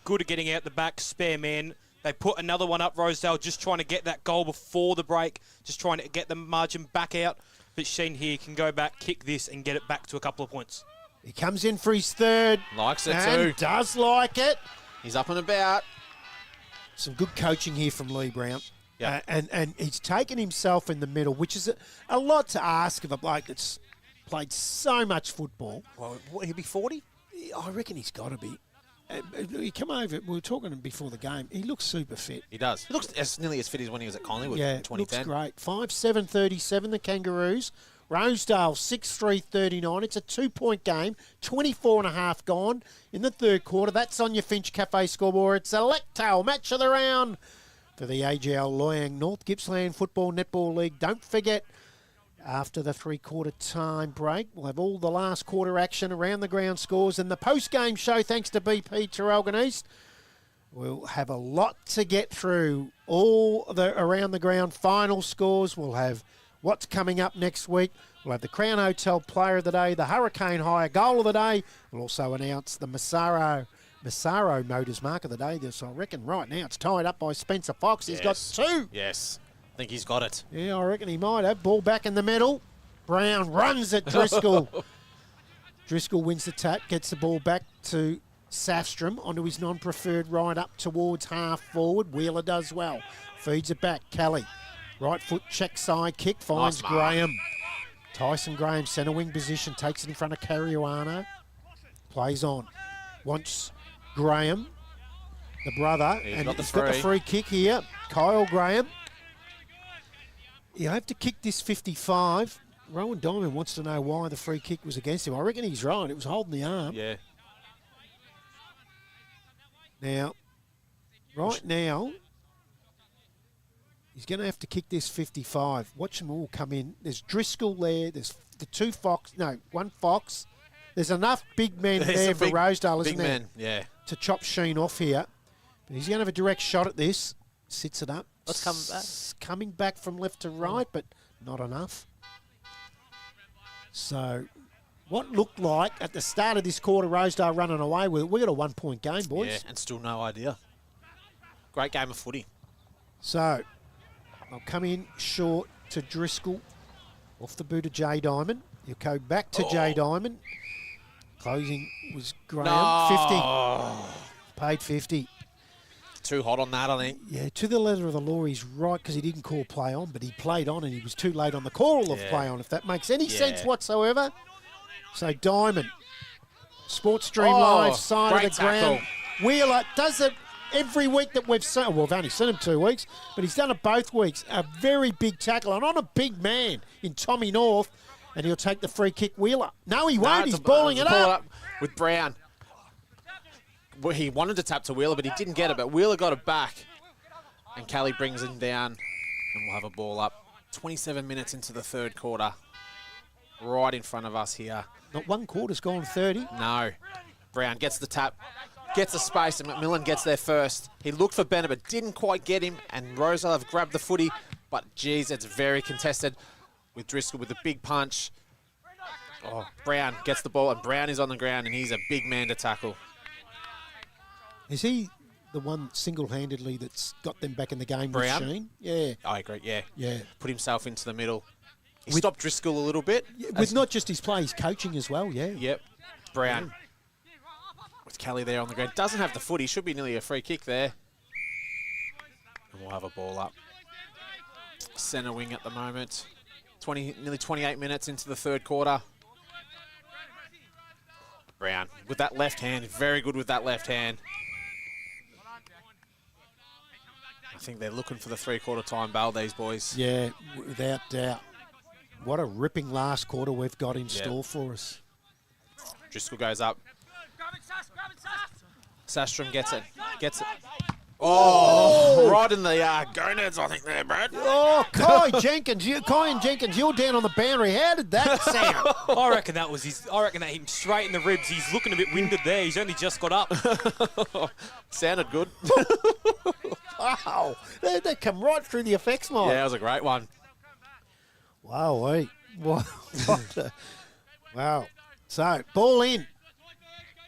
Good at getting out the back, spare man. They put another one up, Rosedale, just trying to get that goal before the break, just trying to get the margin back out. But Sheen here can go back, kick this, and get it back to a couple of points. He comes in for his third. Likes it and too. Does like it. He's up and about. Some good coaching here from Lee Brown. Yeah. And he's taken himself in the middle, which is a lot to ask of a bloke that's played so much football. Well, what, he'll be 40? I reckon he's got to be. He come over, we were talking before the game, he looks super fit. He does. He looks nearly as fit as when he was at Collingwood Yeah, in 2010. looks great. 5-7-37, the Kangaroos. Rosedale, 6-3-39. It's a 2-point game. 24.5 gone in the third quarter. That's on your Finch Cafe scoreboard. It's Electel, match of the round for the AGL Loyang North Gippsland Football Netball League. Don't forget, after the three-quarter time break, we'll have all the last quarter action, around the ground scores, and the post-game show, thanks to BP Traralgon East. We'll have a lot to get through. All the around the ground final scores. We'll have what's coming up next week. We'll have the Crown Hotel Player of the Day, the Hurricane Hire Goal of the Day. We'll also announce the Massaro Motors Mark of the Day. So I reckon right now it's tied up by Spencer Fox. He's got 2. Yes. I think he's got it. Yeah, I reckon he might have. Ball back in the middle. Brown runs at Driscoll. Driscoll wins the tap, gets the ball back to Safstrom onto his non-preferred right up towards half forward. Wheeler does well. Feeds it back. Kelly. Right foot check side kick. Finds Nice mark. Graham. Tyson Graham, centre wing position. Takes it in front of Caruana. Plays on. Wants Graham, the brother. He's and got the he's got the free kick here. Kyle Graham. You have to kick this 55. Rowan Diamond wants to know why the free kick was against him. I reckon he's right. It was holding the arm. Yeah. Now, right now, he's going to have to kick this 55. Watch them all come in. There's Driscoll there. There's the 2 Fox. No, 1 Fox. There's enough big men there for Rosedale, isn't big there? men, yeah. To chop Sheen off here. But he's going to have a direct shot at this. Sits it up. Let's come back. Coming back from left to right, but not enough. So, what looked like at the start of this quarter, Rosedale running away with it. We got a 1-point game, boys. Yeah, and still no idea. Great game of footy. So, they'll come in short to Driscoll. Off the boot of Jay Diamond. He'll go back to Jay Diamond. Closing was Graham. No. 50. Paid 50. Too hot on that, I think. Yeah, to the letter of the law, he's right because he didn't call play on, but he played on and he was too late on the call of play on, if that makes any sense whatsoever. So Diamond, Sports Stream Live, side of the ground. Wheeler does it every week that we've seen. Well, we've only seen him 2 weeks, but he's done it both weeks. A very big tackle and on a big man in Tommy North, and he'll take the free kick. Wheeler. No, he won't. He's balling it up. With Brown. Well, he wanted to tap to Wheeler, but he didn't get it. But Wheeler got it back. And Kelly brings him down. And we'll have a ball up. 27 minutes into the third quarter. Right in front of us here. Not 1 quarter's gone 30. No. Brown gets the tap. Gets the space, and McMillan gets there first. He looked for Bennett, but didn't quite get him. And Rosedale have grabbed the footy. But, geez, it's very contested with Driscoll with the big punch. Oh, Brown gets the ball, and Brown is on the ground, and he's a big man to tackle. Is he the one single-handedly that's got them back in the game Brown? with Sheen? Yeah. I agree, yeah. Yeah. Put himself into the middle. He stopped Driscoll a little bit. With not just his play, his coaching as well, yeah. Yep. Brown. With Kelly there on the ground. Doesn't have the foot. He should be nearly a free kick there. And we'll have a ball up. Centre wing at the moment. Nearly 28 minutes into the third quarter. Brown with that left hand. Very good with that left hand. I think they're looking for the three-quarter time bell, these boys. Yeah, without doubt. What a ripping last quarter we've got in store for us. Driscoll goes up. Sastrom gets it. Oh, right in the gonads, I think there, Brad. Oh, Kai Jenkins, you're down on the boundary. How did that sound? I reckon that was his. I reckon that hit him straight in the ribs. He's looking a bit winded there. He's only just got up. Sounded good. Wow, they come right through the effects, Mike. Yeah, that was a great one. Wow, wow. So, ball in.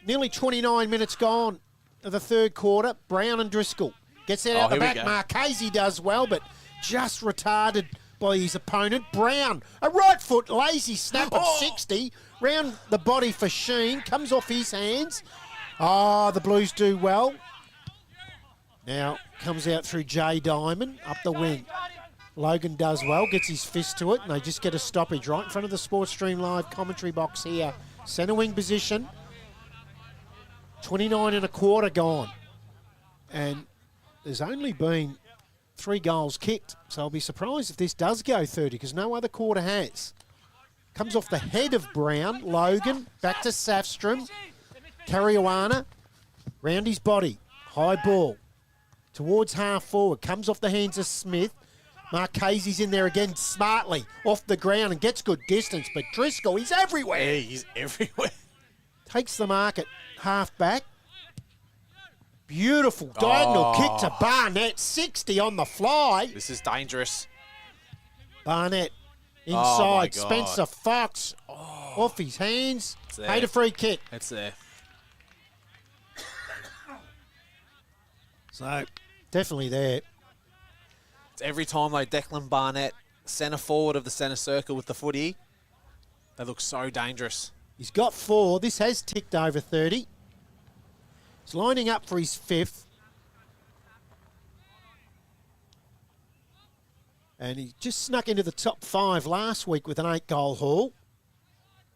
Nearly 29 minutes gone of the third quarter. Brown and Driscoll. Gets that out the back. Marchese does well, but just retarded by his opponent. Brown, a right foot lazy snap at 60. Round the body for Sheen. Comes off his hands. Oh, the Blues do well. Now, comes out through Jay Diamond, up the wing. Logan does well, gets his fist to it, and they just get a stoppage right in front of the Sports Stream Live commentary box here. Centre wing position. 29 and a quarter gone. And there's only been 3 goals kicked, so I'll be surprised if this does go 30, because no other quarter has. Comes off the head of Brown. Logan, back to Safstrom. Caruana, round his body. High ball. Towards half forward. Comes off the hands of Smith. Marchese's in there again smartly. Off the ground and gets good distance. But Driscoll, he's everywhere. Yeah, he's everywhere. Takes the mark at half back. Beautiful diagonal kick to Barnett. 60 on the fly. This is dangerous. Barnett Oh, inside. Spencer Fox off his hands. Paid a free kick. It's there. So, definitely there. It's every time they Declan Barnett, centre forward of the centre circle with the footy, they look so dangerous. He's got 4. This has ticked over 30. He's lining up for his 5th. And he just snuck into the top 5 last week with an 8-goal haul.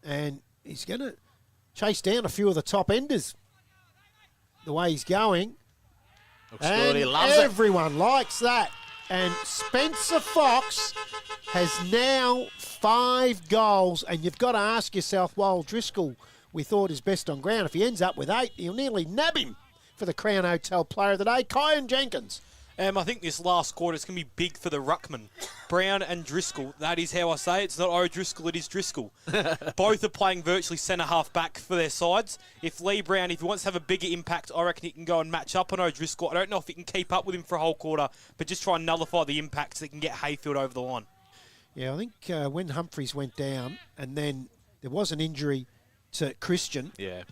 And he's going to chase down a few of the top enders the way he's going. Looks good. He loves it. Everyone likes that. And Spencer Fox has now 5 goals. And you've got to ask yourself, while Driscoll we thought is best on ground, if he ends up with 8, he'll nearly nab him for the Crown Hotel Player of the Day. Kyan Jenkins. I think this last quarter is going to be big for the ruckman. Brown and Driscoll. That is how I say it. It's not O'Driscoll, it is Driscoll. Both are playing virtually centre-half back for their sides. If Lee Brown, if he wants to have a bigger impact, I reckon he can go and match up on O'Driscoll. I don't know if he can keep up with him for a whole quarter, but just try and nullify the impact so they can get Heyfield over the line. Yeah, I think when Humphreys went down and then there was an injury to Christian. Yeah.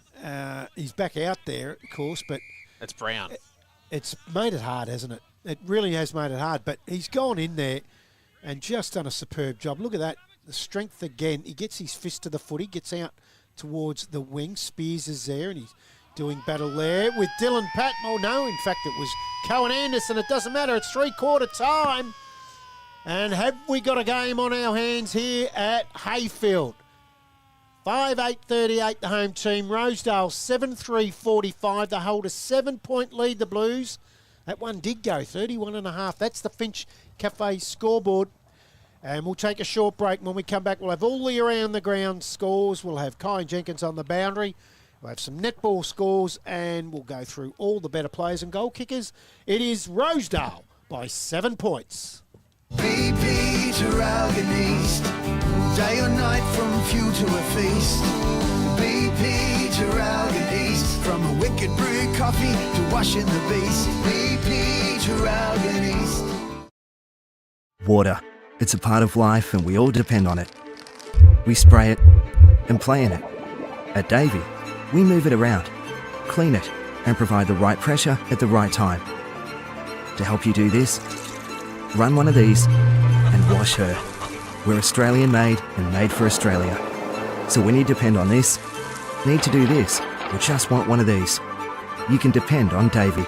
He's back out there, of course, but It's Brown. it's made it hard, hasn't it? It really has made it hard, but he's gone in there and just done a superb job. Look at that, the strength again. He gets his fist to the footy, gets out towards the wing. Spears is there, and he's doing battle there with Dylan Patton. Oh, no, in fact, it was Cohen Anderson. It doesn't matter. It's 3-quarter time. And have we got a game on our hands here at Heyfield? 5-8-38, the home team. Rosedale, 7-3-45. They hold a 7-point lead, the Blues. That one did go, 31.5. That's the Finch Cafe scoreboard. And we'll take a short break. When we come back, we'll have all the around-the-ground scores. We'll have Kyan Jenkins on the boundary. We'll have some netball scores, and we'll go through all the better players and goal kickers. It is Rosedale by 7 points. BP Traralgon East, day or night from few to a feast. BP Traralgon East, from a wicked brew coffee to washing the beast. BP Traralgon East. Water. It's a part of life and we all depend on it. We spray it, and play in it. At Davey, we move it around, clean it, and provide the right pressure at the right time. To help you do this, run one of these and wash her. We're Australian made and made for Australia. So when you depend on this, need to do this, or just want one of these, you can depend on Davey.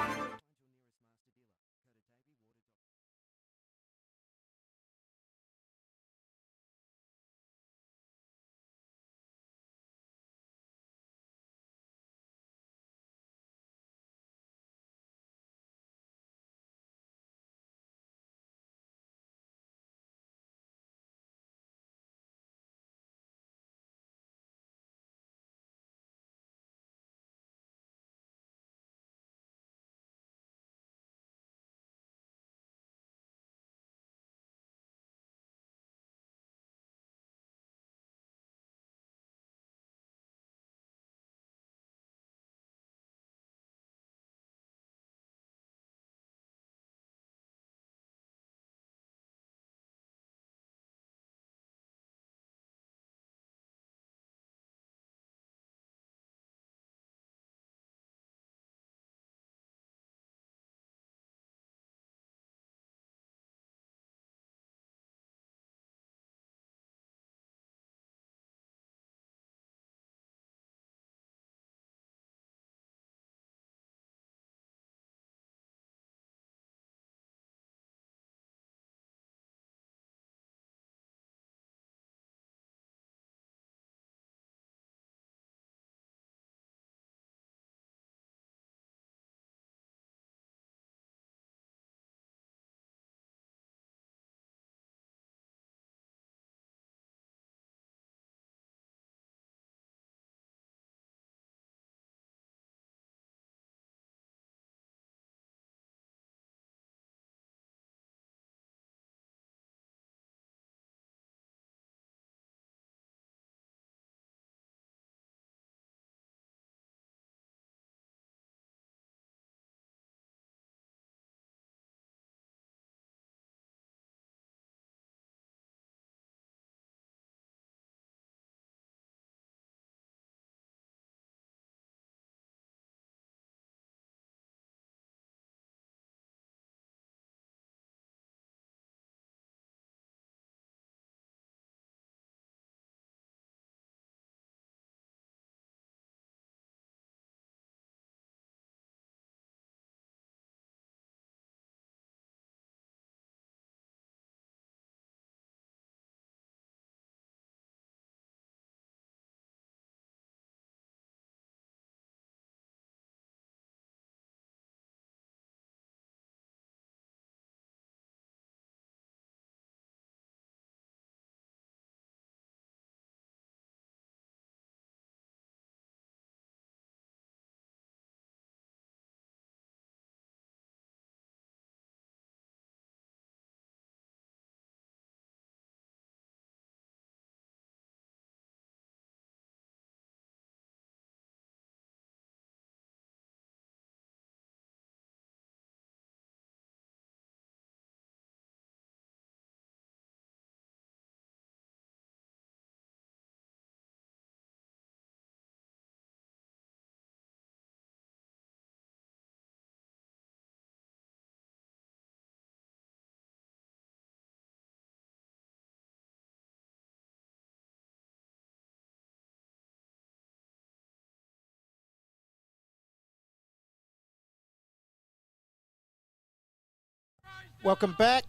Welcome back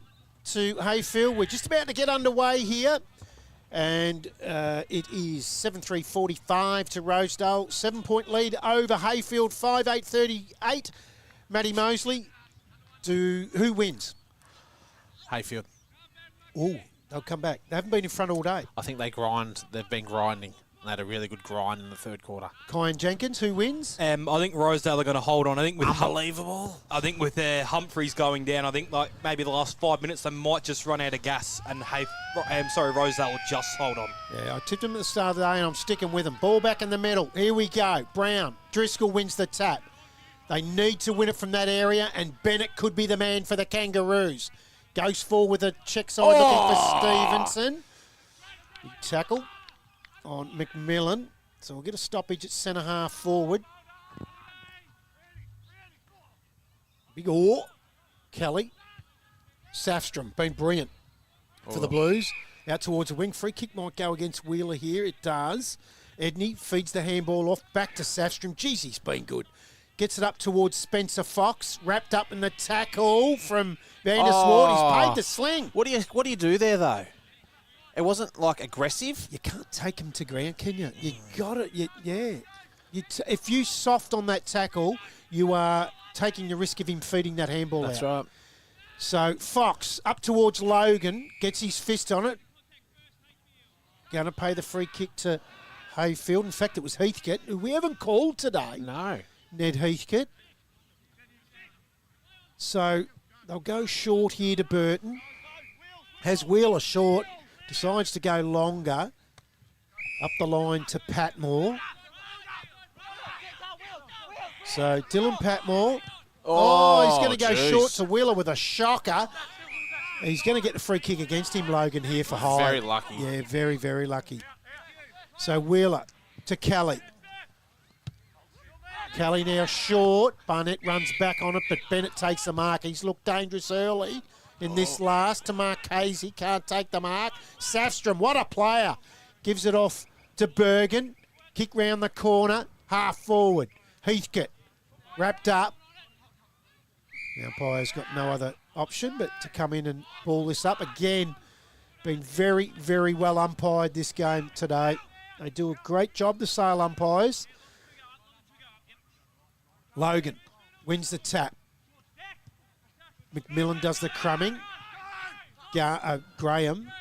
to Heyfield. We're just about to get underway here. And it is 7:3:45 to Rosedale. 7-point lead over Heyfield, 5:8:38. Matty Mosley, who wins? Heyfield. Oh, they'll come back. They haven't been in front all day. I think they grind. They've been grinding. They had a really good grind in the third quarter. Kyan Jenkins, who wins? I think Rosedale are going to hold on. I think with Unbelievable. I think with Humphreys going down, I think like maybe the last 5 minutes they might just run out of gas, and Rosedale will just hold on. Yeah, I tipped him at the start of the day, and I'm sticking with him. Ball back in the middle. Here we go. Brown. Driscoll wins the tap. They need to win it from that area, and Bennett could be the man for the Kangaroos. Goes forward with a check side looking for Stevenson. Big tackle. on McMillan. So we'll get a stoppage at centre half forward. Big oar. Kelly. Safstrom, been brilliant for the Blues. Out towards the wing. Free kick might go against Wheeler here. It does. Edney feeds the handball off. Back to Safstrom. Jeez, he's been good. Gets it up towards Spencer Fox. Wrapped up in the tackle from Van der Swart. He's paid the sling. What do you do there, though? It wasn't, like, aggressive. You can't take him to ground, can you? You got it. If you soft on that tackle, you are taking the risk of him feeding that handball out. That's right. So Fox up towards Logan, gets his fist on it. Going to pay the free kick to Heyfield. In fact, it was Heathcote, who we haven't called today. No. Ned Heathcote. So they'll go short here to Burton. Has Wheeler short. Decides to go longer. Up the line to Patmore. So Dylan Patmore. Oh, he's going to go short to Wheeler with a shocker. He's going to get the free kick against him, Logan, here for High. Very lucky. Yeah, very, very lucky. So Wheeler to Kelly. Kelly now short. Barnett runs back on it, but Bennett takes the mark. He's looked dangerous early in this last to Marchese. Can't take the mark. Safstrom, what a player. Gives it off to Bergen. Kick round the corner. Half forward. Heathcote wrapped up. The umpire's got no other option but to come in and ball this up. Again, been very, very well umpired this game today. They do a great job, the Sale umpires. Logan wins the tap. McMillan does the crumbing. Graham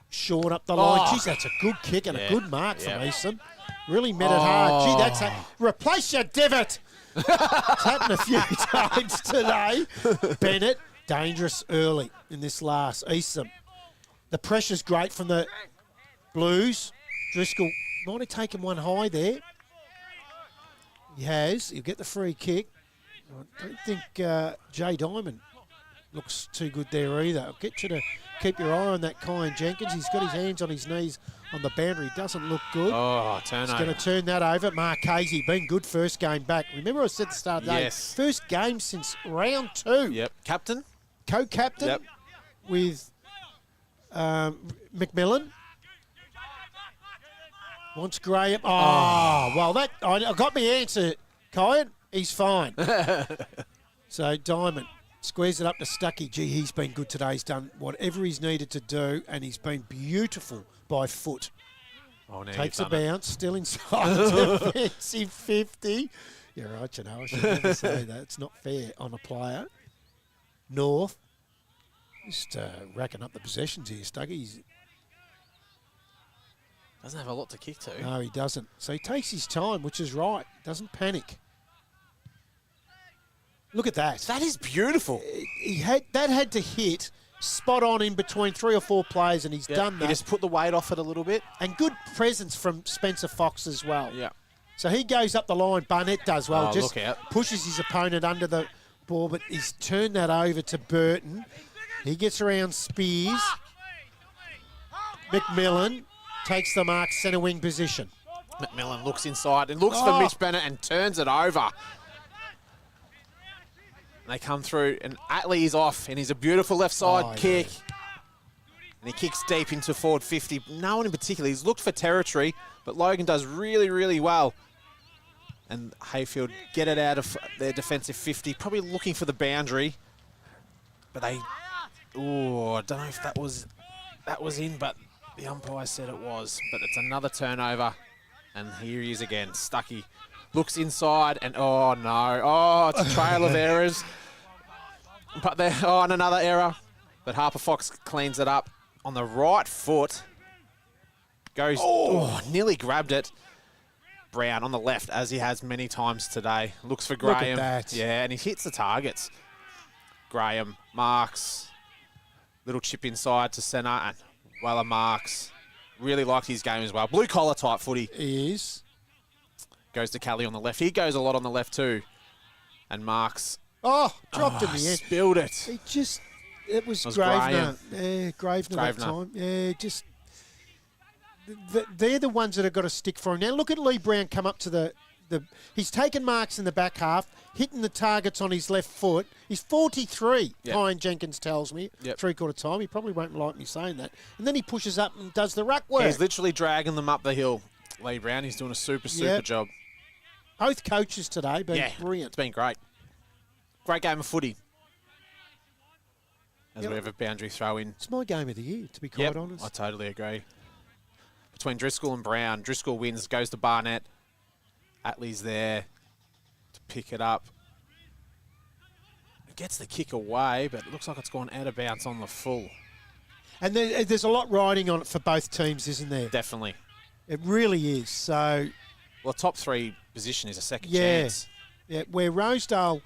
short up the line. Geez, that's a good kick and a good mark from Easton. Really met it hard. Gee, that's a... Replace your divot! It's happened a few times today. Bennett, dangerous early in this last. Easton. The pressure's great from the Blues. Driscoll might have taken one high there. He has. He'll get the free kick. I don't think Jay Diamond looks too good there either. I'll get you to keep your eye on that Kyan Jenkins. He's got his hands on his knees on the boundary. Doesn't look good. Oh, turnover. He's going to turn that over. Marchese, been good first game back. Remember I said at the start of the day, first game since round 2. Yep. Captain? Co-captain with McMillan. Wants Graham. Well, that I got my answer, Kyan. He's fine. So Diamond squares it up to Stuckey. Gee, he's been good today. He's done whatever he's needed to do, and he's been beautiful by foot. Oh, now Takes a bounce, still inside the defensive 50. You're right, you know. I should never say that. It's not fair on a player. North. Just racking up the possessions here, Stuckey. Doesn't have a lot to kick to. No, he doesn't. So he takes his time, which is right. Doesn't panic. Look at that. That is beautiful. That had to hit spot on in between 3 or 4 players, and he's done that. He just put the weight off it a little bit. And good presence from Spencer Fox as well. Yeah. So he goes up the line. Barnett does well. Just look out. pushes his opponent under the ball, but he's turned that over to Burton. He gets around Spears. McMillan takes the mark, centre wing position. McMillan looks inside and looks for Mitch Bennett and turns it over. They come through, and Atley is off, and he's a beautiful left side kick. And he kicks deep into forward 50. No one in particular. He's looked for territory, but Logan does really, really well. And Heyfield get it out of their defensive 50, probably looking for the boundary. But they... Oh, I don't know if that was in, but the umpire said it was. But it's another turnover. And here he is again. Stuckey looks inside, and oh no. Oh, it's a trail of errors. But they're on another error. But Harper Fox cleans it up on the right foot. Goes, nearly grabbed it. Brown on the left, as he has many times today. Looks for Graham. Look at that. Yeah, and he hits the targets. Graham marks. Little chip inside to centre, and Weller marks. Really liked his game as well. Blue collar type footy. He is. Goes to Kelly on the left. He goes a lot on the left too. And marks. Oh, dropped in the end. Spilled it. It was Graham. Gravener. Yeah, Gravener that time. Yeah, just they're the ones that have got to stick for him. Now, look at Lee Brown come up to the he's taken marks in the back half, hitting the targets on his left foot. He's 43, Yep. Ryan Jenkins tells me, Yep. three-quarter time. He probably won't like me saying that. And then he pushes up and does the ruck work. He's literally dragging them up the hill. Lee Brown, he's doing a super Yep. job. Both coaches today been Yeah, brilliant. It's been great. Great game of footy. As Yep. we have a boundary throw in. It's my game of the year, to be quite Yep, honest. I totally agree. Between Driscoll and Brown, Driscoll wins, goes to Barnett. Atlee's there to pick it up. It gets the kick away, but it looks like it's gone out of bounds on the full. And there's a lot riding on it for both teams, isn't there? Definitely. It really is. So, Well, top 3 position is a second yeah, chance. yeah, where Rosedale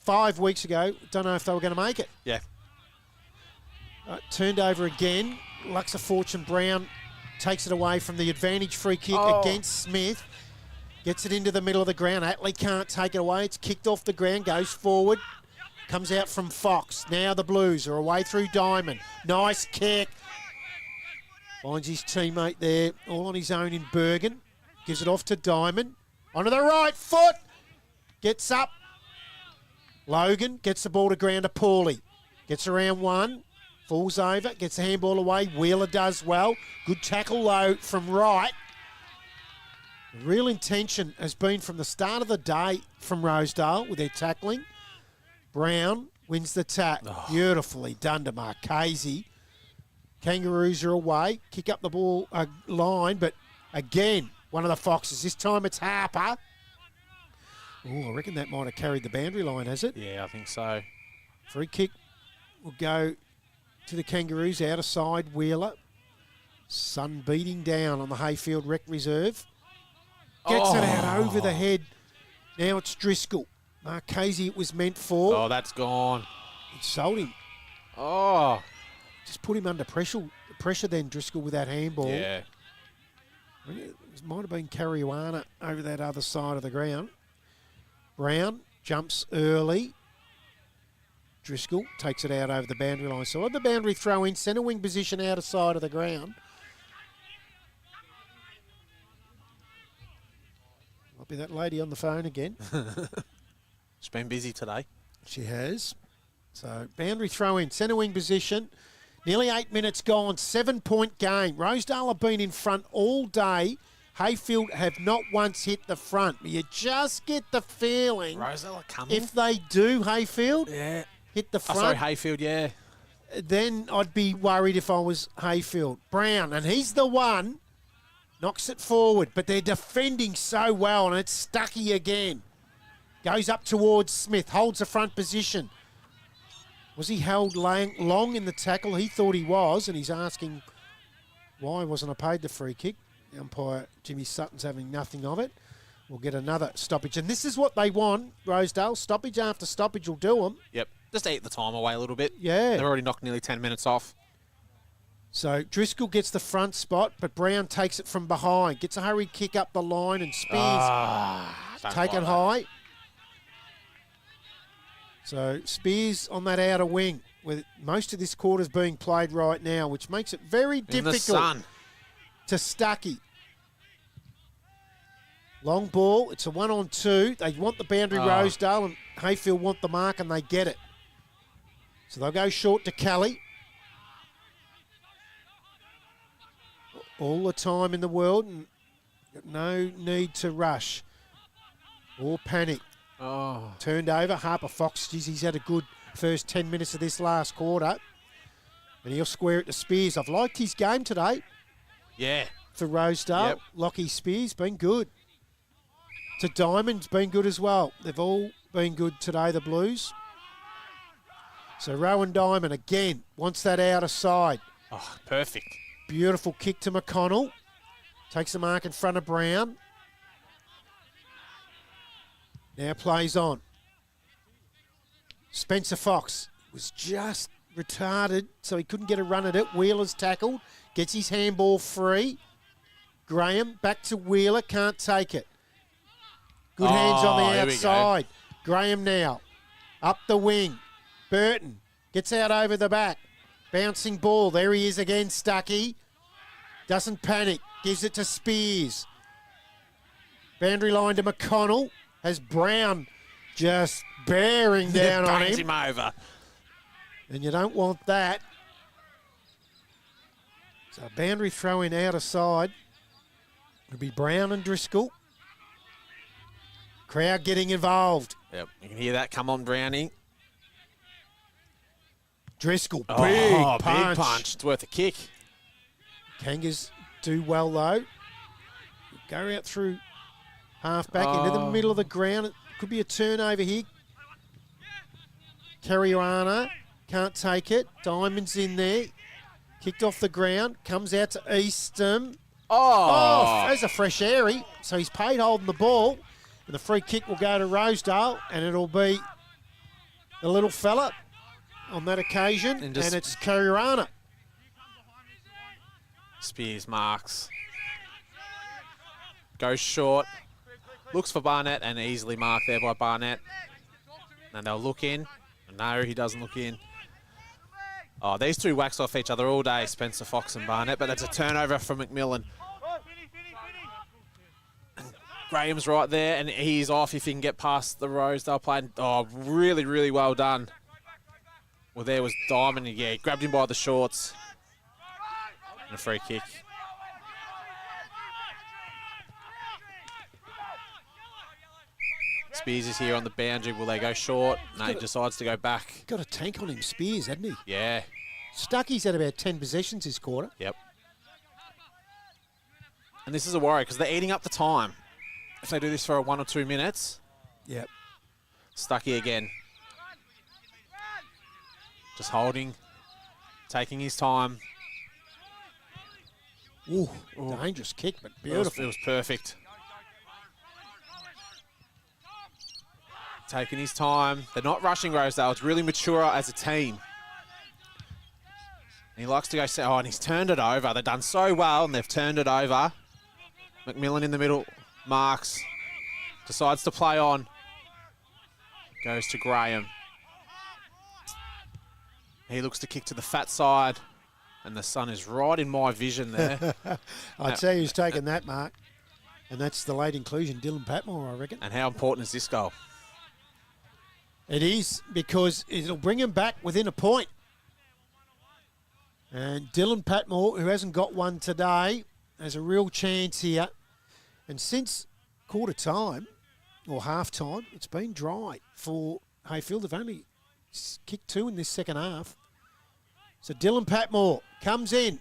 5 weeks ago, don't know if they were going to make it. Yeah. Turned over again. Luxa Fortune Brown takes it away from the advantage free kick Oh. against Smith. Gets it into the middle of the ground. Atlee can't take it away. It's kicked off the ground, goes forward. Comes out from Fox. Now the Blues are away through Diamond. Nice kick. Finds his teammate there, all on his own in Bergen. Gives it off to Diamond. Onto the right foot. Gets up. Logan gets the ball to ground to Paulie. Gets around one. Falls over. Gets the handball away. Wheeler does well. Good tackle low from right. The real intention has been from the start of the day from Rosedale with their tackling. Brown wins the tap. Beautifully done to Marchese. Kangaroos are away. Kick up the ball line, but again, one of the Foxes. This time it's Harper. Oh, I reckon that might have carried the boundary line, has it? Yeah, I think so. Free kick will go to the Kangaroos, out of side, Wheeler. Sun beating down on the Heyfield Rec Reserve. Gets it out over the head. Now it's Driscoll. Marchese it was meant for. Oh, that's gone. He sold him. Oh. Just put him under pressure then, Driscoll, with that handball. Yeah. It might have been Caruana over that other side of the ground. Brown jumps early. Driscoll takes it out over the boundary line. So on the boundary throw in, centre wing position out of side of the ground. Might be that lady on the phone again. She's been busy today. She has. So boundary throw in, centre wing position. Nearly 8 minutes gone, 7-point game. Rosedale have been in front all day. Heyfield have not once hit the front. You just get the feeling Rosedale are coming. if they do, Heyfield, Yeah. hit the Oh, front, sorry, Heyfield, yeah. then I'd be worried if I was Heyfield. Brown, and he's the one, knocks it forward, but they're defending so well, and it's Stuckey again. Goes up towards Smith, holds the front position. Was he held long in the tackle? He thought he was, and he's asking, why wasn't I paid the free kick? The umpire, Jimmy Sutton's having nothing of it. We'll get another stoppage. And this is what they want, Rosedale. Stoppage after stoppage will do them. Yep. Just to eat the time away a little bit. Yeah. They've already knocked nearly 10 minutes off. So Driscoll gets the front spot, but Brown takes it from behind. Gets a hurried kick up the line, and Spears taken high. So Spears on that outer wing, with most of this quarter's being played right now, which makes it very In the difficult sun. to Stuckey. Long ball, it's a 1-on-2. They want the boundary, Rosedale, and Heyfield want the mark, and they get it. So they'll go short to Kelly. All the time in the world, and no need to rush or panic. Oh. Turned over. Harper Fox, geez, he's had a good first 10 minutes of this last quarter. And he'll square it to Spears. I've liked his game today Yeah. for Rosedale. Yep. Lockie Spears, been good. To Diamond's been good as well. They've all been good today, the Blues. So Rowan Diamond, again, wants that outer side. Oh, perfect. Beautiful kick to McConnell. Takes the mark in front of Brown. Now plays on. Spencer Fox was just retarded, so he couldn't get a run at it. Wheeler's tackled. Gets his handball free. Graham back to Wheeler. Can't take it. Good hands on the here we go. outside. Graham now. Up the wing. Burton gets out over the back. Bouncing ball. There he is again, Stuckey. Doesn't panic. Gives it to Spears. Boundary line to McConnell. Has Brown just bearing down on Bangs him. him over. And you don't want that. So a boundary throw in outer side. It'll be Brown and Driscoll. Crowd getting involved. Yep, you can hear that. Come on, Brownie. Driscoll, Oh, big punch. big punch. It's worth a kick. Kangas do well though. Go out through half back into the middle of the ground. It could be a turnover here. Caruana can't take it. Diamond's in there. Kicked off the ground. Comes out to Eastham. Oh, there's a fresh airy. So he's paid holding the ball. And the free kick will go to Rosedale. And it'll be the little fella on that occasion. And it's Caruana. Spears marks. Goes short. Looks for Barnett and easily marked there by Barnett. And they'll look in. No, he doesn't look in. Oh, these two wax off each other all day, Spencer Fox and Barnett, but that's a turnover from McMillan. Graham's right there, and he's off if he can get past the Rosedale play. Oh, really, really well done. Well, there was Diamond. Yeah, he grabbed him by the shorts. And a free kick. Spears is here on the boundary. Will they go short? No, he decides to go back. Got a tank on him, Spears, hadn't he? Yeah. Stucky's had about 10 possessions this quarter. Yep. And this is a worry because they're eating up the time. If they do this for 1 or 2 minutes. Yep. Stucky again. Just holding. Taking his time. Ooh, dangerous kick, but beautiful. It was perfect. Taking his time. They're not rushing Rosedale. It's really mature as a team. And he likes to go, and he's turned it over. They've done so well, and they've turned it over. McMillan in the middle. Marks. Decides to play on. Goes to Graham. He looks to kick to the fat side. And the sun is right in my vision there. I'd say who's taken that, Mark. And that's the late inclusion, Dylan Patmore, I reckon. And how important is this goal? It is, because it'll bring him back within a point. And Dylan Patmore, who hasn't got one today, has a real chance here. And since quarter time, or half time, it's been dry for Heyfield. They've only kicked 2 in this second half. So Dylan Patmore comes in,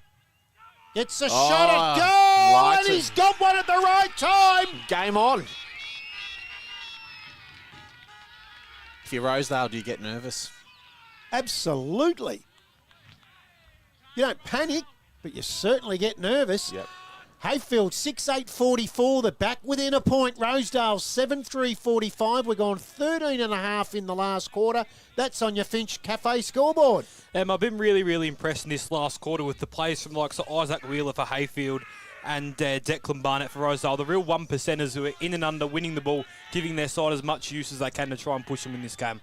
gets a shot at goal, and he's got one at the right time. Game on. If you're Rosedale, do you get nervous? Absolutely. You don't panic, but you certainly get nervous. Yep. Heyfield 6-8-44. They're back within a point. Rosedale 7-3-45. We're gone 13.5 in the last quarter. That's on your Finch Cafe scoreboard. I've been really, really impressed in this last quarter with the players from the likes of Isaac Wheeler for Heyfield and Declan Barnett for Rosedale. The real 1%ers who are in and under, winning the ball, giving their side as much use as they can to try and push them in this game.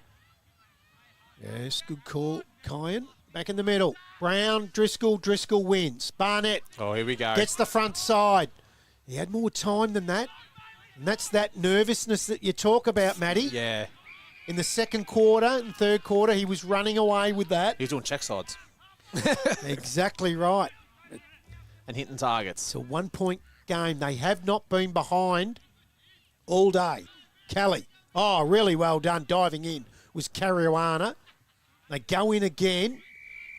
Yes, good call, Kyan. Back in the middle. Brown, Driscoll wins. Barnett. Oh, here we go. Gets the front side. He had more time than that. And that's that nervousness that you talk about, Matty. Yeah. In the second quarter and third quarter, he was running away with that. He's doing check sides. Exactly right. And hitting targets. It's a 1-point game. They have not been behind all day. Kelly. Oh, really well done. Diving in was Caruana. They go in again.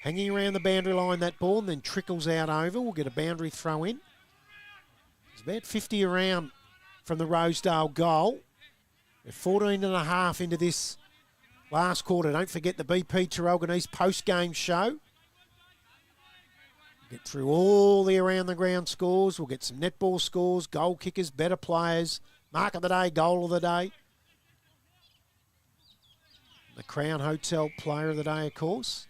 Hanging around the boundary line, that ball, and then trickles out over. We'll get a boundary throw in. It's about 50 around from the Rosedale goal. They're 14.5 into this last quarter. Don't forget the BP Traralgon East post-game show. We'll get through all the around-the-ground scores. We'll get some netball scores, goal kickers, better players, mark of the day, goal of the day. The Crown Hotel player of the day, of course.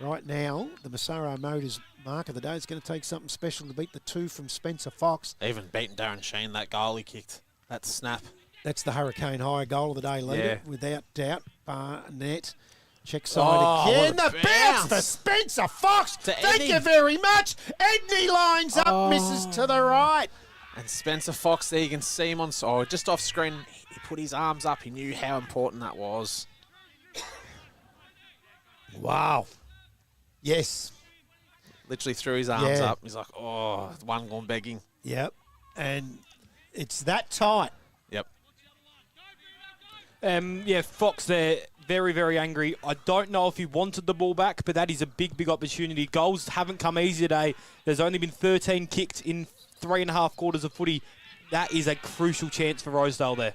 Right now, the Massaro Motors mark of the day is going to take something special to beat the 2 from Spencer Fox. Even beating Darren Sheen, that goal he kicked. That snap. That's the Hurricane High goal of the day leader, without doubt. Barnett Check side again. what a The bounce for bounce. Spencer Fox. To Thank Edney. you very much. Edney lines up, misses to the right. And Spencer Fox there, you can see him on just off screen. He put his arms up. He knew how important that was. Wow. Yes. Literally threw his arms Yeah. up. He's like, oh, one gone begging. Yep. And it's that tight. Yep. Yeah, Fox there, very, very angry. I don't know if he wanted the ball back, but that is a big, big opportunity. Goals haven't come easy today. There's only been 13 kicked in 3.5 quarters of footy. That is a crucial chance for Rosedale there.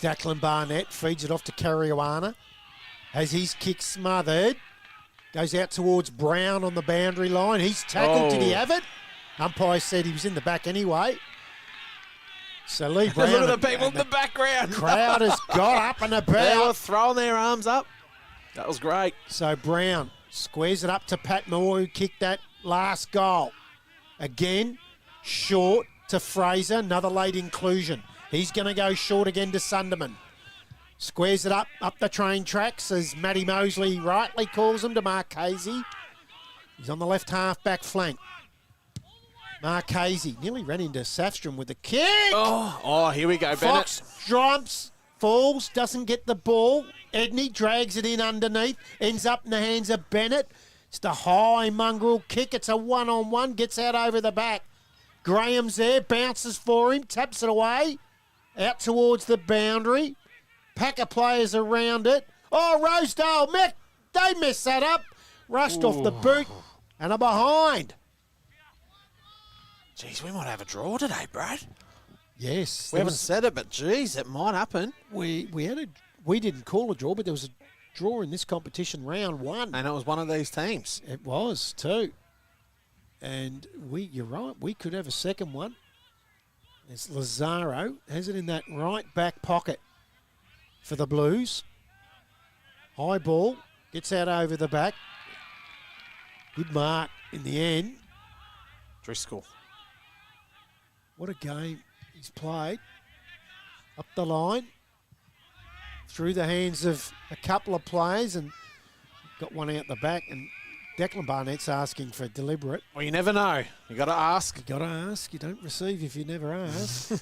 Declan Barnett feeds it off to Caruana. Has his kick smothered. Goes out towards Brown on the boundary line. He's tackled. Did he have it? Umpire said he was in the back anyway. So Lee Brown. Look at the people in the background. Crowd has got up and They were about. throwing their arms up. That was great. So Brown squares it up to Pat Moore, who kicked that last goal. Again, short to Fraser. Another late inclusion. He's going to go short again to Sunderman. Squares it up the train tracks, as Matty Mosley rightly calls him, to Marchese. He's on the left half back flank. Marchese nearly ran into Safstrom with the kick. Oh, here we go, Bennett. Fox jumps, falls, doesn't get the ball. Edney drags it in underneath, ends up in the hands of Bennett. It's the high mongrel kick. It's a one-on-one, gets out over the back. Graham's there, bounces for him, taps it away, out towards the boundary. Pack of players around it. Oh, Rosedale, they messed that up. Rushed off the boot and are behind. Jeez, we might have a draw today, Brad. Yes, We haven't said it, but geez, it might happen. we didn't call a draw, but there was a draw in this competition, round one. And it was one of these teams. It was too. And you're right, we could have a second one. It's Lazaro, has it in that right back pocket for the Blues. High ball, gets out over the back. Good mark in the end. Driscoll. What a game he's played. Up the line, through the hands of a couple of players, and got one out the back. And Declan Barnett's asking for deliberate. Well, you never know. You got to ask. You got to ask. You don't receive if you never ask.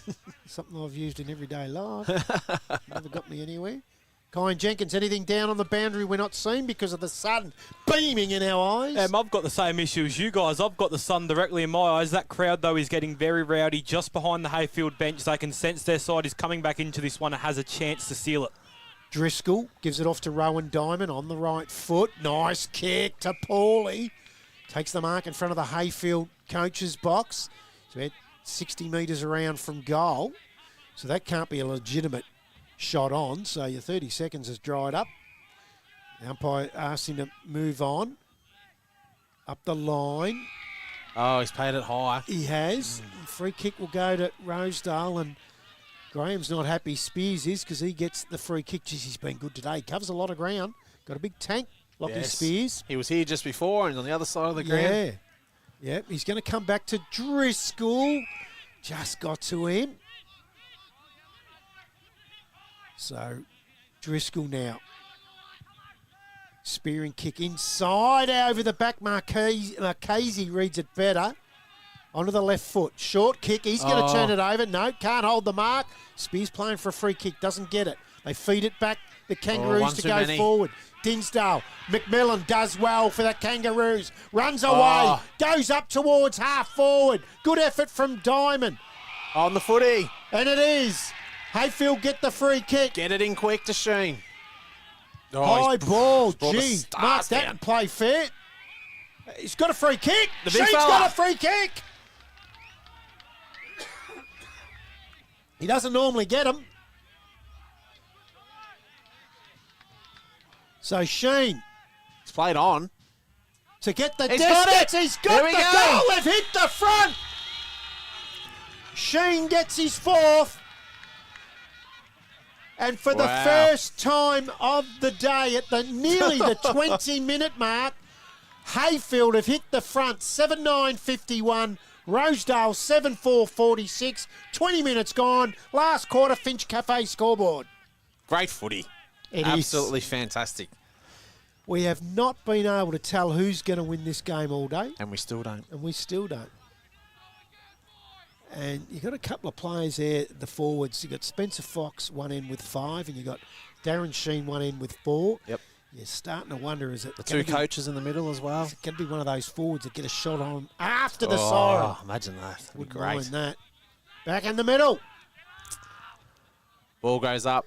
Something I've used in everyday life. Never got me anywhere. Kyan Jenkins, anything down on the boundary we're not seeing because of the sun beaming in our eyes? I've got the same issue as you guys. I've got the sun directly in my eyes. That crowd, though, is getting very rowdy just behind the Heyfield bench. They can sense their side is coming back into this one and has a chance to seal it. Driscoll gives it off to Rowan Diamond on the right foot. Nice kick to Paulie. Takes the mark in front of the Heyfield coach's box. It's about 60 metres around from goal. So that can't be a legitimate shot on. So your 30 seconds has dried up. The umpire asks him to move on. Up the line. Oh, he's paid it high. He has. Free kick will go to Rosedale, and Graham's not happy. Spears is, because he gets the free kick. Jeez, he's been good today. Covers a lot of ground. Got a big tank. Lockie Yes. Spears. He was here just before and on the other side of the ground. Yeah. Yep. He's going to come back to Driscoll. Just got to him. So Driscoll now. Spearing kick inside over the back. Marchese reads it better. Onto the left foot. Short kick. He's going to turn it over. No, can't hold the mark. Spears playing for a free kick. Doesn't get it. They feed it back. The Kangaroos one to too go many. forward. Dinsdale. McMillan does well for the Kangaroos. Runs away. Goes up towards half forward. Good effort from Diamond. On the footy. And it is. Heyfield get the free kick. Get it in quick to Sheen. Oh, High ball. brought the Gee, stars Mark, that down. can play fair. He's got a free kick. The big Sheen's fella. got a free kick. He doesn't normally get them. So Sheen It's played on. to get the He's got distance. it. He's There got we the go. goal. They've hit the front. Sheen gets his fourth. And for the Wow. first time of the day at nearly the 20-minute mark, Heyfield have hit the front. 7-9-51. Rosedale 7-4-46. 20 minutes gone. Last quarter, Finch Cafe scoreboard. Great footy. It is. Absolutely fantastic. We have not been able to tell who's going to win this game all day, And we still don't. and we still don't. And you've got a couple of players there, the forwards. You've got Spencer Fox, one end with 5, and you've got Darren Sheen, one end with 4. Yep. You're starting to wonder, is it The two gonna be- coaches in the middle as well. is it going to be one of those forwards that get a shot on after the siren? Imagine that. That'd be Wouldn't great. mind that. Back in the middle. Ball goes up.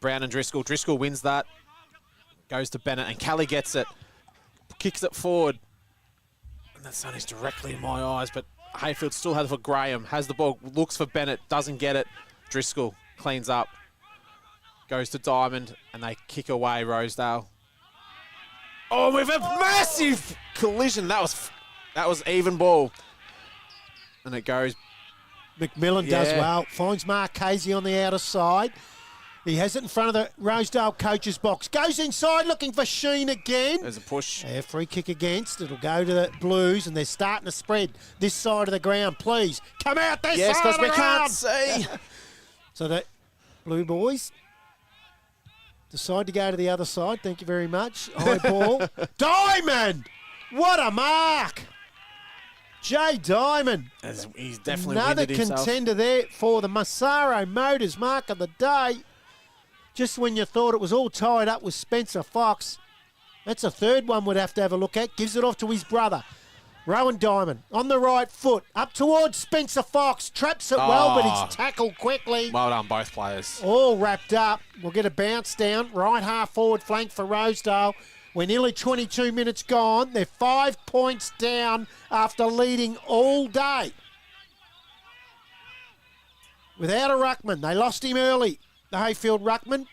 Brown and Driscoll. Driscoll wins that. Goes to Bennett, and Kelly gets it. Kicks it forward. And that sun is directly in my eyes, but Heyfield still has it for Graham. Has the ball, looks for Bennett, doesn't get it. Driscoll cleans up. Goes to Diamond, and they kick away Rosedale. Oh, we've a massive collision. That was even ball. And it goes. McMillan does Yeah. well. Finds Marchese on the outer side. He has it in front of the Rosedale coach's box. Goes inside looking for Sheen again. There's a push. A free kick against. It'll go to the Blues, and they're starting to spread this side of the ground. Please come out this Yes, side because of we the can't ground. see. So the Blue boys decide to go to the other side. Thank you very much. High ball. Diamond! What a mark! Jay Diamond. He's definitely Another winded himself. contender there for the Massaro Motors mark of the day. Just when you thought it was all tied up with Spencer Fox. That's a third one we'd have to have a look at. Gives it off to his brother. Rowan Diamond on the right foot. Up towards Spencer Fox. Traps it well, but he's tackled quickly. Well done, both players. All wrapped up. We'll get a bounce down. Right half forward flank for Rosedale. We're nearly 22 minutes gone. They're 5 points down after leading all day. Without a ruckman. They lost him early. The Heyfield ruckman.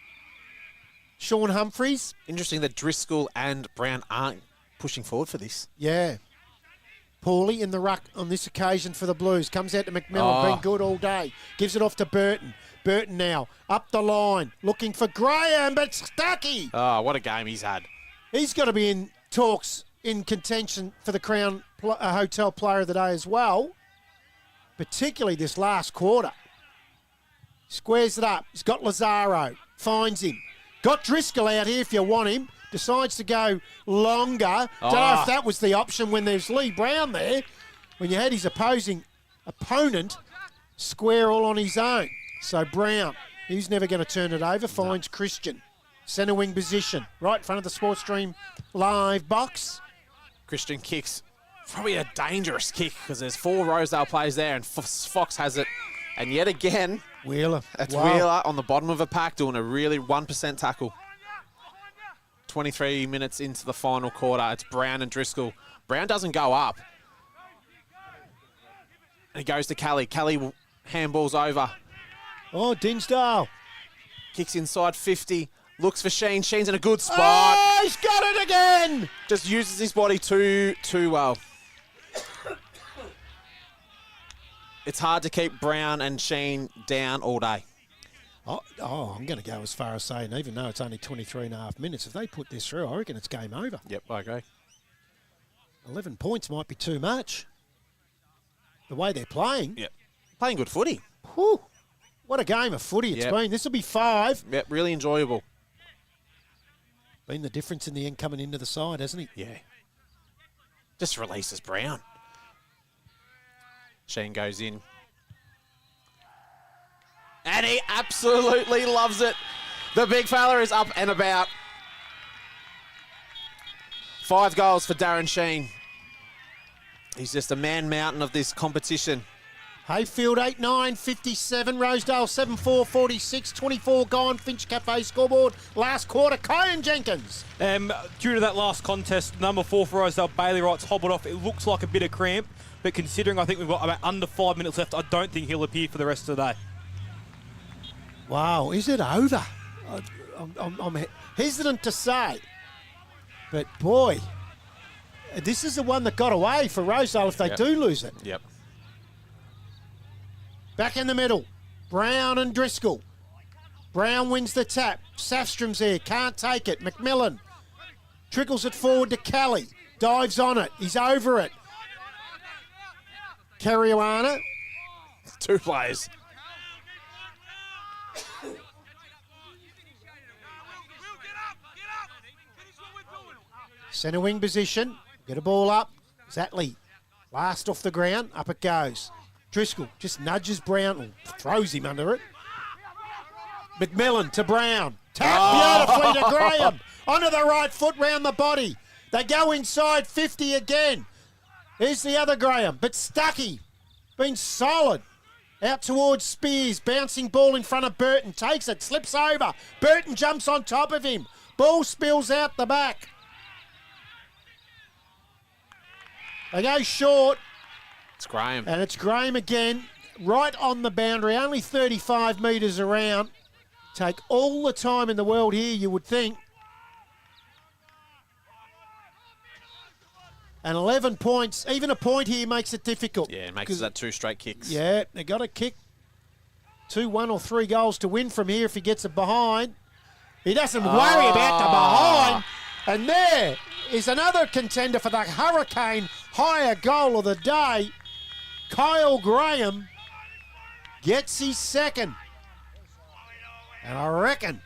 Sean Humphreys. Interesting that Driscoll and Brown aren't pushing forward for this. Yeah. Paulie in the ruck on this occasion for the Blues. Comes out to McMillan. Been good all day. Gives it off to Burton. Burton now up the line. Looking for Graham, but Stuckey. Oh, what a game he's had. He's got to be in talks, in contention for the Crown Hotel Player of the Day as well, particularly this last quarter. Squares it up. He's got Lazaro. Finds him. Got Driscoll out here if you want him. Decides to go longer. Don't know if that was the option when there's Lee Brown there. When you had his opposing opponent square all on his own. So Brown, he's never going to turn it over, finds Christian. Centre wing position, right in front of the Sports Stream live box. Christian kicks. Probably a dangerous kick because there's 4 Rosedale players there and Fox has it. And yet again, Wheeler. it's Wow. Wheeler on the bottom of a pack doing a really 1% tackle. 23 minutes into the final quarter. It's Brown and Driscoll. Brown doesn't go up. And he goes to Kelly. Kelly handballs over. Oh, Dinsdale. Kicks inside 50. Looks for Sheen. Sheen's in a good spot. Oh, he's got it again. Just uses his body too well. It's hard to keep Brown and Sheen down all day. Oh, I'm going to go as far as saying, even though it's only 23 and a half minutes, if they put this through, I reckon it's game over. Yep, I agree. 11 points might be too much. The way they're playing. Yep. Playing good footy. Whew, what a game of footy it's Yep. been. This will be 5. Yep, really enjoyable. Been the difference in the end coming into the side, hasn't he? Yeah. Just releases Brown. Sheen goes in. And he absolutely loves it. The big fella is up and about. 5 goals for Darren Sheen. He's just a man mountain of this competition. Heyfield 8-9, 57. Rosedale 7-4, 46. 24 gone. Finch Cafe scoreboard. Last quarter, Kyan Jenkins. Due to that last contest, number 4 for Rosedale, Bailey Wright's hobbled off. It looks like a bit of cramp, but considering I think we've got about under 5 minutes left, I don't think he'll appear for the rest of the day. Wow, is it over? I'm hesitant to say. But boy, this is the one that got away for Rosedale if they Yep. do lose it. Yep. Back in the middle, Brown and Driscoll. Brown wins the tap. Safstrom's there, can't take it. McMillan trickles it forward to Kelly. Dives on it, he's over it. Caruana. 2 players. Centre wing position. Get a ball up. Zatley. Last off the ground. Up it goes. Driscoll just nudges Brown. Or throws him under it. McMillan to Brown. Tap beautifully to Graham. Onto the right foot round the body. They go inside 50 again. Here's the other Graham. But Stuckey. Been solid. Out towards Spears. Bouncing ball in front of Burton. Takes it. Slips over. Burton jumps on top of him. Ball spills out the back. They go short. It's Graham. And it's Graham again. Right on the boundary. Only 35 metres around. Take all the time in the world here, you would think. And 11 points. Even a point here makes it difficult. Yeah, it makes that 2 straight kicks. Yeah, they got to kick 2, 1 or 3 goals to win from here if he gets it behind. He doesn't worry about the behind. And there is another contender for the Hurricane higher goal of the day. Kyle Graham gets his second. And I reckon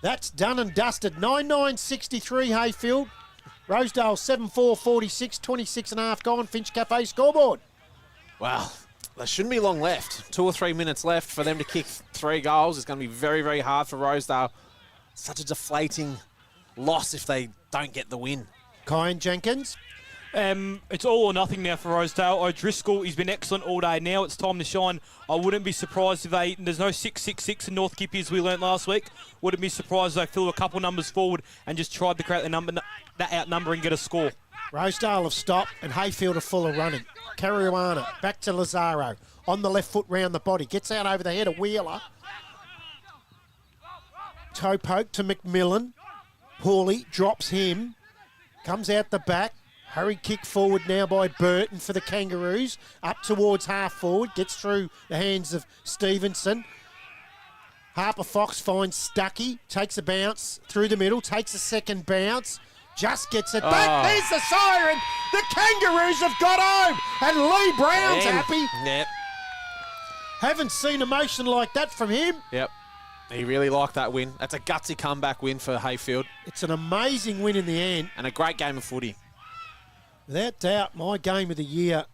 that's done and dusted. 9-9-63 Heyfield. Rosedale 7-4-46, 26.5 gone. Finch Cafe scoreboard. Well, there shouldn't be long left. 2 or 3 minutes left for them to kick 3 goals. It's going to be very, very hard for Rosedale. Such a deflating loss if they don't get the win. Kyan Jenkins. It's all or nothing now for Rosedale. O'Driscoll, he's been excellent all day. Now it's time to shine. I wouldn't be surprised if there's no 6-6-6 in North Gippy as we learnt last week. Wouldn't be surprised if they flew a couple numbers forward and just tried to create that outnumber and get a score. Rosedale have stopped and Heyfield are full of running. Caruana back to Lazaro. On the left foot round the body. Gets out over the head of Wheeler. Toe poke to McMillan. Hawley drops him. Comes out the back. Hurry kick forward now by Burton for the Kangaroos. Up towards half forward. Gets through the hands of Stevenson. Harper Fox finds Stuckey. Takes a bounce through the middle. Takes a second bounce. Just gets it back. There's the siren. The Kangaroos have got home. And Lee Brown's happy. Yep. Haven't seen emotion like that from him. Yep. He really liked that win. That's a gutsy comeback win for Heyfield. It's an amazing win in the end. And a great game of footy. Without doubt, my game of the year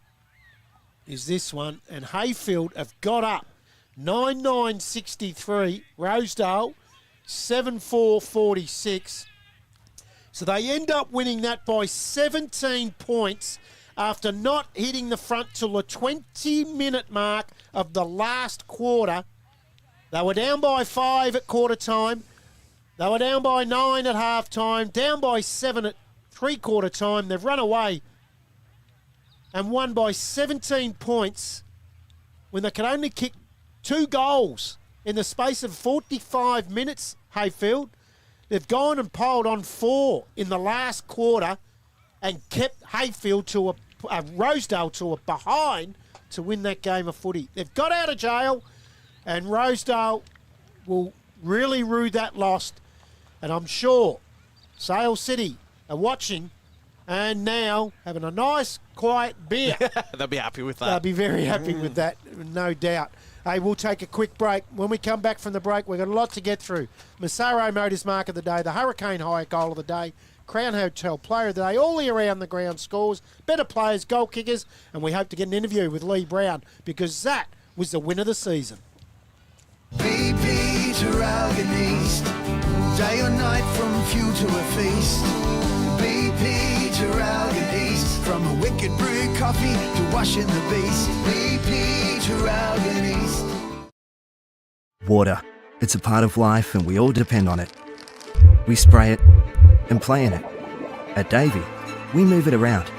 is this one. And Heyfield have got up 9-9-63. Rosedale 7-4-46. So they end up winning that by 17 points after not hitting the front till the 20-minute mark of the last quarter. They were down by 5 at quarter time. They were down by 9 at half time. Down by 7 at three-quarter time. They've run away and won by 17 points when they could only kick 2 goals in the space of 45 minutes, Heyfield. They've gone and piled on 4 in the last quarter and kept Heyfield to a Rosedale to a behind to win that game of footy. They've got out of jail and Rosedale will really rue that loss. And I'm sure Sale City are watching and now having a nice, quiet beer. They'll be happy with that. They'll be very happy with that, no doubt. Hey, we'll take a quick break. When we come back from the break, we've got a lot to get through. Massaro Motors Mark of the Day, the Hurricane Hire Goal of the Day, Crown Hotel Player of the Day, all the around the ground scores, better players, goal kickers, and we hope to get an interview with Lee Brown because that was the win of the season. BP Traralgon East, day or night from few to a feast. BP Traralgon East, from a wicked brew coffee to washing the beast. BP Traralgon East. Water. It's a part of life and we all depend on it. We spray it and play in it. At Davey, we move it around,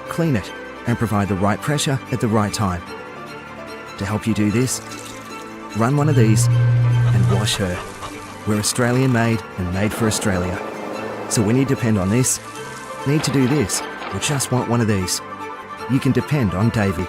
clean it and provide the right pressure at the right time. To help you do this, run one of these and wash her. We're Australian made and made for Australia. So when you depend on this, need to do this, or just want one of these, you can depend on Davey.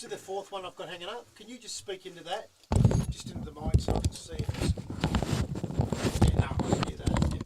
See the fourth one I've got hanging up? Can you just speak into that? Just into the mic so I can see if it's... Yeah, no, I can hear that. Yeah.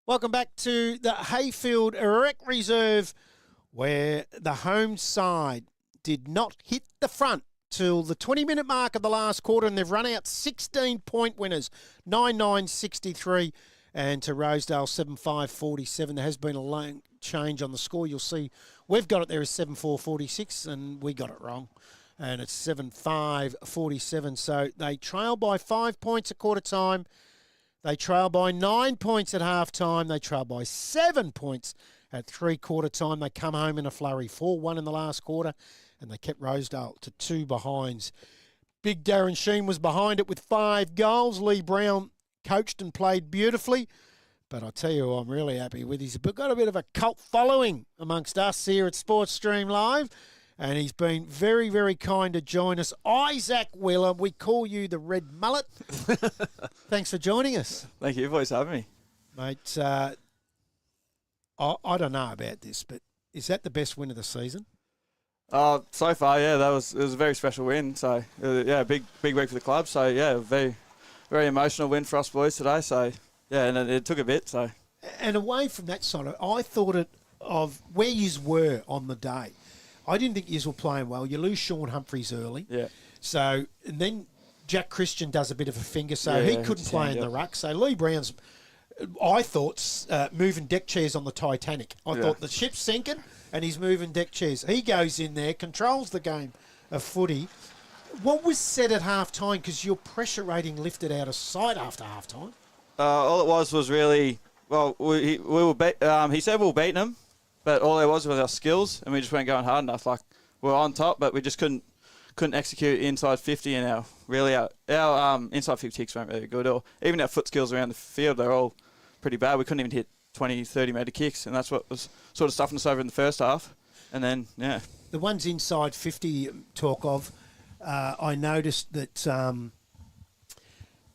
Welcome back to the Heyfield Rec Reserve, where the home side did not hit the front till the 20-minute mark of the last quarter, and they've run out 16-point winners, 9-9-63, and to Rosedale 7-5-47. There has been a lone change on the score. You'll see we've got it there as 7-4-46, and we got it wrong. And it's 7-5-47. So they trail by 5 points at quarter time. They trail by 9 points at half time. They trail by 7 points at three-quarter time. They come home in a flurry, 4-1 in the last quarter, and they kept Rosedale to 2 behinds. Big Darren Sheen was behind it with 5 goals. Lee Brown coached and played beautifully. But I tell you who I'm really happy with. He's got a bit of a cult following amongst us here at Sports Stream Live. And he's been very, very kind to join us. Isaac Wheeler, we call you the Red Mullet. Thanks for joining us. Thank you for having me. Mate, I don't know about this, but is that the best win of the season? So far, yeah, it was a very special win. So, yeah, big week for the club. So, yeah, very, very emotional win for us boys today. So, yeah, and it took a bit. So, and away from that side, I thought of where yous were on the day. I didn't think yous were playing well. You lose Sean Humphreys early. yeah. So, and then Jack Christian does a bit of a finger, so he couldn't play in the ruck. So Lee Brown's, I thought, moving deck chairs on the Titanic. I thought the ship's sinking and he's moving deck chairs. He goes in there, controls the game of footy. What was said at half-time? Because your pressure rating lifted out of sight after half-time. All it was really, well, we were he said we were beating them, but all it was our skills, and we just weren't going hard enough. Like, we were on top, but we just couldn't execute inside 50, and our inside 50 kicks weren't really good. Or even our foot skills around the field, they're all pretty bad. We couldn't even hit 20, 30-metre kicks, and that's what was sort of stuffing us over in the first half. And then, yeah. The ones inside 50 talk of, I noticed that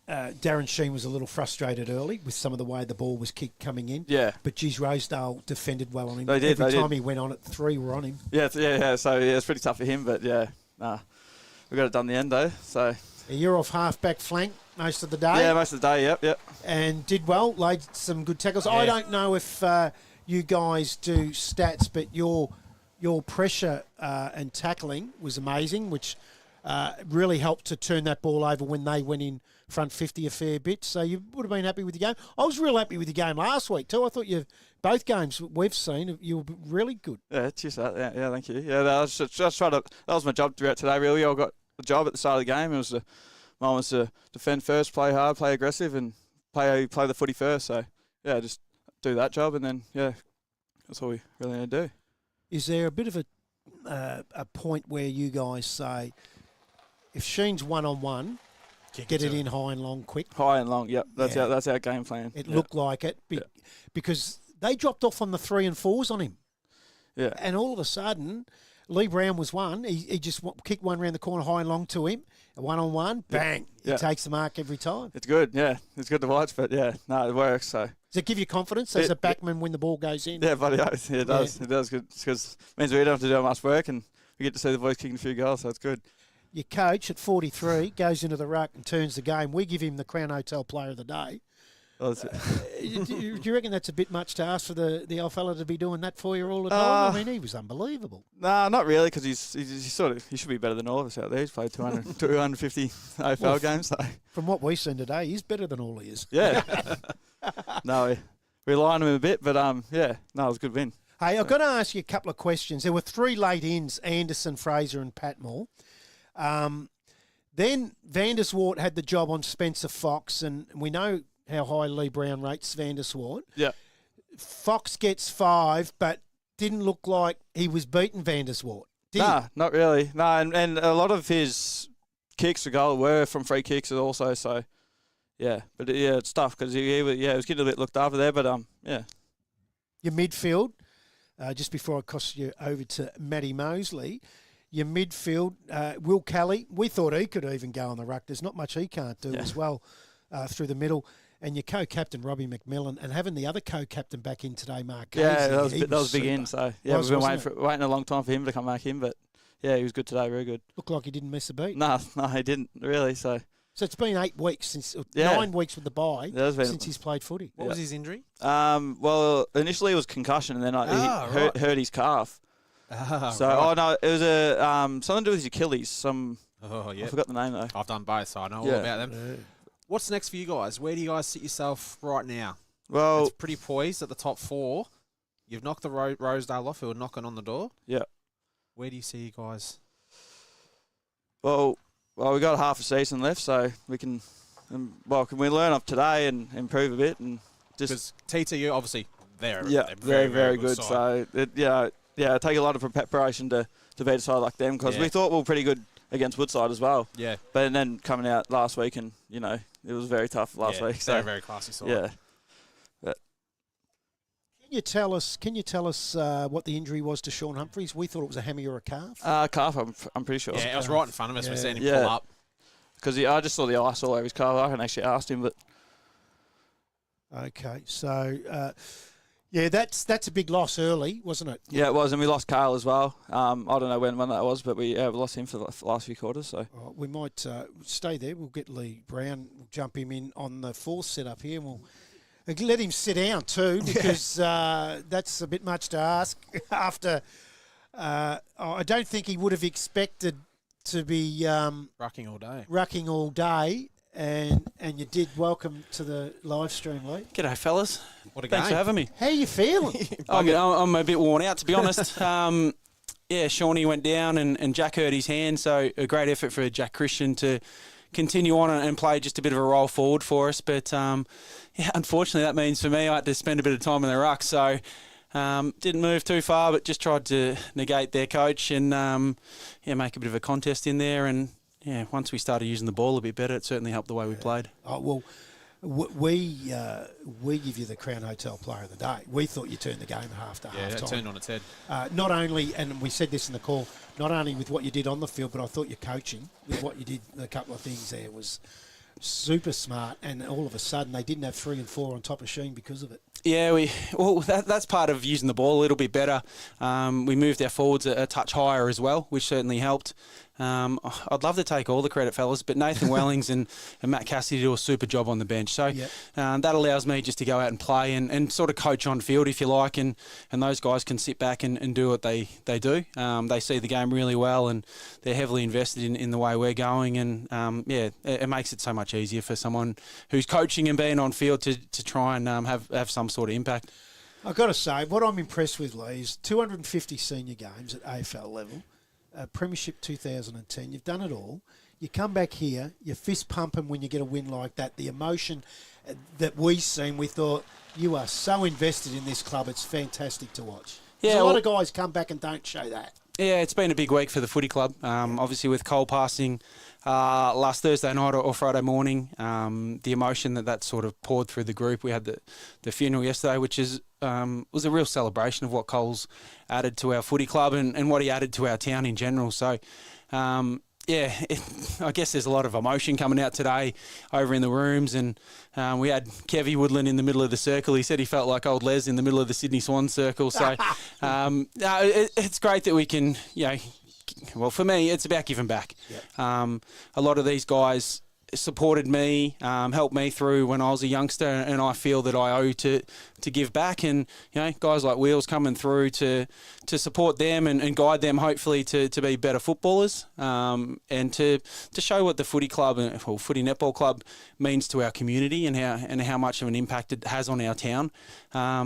Darren Sheen was a little frustrated early with some of the way the ball was kicked coming in. Yeah. But, geez, Rosedale defended well on him. They did. Every time he went on it, 3 were on him. Yeah. So, it's pretty tough for him, but, yeah, we got it done in the end, though. So You're off half-back flank most of the day. Yeah, most of the day, yep. And did well, laid some good tackles. I don't know if you guys do stats, but your pressure and tackling was amazing, which really helped to turn that ball over when they went in front 50 a fair bit. So you would have been happy with the game. I was real happy with the game last week too. I thought both games we've seen, you were really good. Yeah, cheers for that. Yeah, thank you. Yeah, that was just trying to. That was my job throughout today. Really, I got the job at the start of the game. Mine was to defend first, play hard, play aggressive, and play the footy first. So yeah, just do that job, and then that's all we really need to do. Is there a bit of a point where you guys say, if Sheen's 1-on-1, get it in high and long quick? High and long, yep. That's our game plan. It looked like it because they dropped off on the 3 and 4s on him. Yeah. And all of a sudden, Lee Brown was one. He just kicked one around the corner high and long to him. A 1-on-1, bang. He takes the mark every time. It's good, yeah. It's good to watch, but it works. So does it give you confidence as a backman when the ball goes in? Yeah, bloody oath. Yeah, it does. It does, because it means we don't have to do much work, and we get to see the boys kicking a few goals, so it's good. Your coach at 43 goes into the ruck and turns the game. We give him the Crown Hotel Player of the Day. Oh, do you reckon that's a bit much to ask for the old fella to be doing that for you all the time? I mean, he was unbelievable. Nah, not really, because he should be better than all of us out there. He's played 250 AFL games. So. From what we've seen today, he's better than all he is. Yeah. No, we rely on him a bit, but it was a good win. Hey, I've got to ask you a couple of questions. There were 3 late ins, Anderson, Fraser and Patmore. Then Vanderswart had the job on Spencer Fox, and we know how high Lee Brown rates Vanderswart. Yeah. Fox gets 5, but didn't look like he was beating Vanderswart. Not really. No, and a lot of his kicks to goal were from free kicks also, so, yeah. But, it's tough because he was getting a bit looked after there, but, yeah. Your midfield, just before I cross you over to Matty Mosley, your midfield, Will Kelly, we thought he could even go on the ruck. There's not much he can't do as well through the middle. And your co-captain, Robbie McMillan, and having the other co-captain back in today, Mark Casey. Yeah, that was big in. So, yeah, we've been waiting a long time for him to come back in, but, yeah, he was good today, very good. Looked like he didn't miss a beat. No, he didn't, really. So it's been 8 weeks, 9 weeks with the bye since he's played footy. What was his injury? Well, initially it was concussion, and then he hurt his calf. No, it was something to do with his Achilles. I forgot the name, though. I've done both, so I know all about them. What's next for you guys? Where do you guys sit yourself right now? Well, it's pretty poised at the top 4. You've knocked the Rosedale off, who are knocking on the door. Yeah. Where do you see you guys? Well, we got half a season left, so we can. Can we learn off today and improve a bit and just? Because TTU obviously they're very good. Side. So it take a lot of preparation to beat a side like them, because we thought we were pretty good against Woodside as well. Yeah. But then coming out last week, and it was very tough last week. So they're a very classy side. Yeah. But Can you tell us what the injury was to Sean Humphreys? We thought it was a hammy or a calf. Calf, I'm pretty sure. Yeah, it was right in front of us. We're seeing him pull up. Because I just saw the ice all over his calf. I haven't actually asked him, but. Okay, so that's a big loss early, wasn't it? Yeah, it was, and we lost Kale as well. I don't know when that was, but we lost him for the last few quarters. So we might stay there. We'll get Lee Brown, jump him in on the 4th setup here, and we'll let him sit down too, because that's a bit much to ask after. I don't think he would have expected to be rucking all day. And you did. Welcome to the live stream, Lee. G'day, fellas. What a game. Thanks for having me. How are you feeling? I'm a bit worn out, to be honest. Shawnee went down and Jack hurt his hand, so a great effort for Jack Christian to continue on and play just a bit of a roll forward for us. But, unfortunately, that means for me I had to spend a bit of time in the ruck, so didn't move too far, but just tried to negate their coach and, make a bit of a contest in there. And, once we started using the ball a bit better, it certainly helped the way we played. Oh, well, we give you the Crown Hotel Player of the Day. We thought you turned the game at half to half time. Yeah, it turned on its head. Not only, and we said this in the call, not only with what you did on the field, but I thought your coaching, with what you did, a couple of things there was super smart. And all of a sudden, they didn't have 3 and 4 on top of Sheen because of it. Yeah, that's part of using the ball a little bit better. We moved our forwards a touch higher as well, which certainly helped. I'd love to take all the credit, fellas, but Nathan Wellings and Matt Cassidy do a super job on the bench. So that allows me just to go out and play and sort of coach on field, if you like, and those guys can sit back and do what they do. They see the game really well, and they're heavily invested in the way we're going. And, it makes it so much easier for someone who's coaching and being on field to try and have some sort of impact. I've got to say, what I'm impressed with, Lee, is 250 senior games at AFL level. Premiership 2010, you've done it all. You come back here, you're fist pumping when you get a win like that. The emotion that we seen, we thought you are so invested in this club. It's fantastic to watch. There's a lot of guys come back and don't show that. Yeah, it's been a big week for the footy club. Obviously, with Cole passing last Thursday night or Friday morning, the emotion that sort of poured through the group. We had the funeral yesterday, which was a real celebration of what Cole's added to our footy club and what he added to our town in general. So, I guess there's a lot of emotion coming out today over in the rooms, and we had Kevy Woodland in the middle of the circle. He said he felt like old Les in the middle of the Sydney Swans circle. So it's great that we can, well, for me, it's about giving back. Yep. A lot of these guys supported me, helped me through when I was a youngster, and I feel that I owe to give back. And guys like Wheels coming through to support them and guide them, hopefully to be better footballers, and to show what the footy club footy netball club means to our community and how much of an impact it has on our town.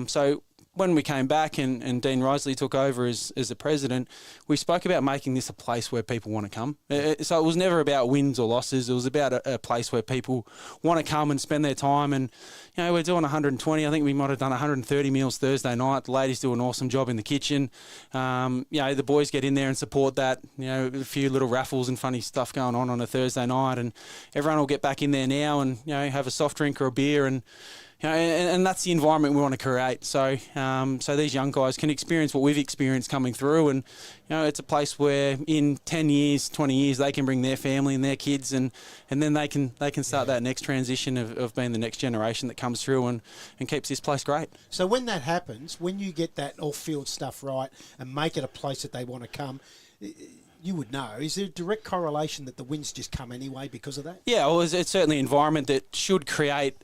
So when we came back and Dean Risley took over as the president, we spoke about making this a place where people want to come. So it was never about wins or losses. It was about a place where people want to come and spend their time. And, we're doing 120. I think we might have done 130 meals Thursday night. The ladies do an awesome job in the kitchen. The boys get in there and support that. A few little raffles and funny stuff going on a Thursday night. And everyone will get back in there now and, have a soft drink or a beer and, and that's the environment we want to create. So so these young guys can experience what we've experienced coming through, and it's a place where in 10 years, 20 years, they can bring their family and their kids, and then they can start that next transition of being the next generation that comes through and keeps this place great. So when that happens, when you get that off-field stuff right and make it a place that they want to come, you would know. Is there a direct correlation that the wins just come anyway because of that? Yeah, well, it's certainly an environment that should create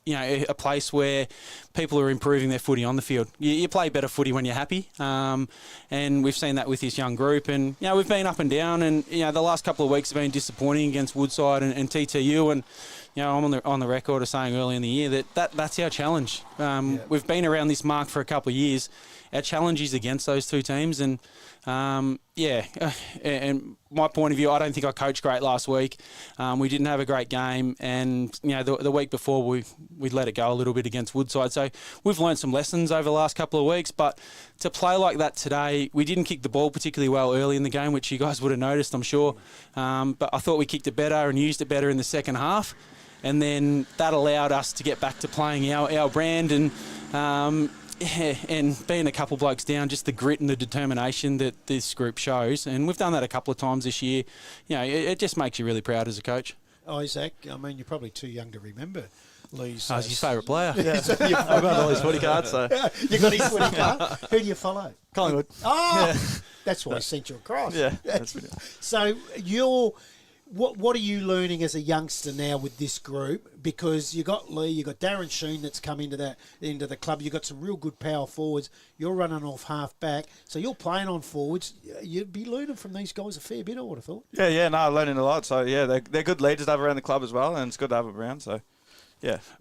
a place where people are improving their footy on the field. You play better footy when you're happy, and we've seen that with this young group. And we've been up and down, and the last couple of weeks have been disappointing against Woodside and TTU. And I'm on the record of saying early in the year that's our challenge. We've been around this mark for a couple of years. Our challenge is against those two teams, and and my point of view, I don't think I coached great last week. We didn't have a great game, and the week before we let it go a little bit against Woodside. So we've learned some lessons over the last couple of weeks, but to play like that today, we didn't kick the ball particularly well early in the game, which you guys would have noticed, I'm sure. But I thought we kicked it better and used it better in the second half, and then that allowed us to get back to playing our brand and being a couple blokes down, just the grit and the determination that this group shows. And we've done that a couple of times this year. It just makes you really proud as a coach. Oh, Zach, I mean, you're probably too young to remember Lee's... He's his favourite player. Yeah. I've got all his footy cards, so... You got his footy card? Who do you follow? Collingwood. Oh! Yeah. That's why I sent you across. Yeah. So you're... What are you learning as a youngster now with this group? Because you got Lee, you got Darren Sheen that's come into the club. You got some real good power forwards. You're running off half back, so you're playing on forwards. You'd be learning from these guys a fair bit, I would have thought. Learning a lot. So they're good leaders to have around the club as well, and it's good to have them around. So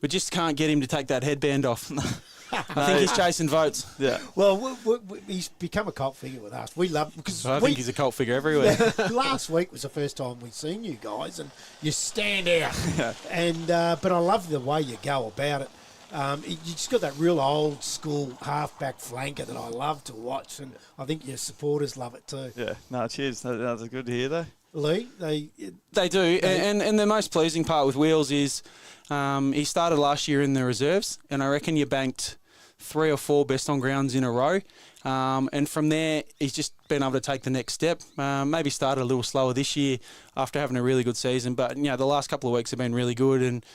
we just can't get him to take that headband off. I think he's chasing votes. Yeah. Well, he's become a cult figure with us. We love because I think he's a cult figure everywhere. last week was the first time we'd seen you guys, and you stand out. Yeah. And but I love the way you go about it. You just got that real old school halfback flanker that I love to watch, and I think your supporters love it too. Yeah. No, cheers. That's good to hear, though. Lee, They do, and the most pleasing part with Wheels is he started last year in the reserves, and I reckon you banked 3 or 4 best on grounds in a row. And from there, he's just been able to take the next step. Maybe started a little slower this year after having a really good season, but the last couple of weeks have been really good. And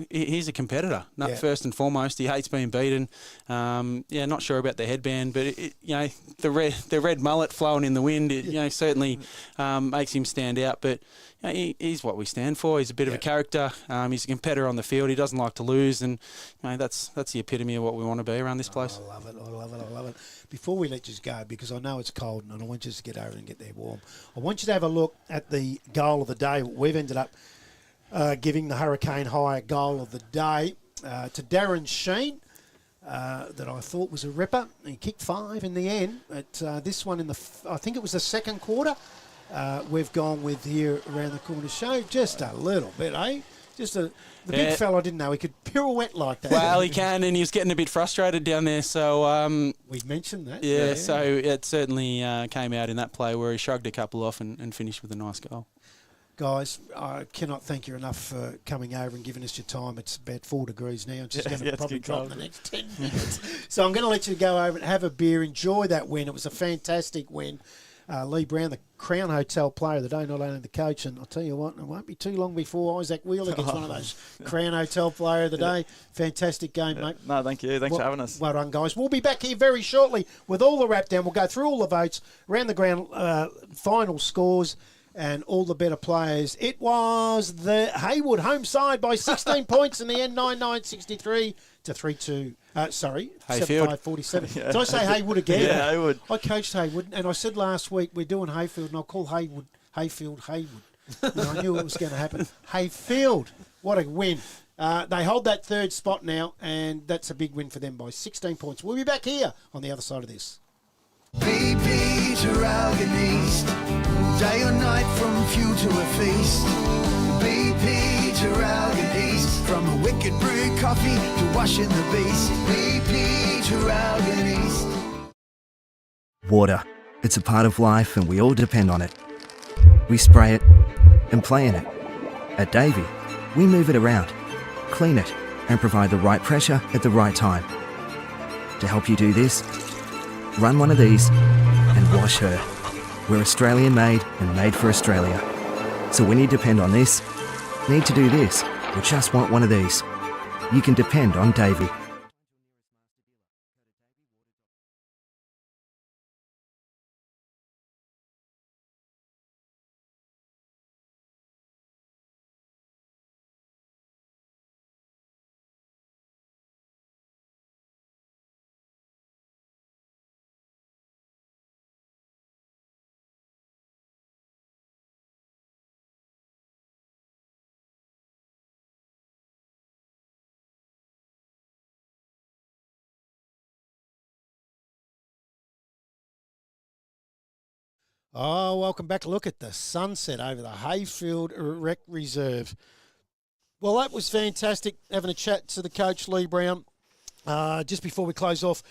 he's a competitor. First and foremost, he hates being beaten. Not sure about the headband, but the red mullet flowing in the wind, certainly makes him stand out. But he's what we stand for. He's a bit of a character. He's a competitor on the field. He doesn't like to lose, and that's the epitome of what we want to be around this place. I love it. Before we let you go, because I know it's cold and I want you to get over and get there warm, I want you to have a look at the goal of the day. We've ended up giving the Hurricane High goal of the day to Darren Sheen, that I thought was a ripper. He kicked 5 in the end. But this one I think it was the second quarter, we've gone with here around the corner show. Just a little bit, eh? The big fella, I didn't know he could pirouette like that. Well, he can, and he was getting a bit frustrated down there. So we've mentioned that. Yeah, so it certainly came out in that play where he shrugged a couple off and finished with a nice goal. Guys, I cannot thank you enough for coming over and giving us your time. It's about 4 degrees now. It's just going to probably drop in the next 10 minutes. So I'm going to let you go over and have a beer, enjoy that win. It was a fantastic win. Lee Brown, the Crown Hotel Player of the Day, not only the coach, and I'll tell you what, it won't be too long before Isaac Wheeler gets one of those Crown Hotel Player of the Day. Fantastic game, mate. No, thank you. Thanks for having us. Well done, guys. We'll be back here very shortly with all the wrap down. We'll go through all the votes, around the ground, final scores, and all the better players. It was the Haywood home side by 16 points in the end, 9-9-63 to 3-2. Sorry, Hayfield. 7-5-47. Did I say Haywood again? Yeah, Haywood. I coached Haywood, and I said last week we're doing Heyfield, and I'll call Heyfield Haywood. And I knew it was going to happen. Heyfield, what a win. They hold that third spot now, and that's a big win for them by 16 points. We'll be back here on the other side of this. BP Traralgon East, day or night from few to a feast. BP Traralgon East, from a wicked brew coffee to washing the beast. BP Traralgon East. Water. It's a part of life and we all depend on it. We spray it and play in it. At Davey, we move it around, clean it and provide the right pressure at the right time. To help you do this, run one of these and wash her. We're Australian made and made for Australia. So when you depend on this, need to do this, or just want one of these, you can depend on Davey. Oh, welcome back. Look at the sunset over the Heyfield Rec Reserve. Well, that was fantastic, having a chat to the coach, Lee Brown. Just before we close off,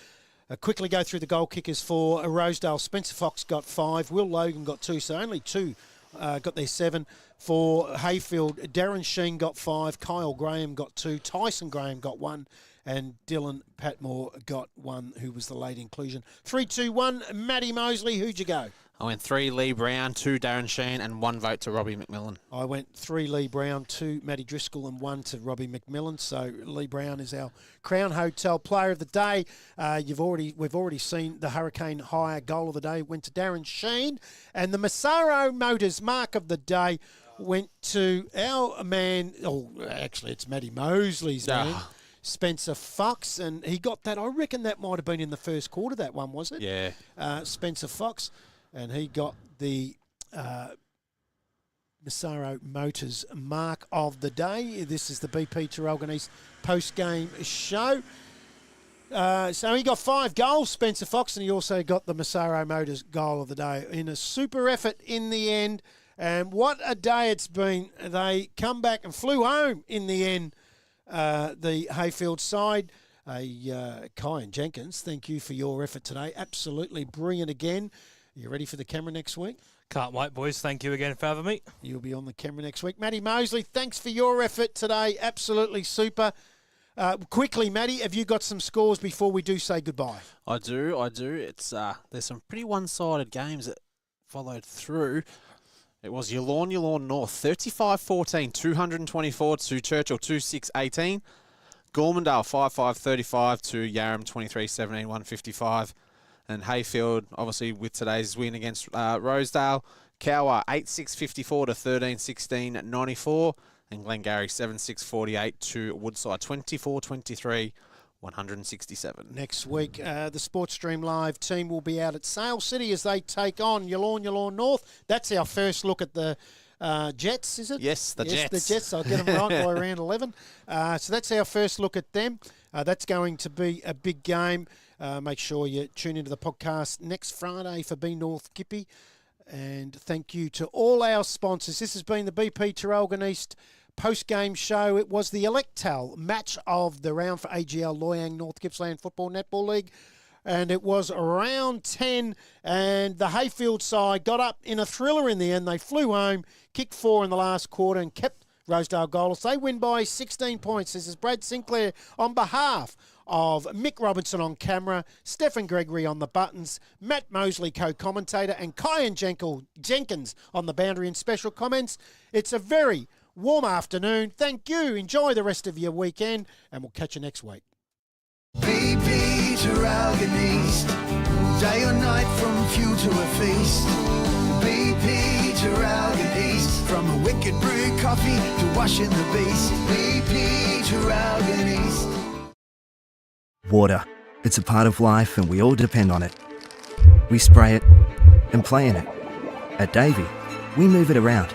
quickly go through the goal kickers for Rosedale. Spencer Fox got 5. Will Logan got 2, so only 2 got their 7. For Heyfield, Darren Sheen got 5. Kyle Graham got 2. Tyson Graham got 1. And Dylan Patmore got 1, who was the late inclusion. 3-2-1, Matty Mosley, who'd you go? I went 3 Lee Brown, 2 Darren Sheen, and 1 vote to Robbie McMillan. I went 3 Lee Brown, 2 Matty Driscoll, and 1 to Robbie McMillan. So Lee Brown is our Crown Hotel Player of the Day. We've already seen the Hurricane Hire goal of the day went to Darren Sheen, and the Massaro Motors Mark of the Day went to our man. Oh, actually, it's Matty Mosley's man. Spencer Fox, and he got that. I reckon that might have been in the first quarter, that one, was it? Yeah. Spencer Fox, and he got the Massaro Motors Mark of the Day. This is the BP Traralgon East post-game show. So he got 5 goals, Spencer Fox, and he also got the Massaro Motors goal of the day in a super effort in the end. And what a day it's been. They come back and flew home in the end, the Heyfield side. Kai and Jenkins, thank you for your effort today. Absolutely brilliant again. You ready for the camera next week? Can't wait, boys. Thank you again for having me. You'll be on the camera next week. Matty Mosley, thanks for your effort today. Absolutely super. Quickly, Matty, have you got some scores before we do say goodbye? I do. It's there's some pretty one-sided games that followed through. It was Yallourn North 35-14, 224 to Churchill 26-18. Gormandale 5-5-35 to Yarram 23-17, 155. And Heyfield, obviously, with today's win against Rosedale. Cowra 8-6-54 to 13-16, 94. And Glengarry 7-6-48 to Woodside 24-23, 167. Next week, the Sports Stream Live team will be out at Sale City as they take on Yallourn North. That's our first look at the Jets, is it? Yes, the Jets. The Jets. I'll get them right by around 11. So that's our first look at them. That's going to be a big game. Make sure you tune into the podcast next Friday for B North Gippy. And thank you to all our sponsors. This has been the BP Traralgon East post-game show. It was the Electel match of the round for AGL Loyang North Gippsland Football Netball League. And it was round 10, and the Heyfield side got up in a thriller in the end. They flew home, kicked 4 in the last quarter, and kept Rosedale goalless. They win by 16 points. This is Brad Sinclair on behalf of Mick Robinson on camera, Stephen Gregory on the buttons, Matt Mosley co-commentator, and Kai and Jenkins on the boundary and special comments. It's a very warm afternoon. Thank you. Enjoy the rest of your weekend, and we'll catch you next week. BP Traralgon East, day or night from few to a feast. BP Traralgon East, from a wicked brew coffee to washing the beast. BP Traralgon East. Water. It's a part of life and we all depend on it. We spray it and play in it. At Davey, we move it around,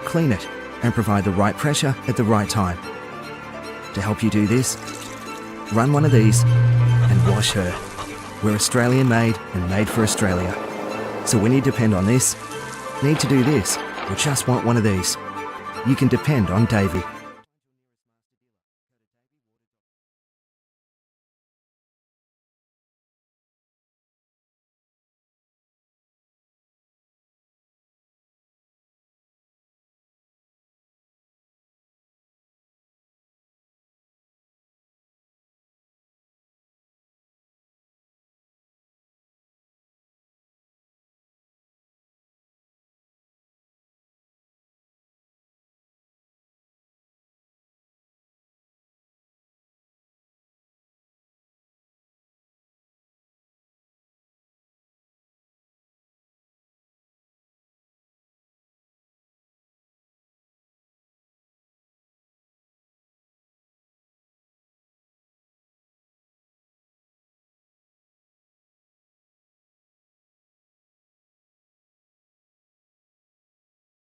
clean it, and provide the right pressure at the right time. To help you do this, run one of these and wash her. We're Australian made and made for Australia. So when you depend on this, need to do this, or just want one of these, you can depend on Davey.